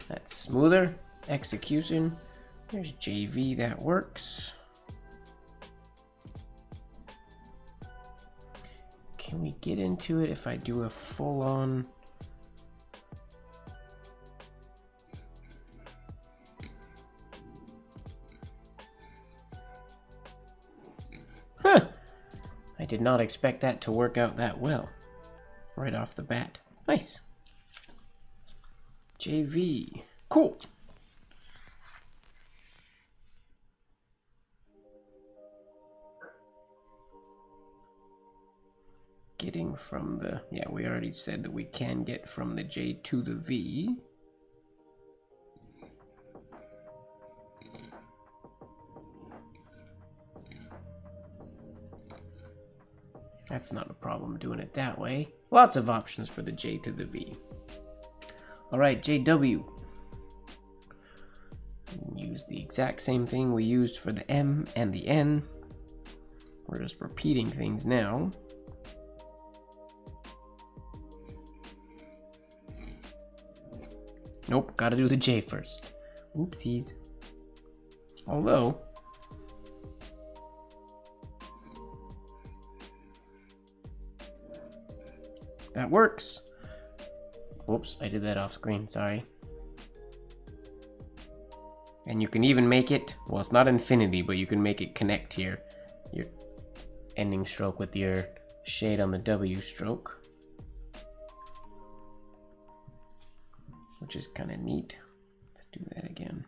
That's smoother. Execution. There's JV, that works. Can we get into it if I do a full-on? Huh! I did not expect that to work out that well. Right off the bat. Nice. JV. Cool. Getting from the, yeah, we already said that we can get from the J to the V. That's not a problem doing it that way. Lots of options for the J to the V. All right, JW. Use the exact same thing we used for the M and the N. We're just repeating things now. Nope, gotta do the J first. Oopsies. Although, that works. Whoops, I did that off screen, sorry. And you can even make it, well, it's not infinity, but you can make it connect here. Your ending stroke with your shade on the W stroke. Which is kind of neat. Let's do that again.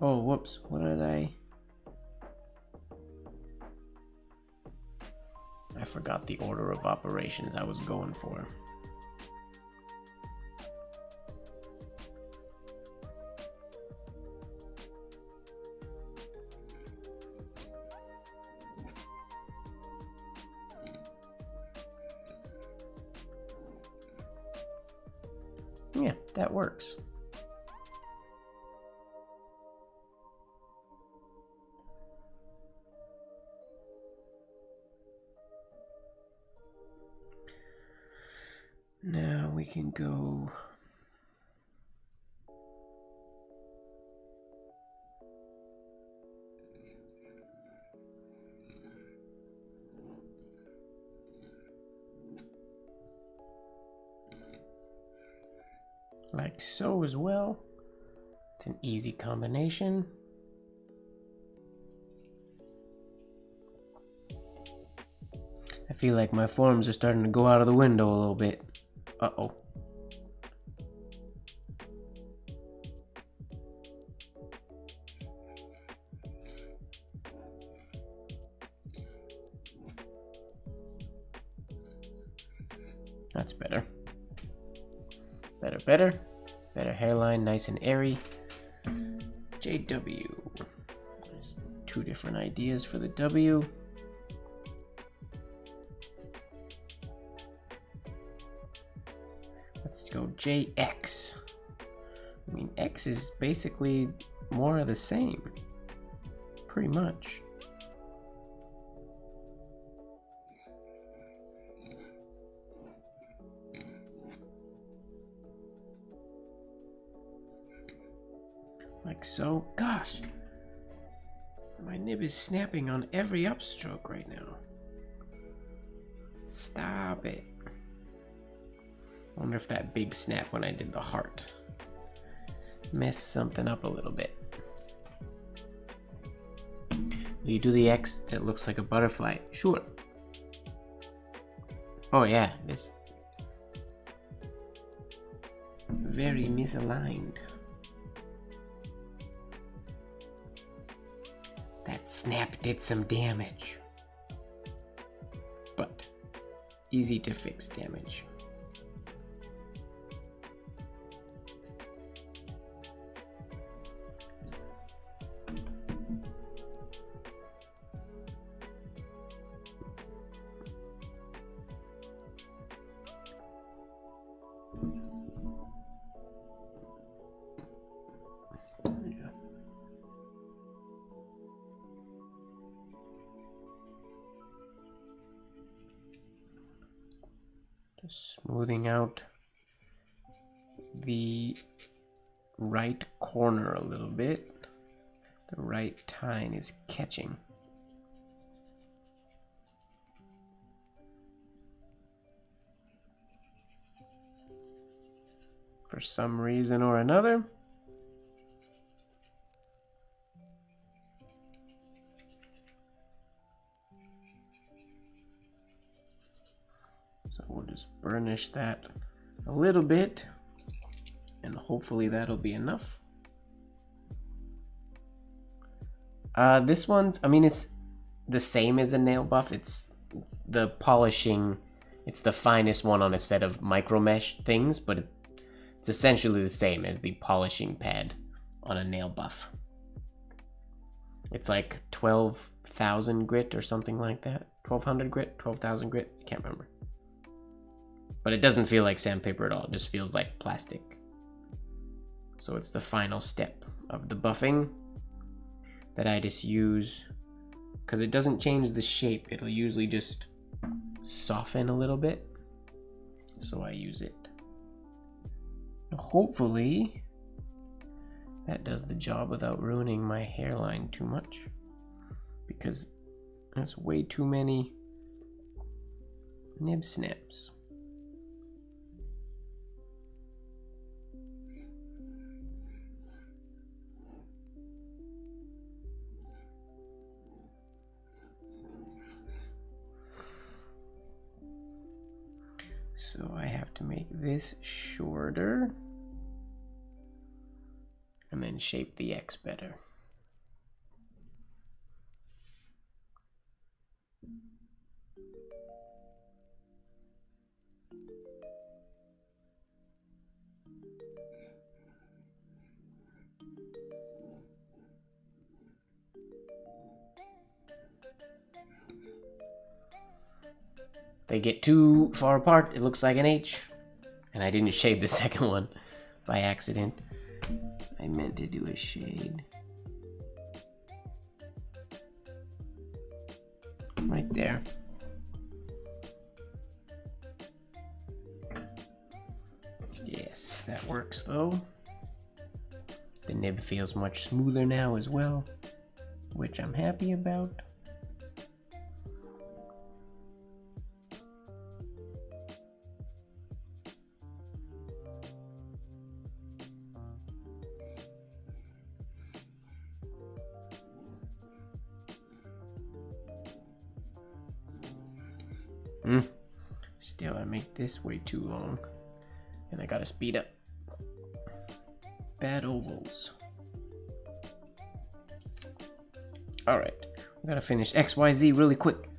Oh, whoops, what did I forgot the order of operations I was going for. Yeah, that works. we can go like so as well. It's an easy combination. I feel like my forms are starting to go out of the window a little bit. Uh-oh. That's better. Better. Better hairline, nice and airy. JW. There's 2 different ideas for the W. Let's go JX. I mean, X is basically more of the same. Pretty much. Like so. Gosh, my nib is snapping on every upstroke right now. Stop it. I wonder if that big snap when I did the heart messed something up a little bit. Will you do the X that looks like a butterfly? Sure. Oh yeah, this very misaligned. That snap did some damage, but easy to fix damage. Smoothing out the right corner a little bit. The right tine is catching. For some reason or another. So we'll just burnish that a little bit, and hopefully that'll be enough. This one's, I mean, it's the same as a nail buff. It's the polishing, it's the finest one on a set of micro mesh things, but it's essentially the same as the polishing pad on a nail buff. It's like 12,000 grit or something like that. 1,200 grit, 12,000 grit, I can't remember. But it doesn't feel like sandpaper at all. It just feels like plastic. So it's the final step of the buffing that I just use, because it doesn't change the shape. It'll usually just soften a little bit. So I use it. Hopefully that does the job without ruining my hairline too much, because that's way too many nib snaps. So I have to make this shorter and then shape the X better. They get too far apart, it looks like an H. And I didn't shade the second one by accident. I meant to do a shade. Right there. That works though. The nib feels much smoother now as well, which I'm happy about. Still, I make this way too long, and I gotta speed up. Bad ovals. All right, we gotta finish XYZ really quick.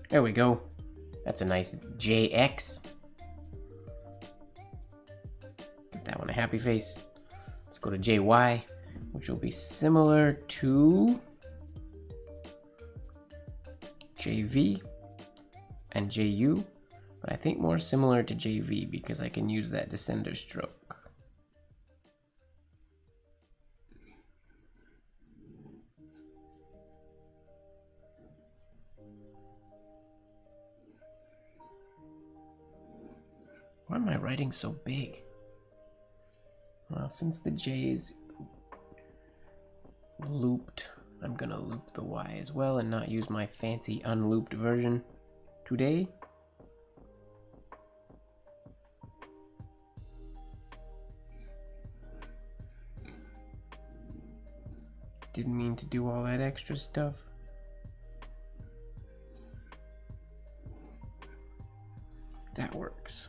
There we go. That's a nice JX. Give that one a happy face. Let's go to JY, which will be similar to JV and JU, but I think more similar to JV because I can use that descender stroke. Why am I writing so big? Well, since the J is looped, I'm gonna loop the Y as well and not use my fancy unlooped version today. Didn't mean to do all that extra stuff. That works.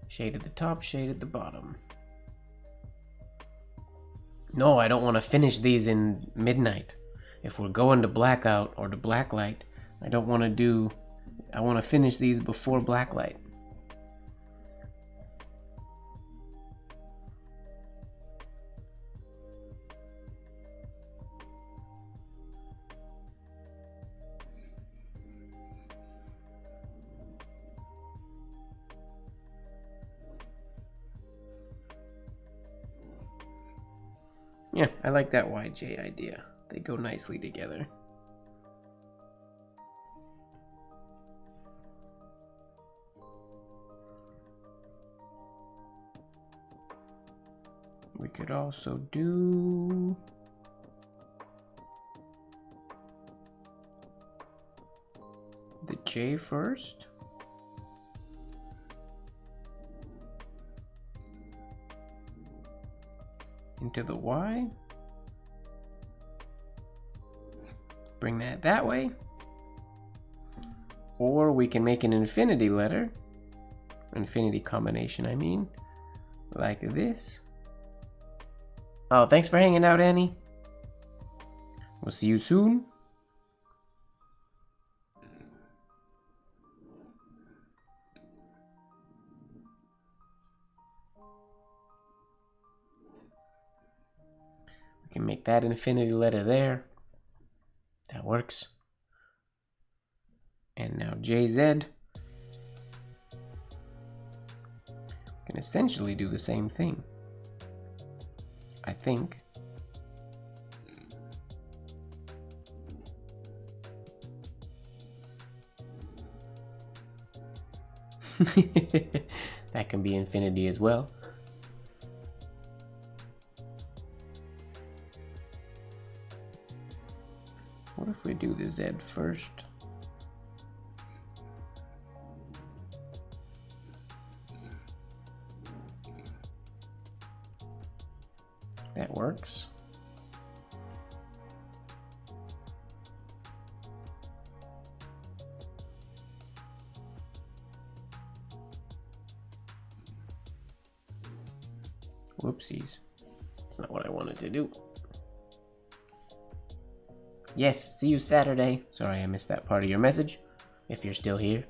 Shade at the top, shade at the bottom. No, I don't want to finish these in midnight. If we're going to blackout or to blacklight, I don't want to do... I want to finish these before blacklight. Yeah, I like that YJ idea. They go nicely together. We could also do... the J first. Into the Y. Bring that way. Or we can make an infinity letter. Infinity combination, I mean. Like this. Oh, thanks for hanging out, Annie. We'll see you soon. We can make that infinity letter there. That works. And now JZ. We can essentially do the same thing, I think. That can be infinity as well. What if we do the Z first? That works. Whoopsies. That's not what I wanted to do. Yes, see you Saturday. Sorry I missed that part of your message, if you're still here.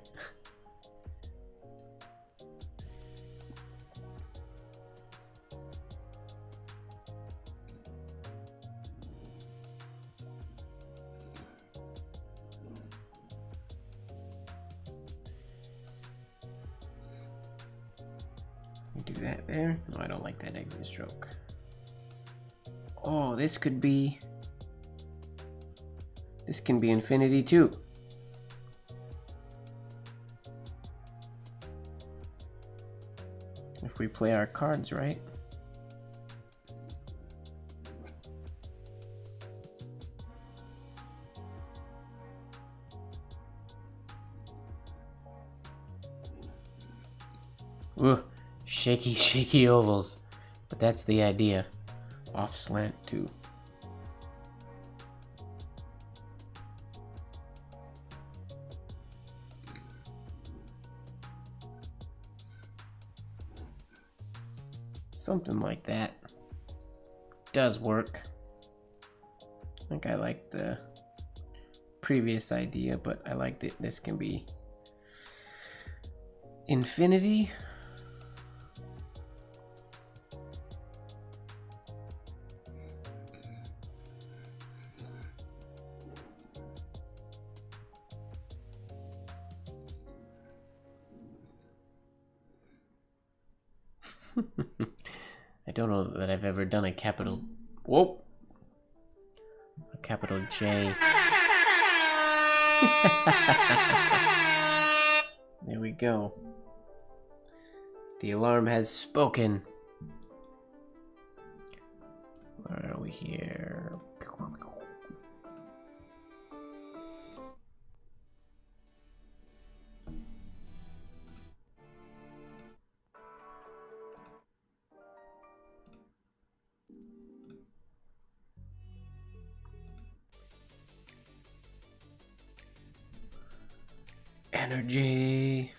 Do that there. No, I don't like that exit stroke. Oh, this could be... This can be infinity too. If we play our cards right. Ooh, shaky, shaky ovals. But that's the idea. Off slant too. Something like that. Does work. I think I like the previous idea, but I like that this can be infinity. I don't know that I've ever done a capital... Whoa! A capital J. There we go. The alarm has spoken. Where are we here? Energy.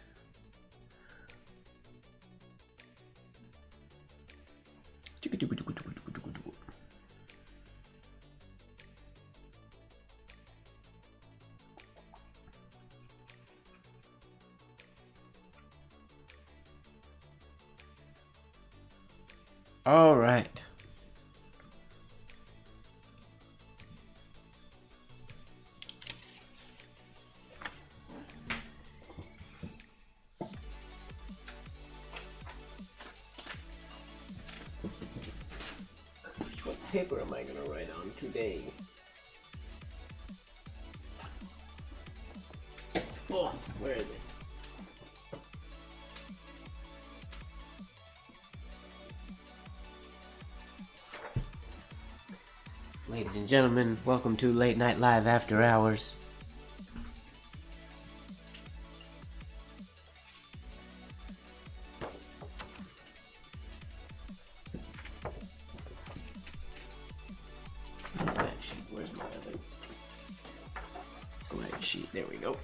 All right. What paper am I gonna write on today? Oh, where is it? Ladies and gentlemen, welcome to Late Night Live After Hours. Where's my other grid sheet? There we go.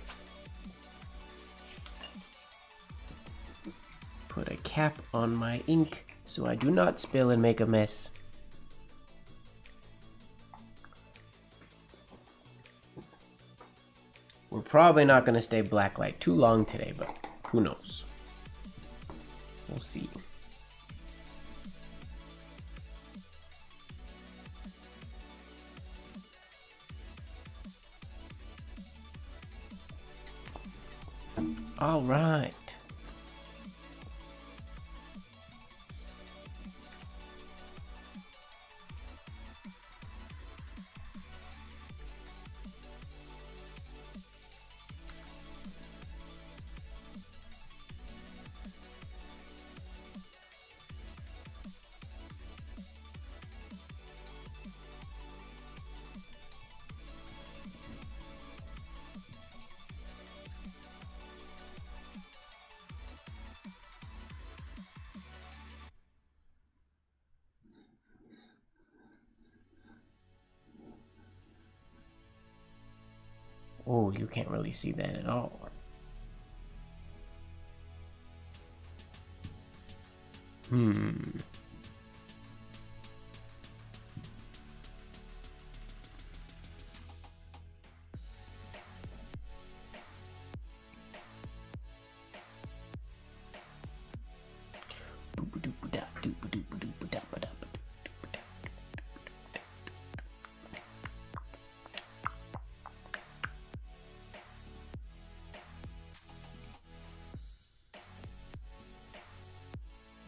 Put a cap on my ink so I do not spill and make a mess. We're probably not going to stay blacklight too long today, but who knows? We'll see. All right. Oh, you can't really see that at all.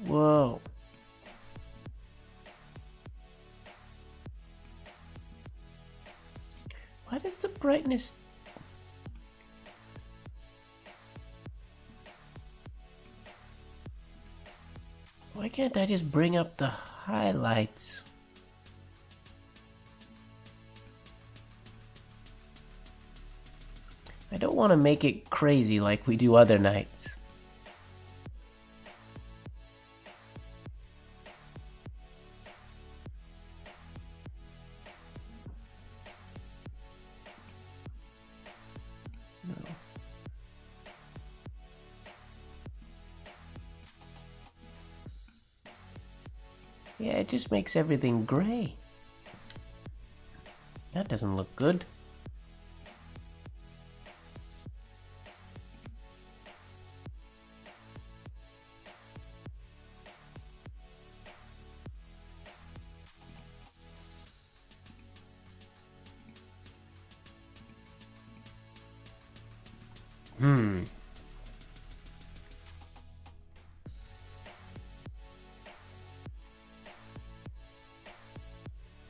Whoa. Why is the brightness? Why can't I just bring up the highlights? I don't want to make it crazy like we do other nights. No. Yeah, it just makes everything gray. That doesn't look good.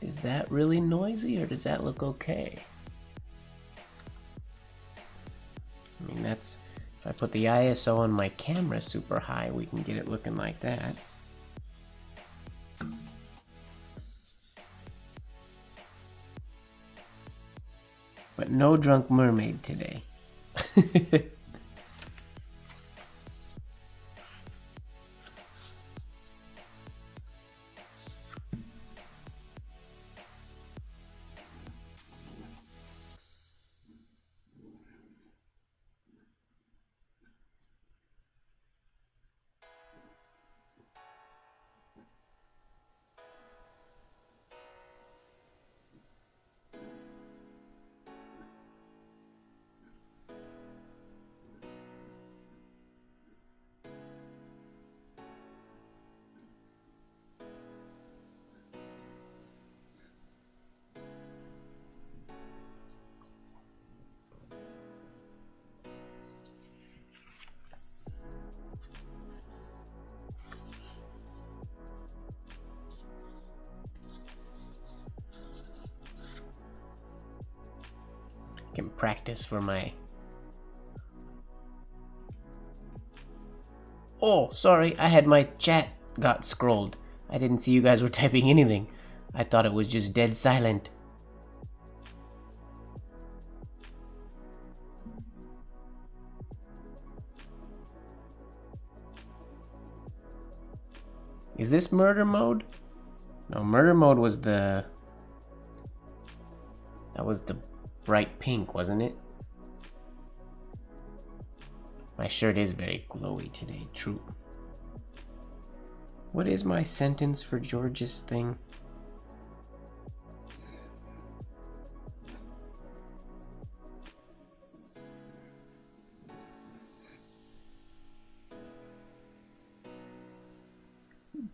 Is that really noisy, or does that look okay? I mean, that's... If I put the ISO on my camera super high, we can get it looking like that. But no drunk mermaid today. Can practice for my... Oh, sorry, I had my chat got scrolled. I didn't see you guys were typing anything. I thought it was just dead silent. Is this murder mode? No, murder mode was the... That was the bright pink, wasn't it? My shirt is very glowy today, true. What is my sentence for George's thing?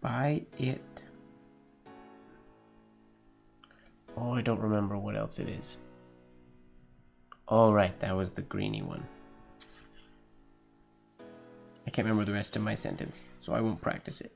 Buy it. Oh, I don't remember what else it is. All right, that was the greeny one. I can't remember the rest of my sentence, so I won't practice it.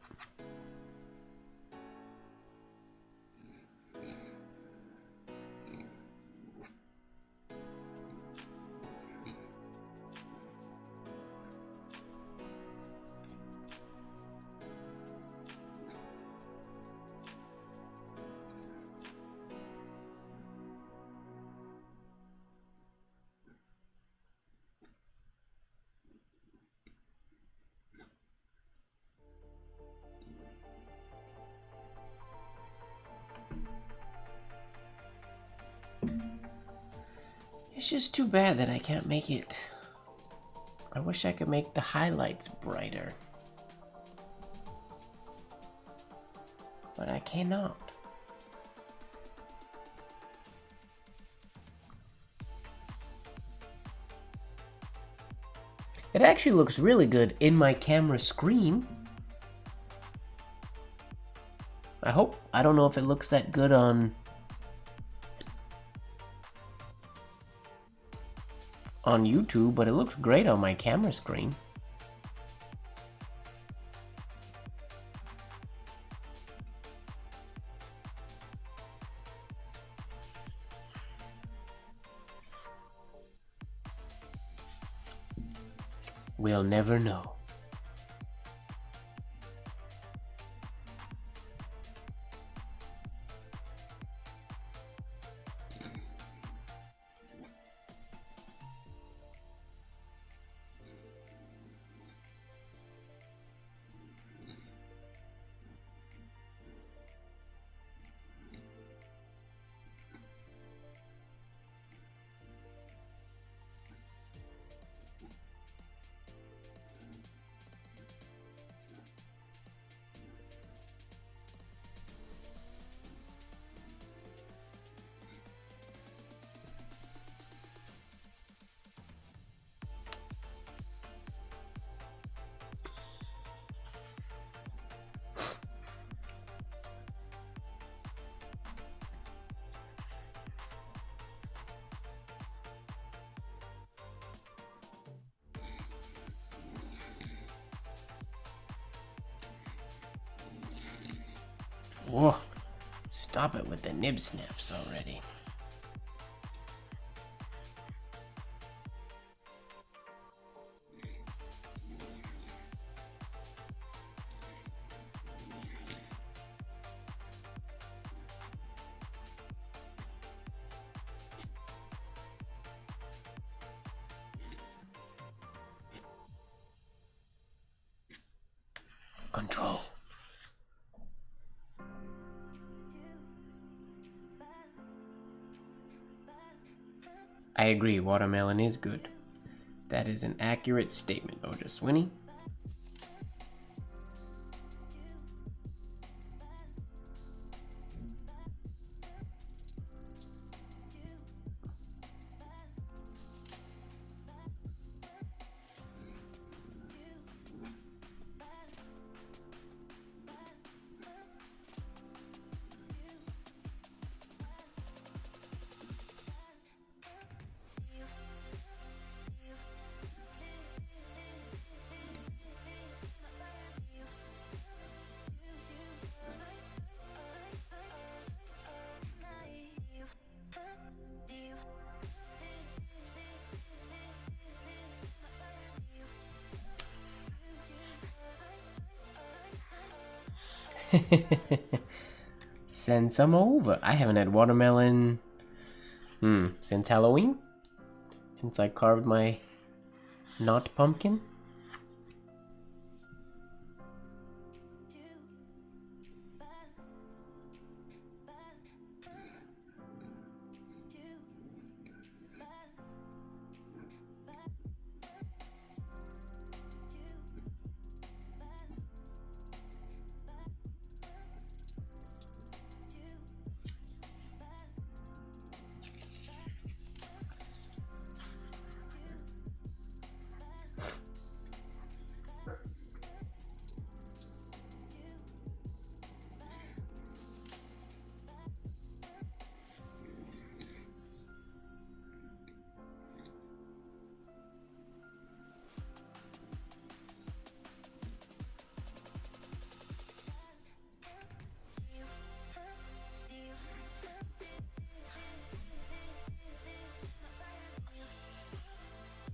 It's just too bad that I can't make it. I wish I could make the highlights brighter. But I cannot. It actually looks really good in my camera screen. I hope. I don't know if it looks that good on YouTube, but it looks great on my camera screen. We'll never know. Whoa, stop it with the nib snaps already. Control. I agree, watermelon is good. That is an accurate statement, Ojaswini. Send some over. I haven't had watermelon since Halloween. Since I carved my not pumpkin.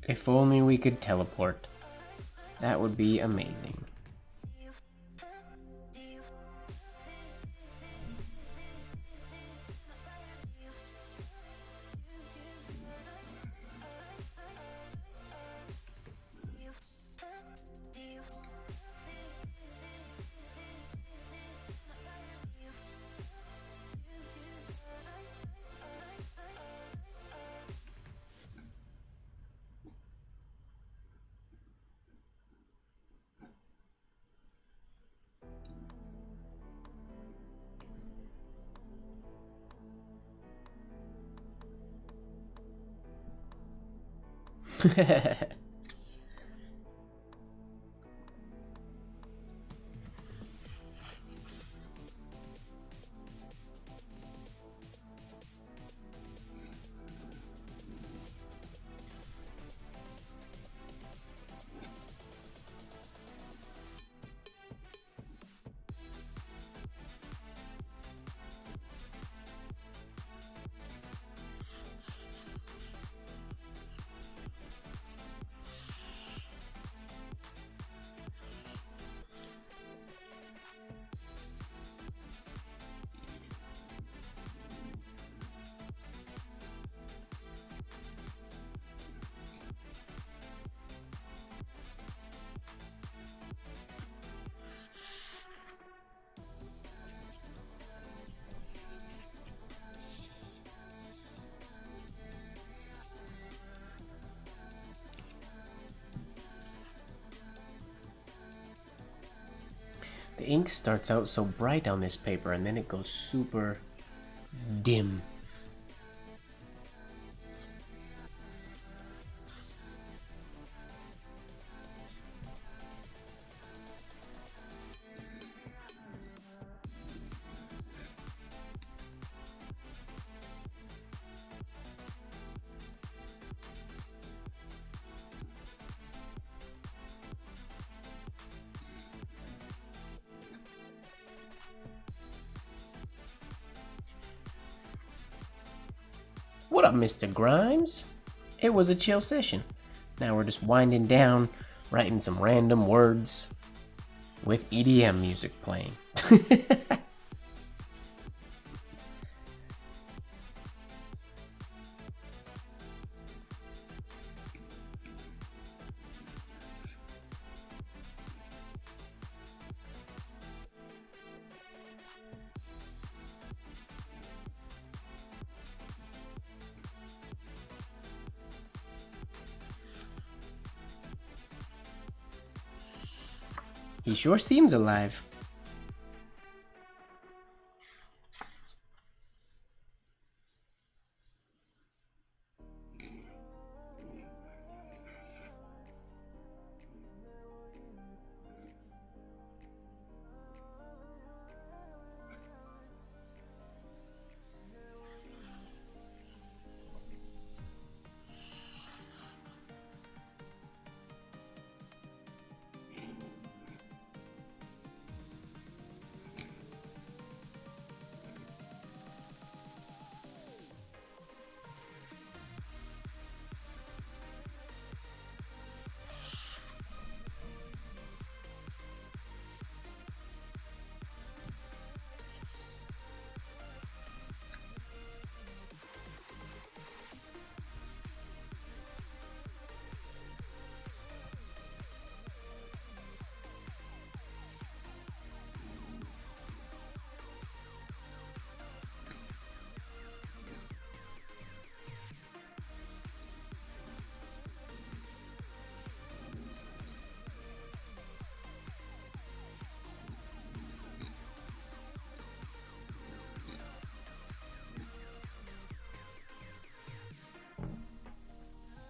If only we could teleport. That would be amazing. The ink starts out so bright on this paper and then it goes super dim. What up, Mr. Grimes? It was a chill session. Now we're just winding down, writing some random words with EDM music playing. He sure seems alive.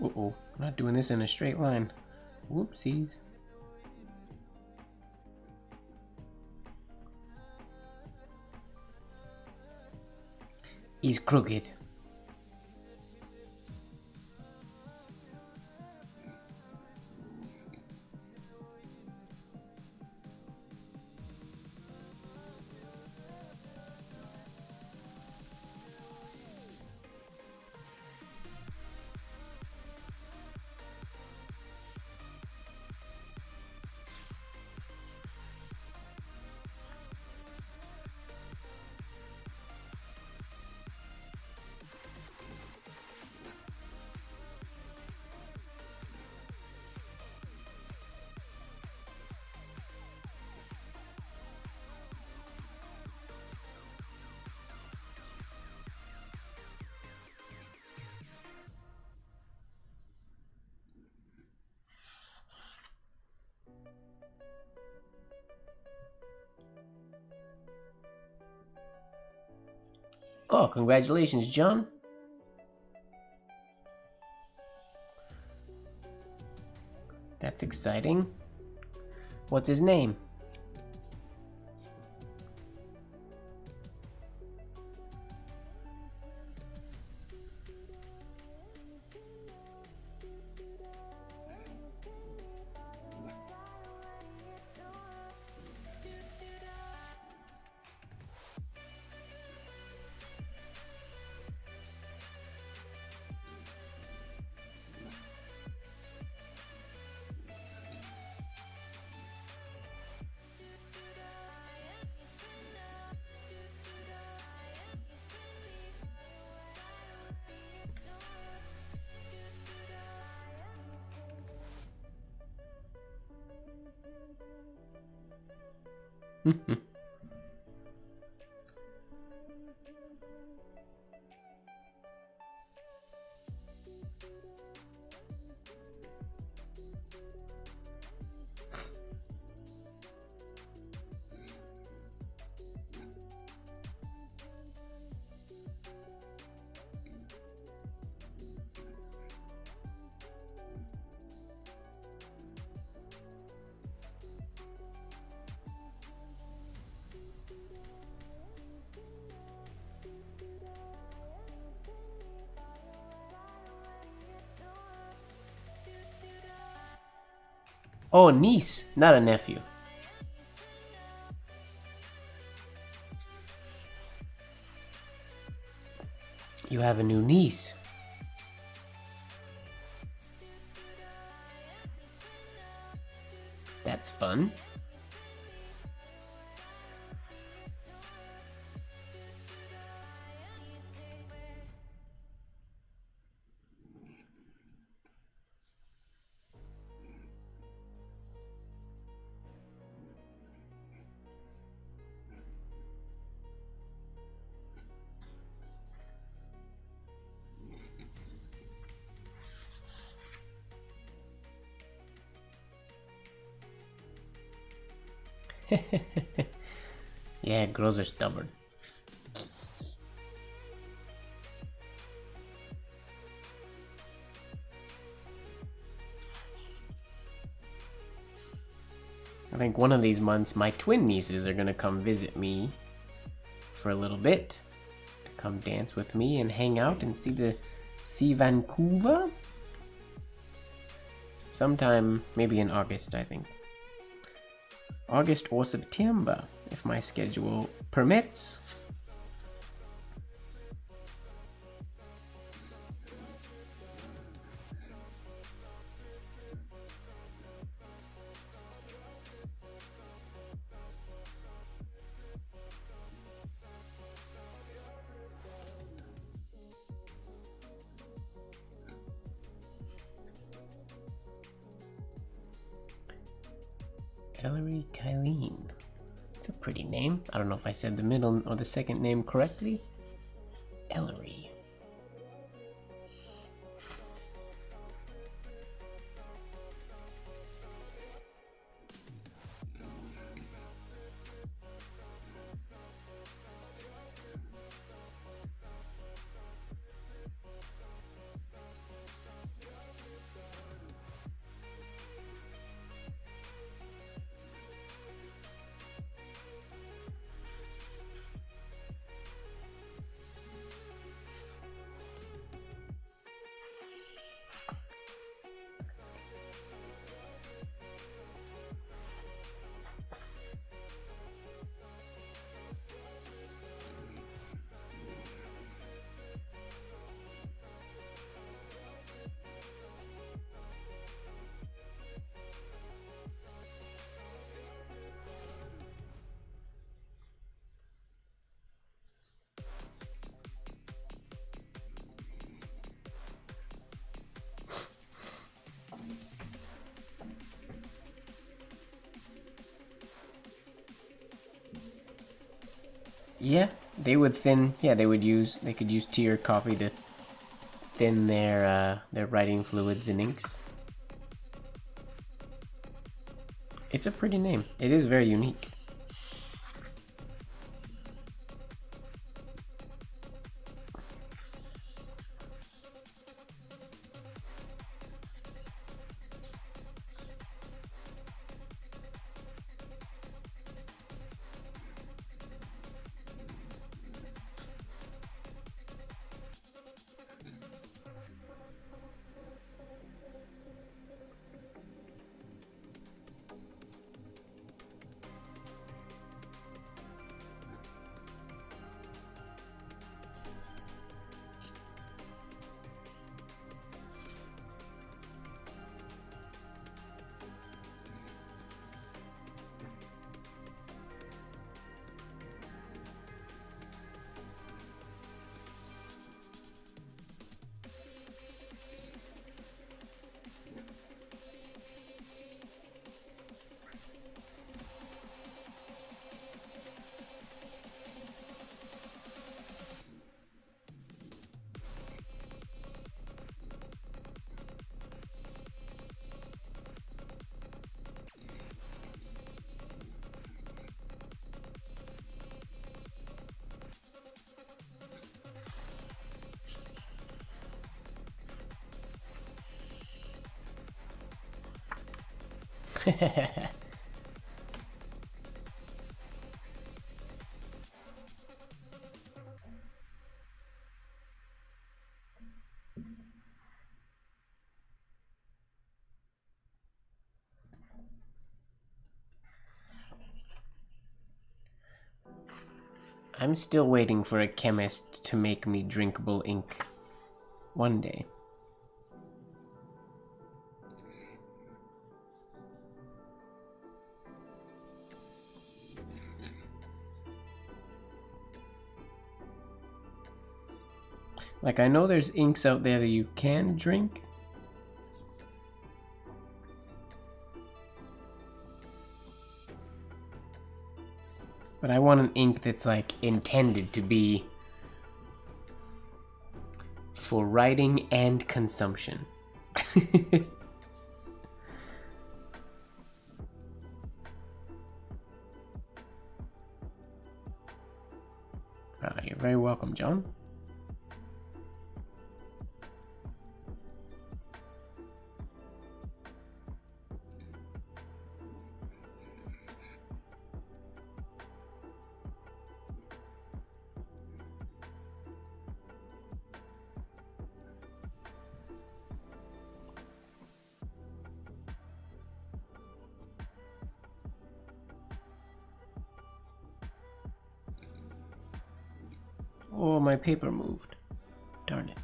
Uh-oh, not doing this in a straight line. Whoopsies. He's crooked. Oh, congratulations, John. That's exciting. What's his name? Oh, niece, not a nephew. You have a new niece. That's fun. Yeah, girls are stubborn. I think one of these months my twin nieces are gonna come visit me for a little bit. To come dance with me and hang out and see Vancouver. Sometime maybe in August, I think. August or September, if my schedule permits. Ellery Kylene. It's a pretty name. I don't know if I said the middle or the second name correctly. Ellery. Yeah, they would thin. Yeah, they could use tea or coffee to thin their writing fluids and inks. It's a pretty name. It is very unique. I'm still waiting for a chemist to make me drinkable ink. One day. Like, I know there's inks out there that you can drink. But I want an ink that's, like, intended to be for writing and consumption. You're very welcome, John. Oh, my paper moved. Darn it.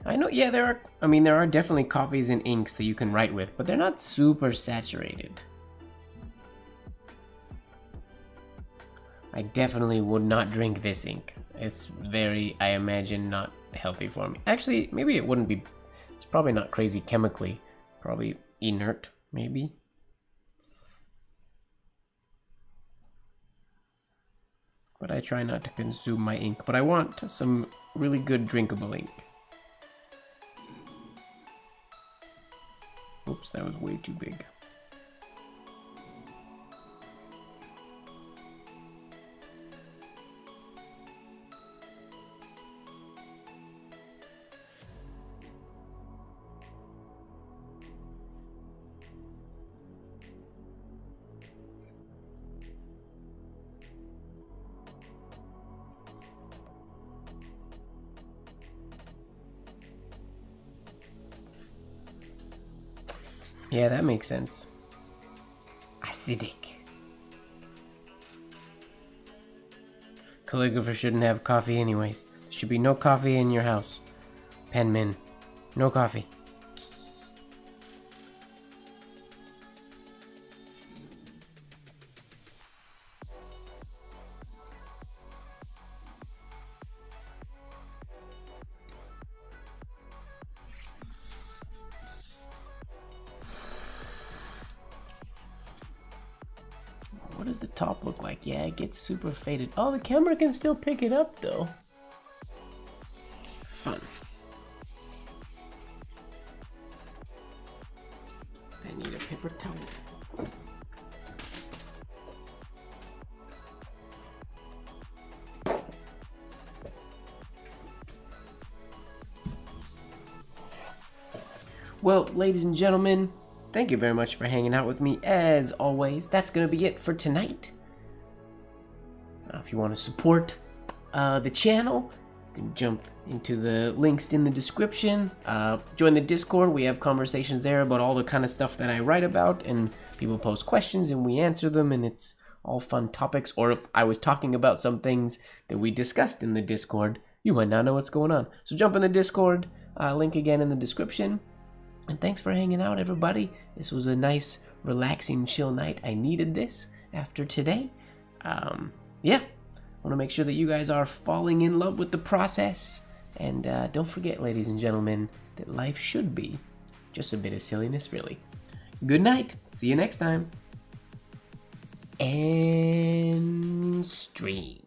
I know, yeah, there are definitely coffees and inks that you can write with, but they're not super saturated. I definitely would not drink this ink. It's very, I imagine, not healthy for me. Actually, maybe it wouldn't be, it's probably not crazy chemically. Probably inert, maybe. But I try not to consume my ink, but I want some really good drinkable ink. Oops, that was way too big. Yeah, that makes sense. Acidic. Calligrapher shouldn't have coffee anyways. There should be no coffee in your house. Penman, no coffee. What does the top look like? Yeah, it gets super faded. Oh, the camera can still pick it up though. Fun. I need a paper towel. Well, ladies and gentlemen, thank you very much for hanging out with me. As always, that's going to be it for tonight. If you want to support the channel, you can jump into the links in the description. Join the Discord. We have conversations there about all the kind of stuff that I write about, and people post questions and we answer them, and it's all fun topics. Or if I was talking about some things that we discussed in the Discord, you might not know what's going on. So jump in the Discord, link again in the description. And thanks for hanging out, everybody. This was a nice, relaxing, chill night. I needed this after today. Yeah, I want to make sure that you guys are falling in love with the process. And don't forget, ladies and gentlemen, that life should be just a bit of silliness, really. Good night. See you next time. And stream.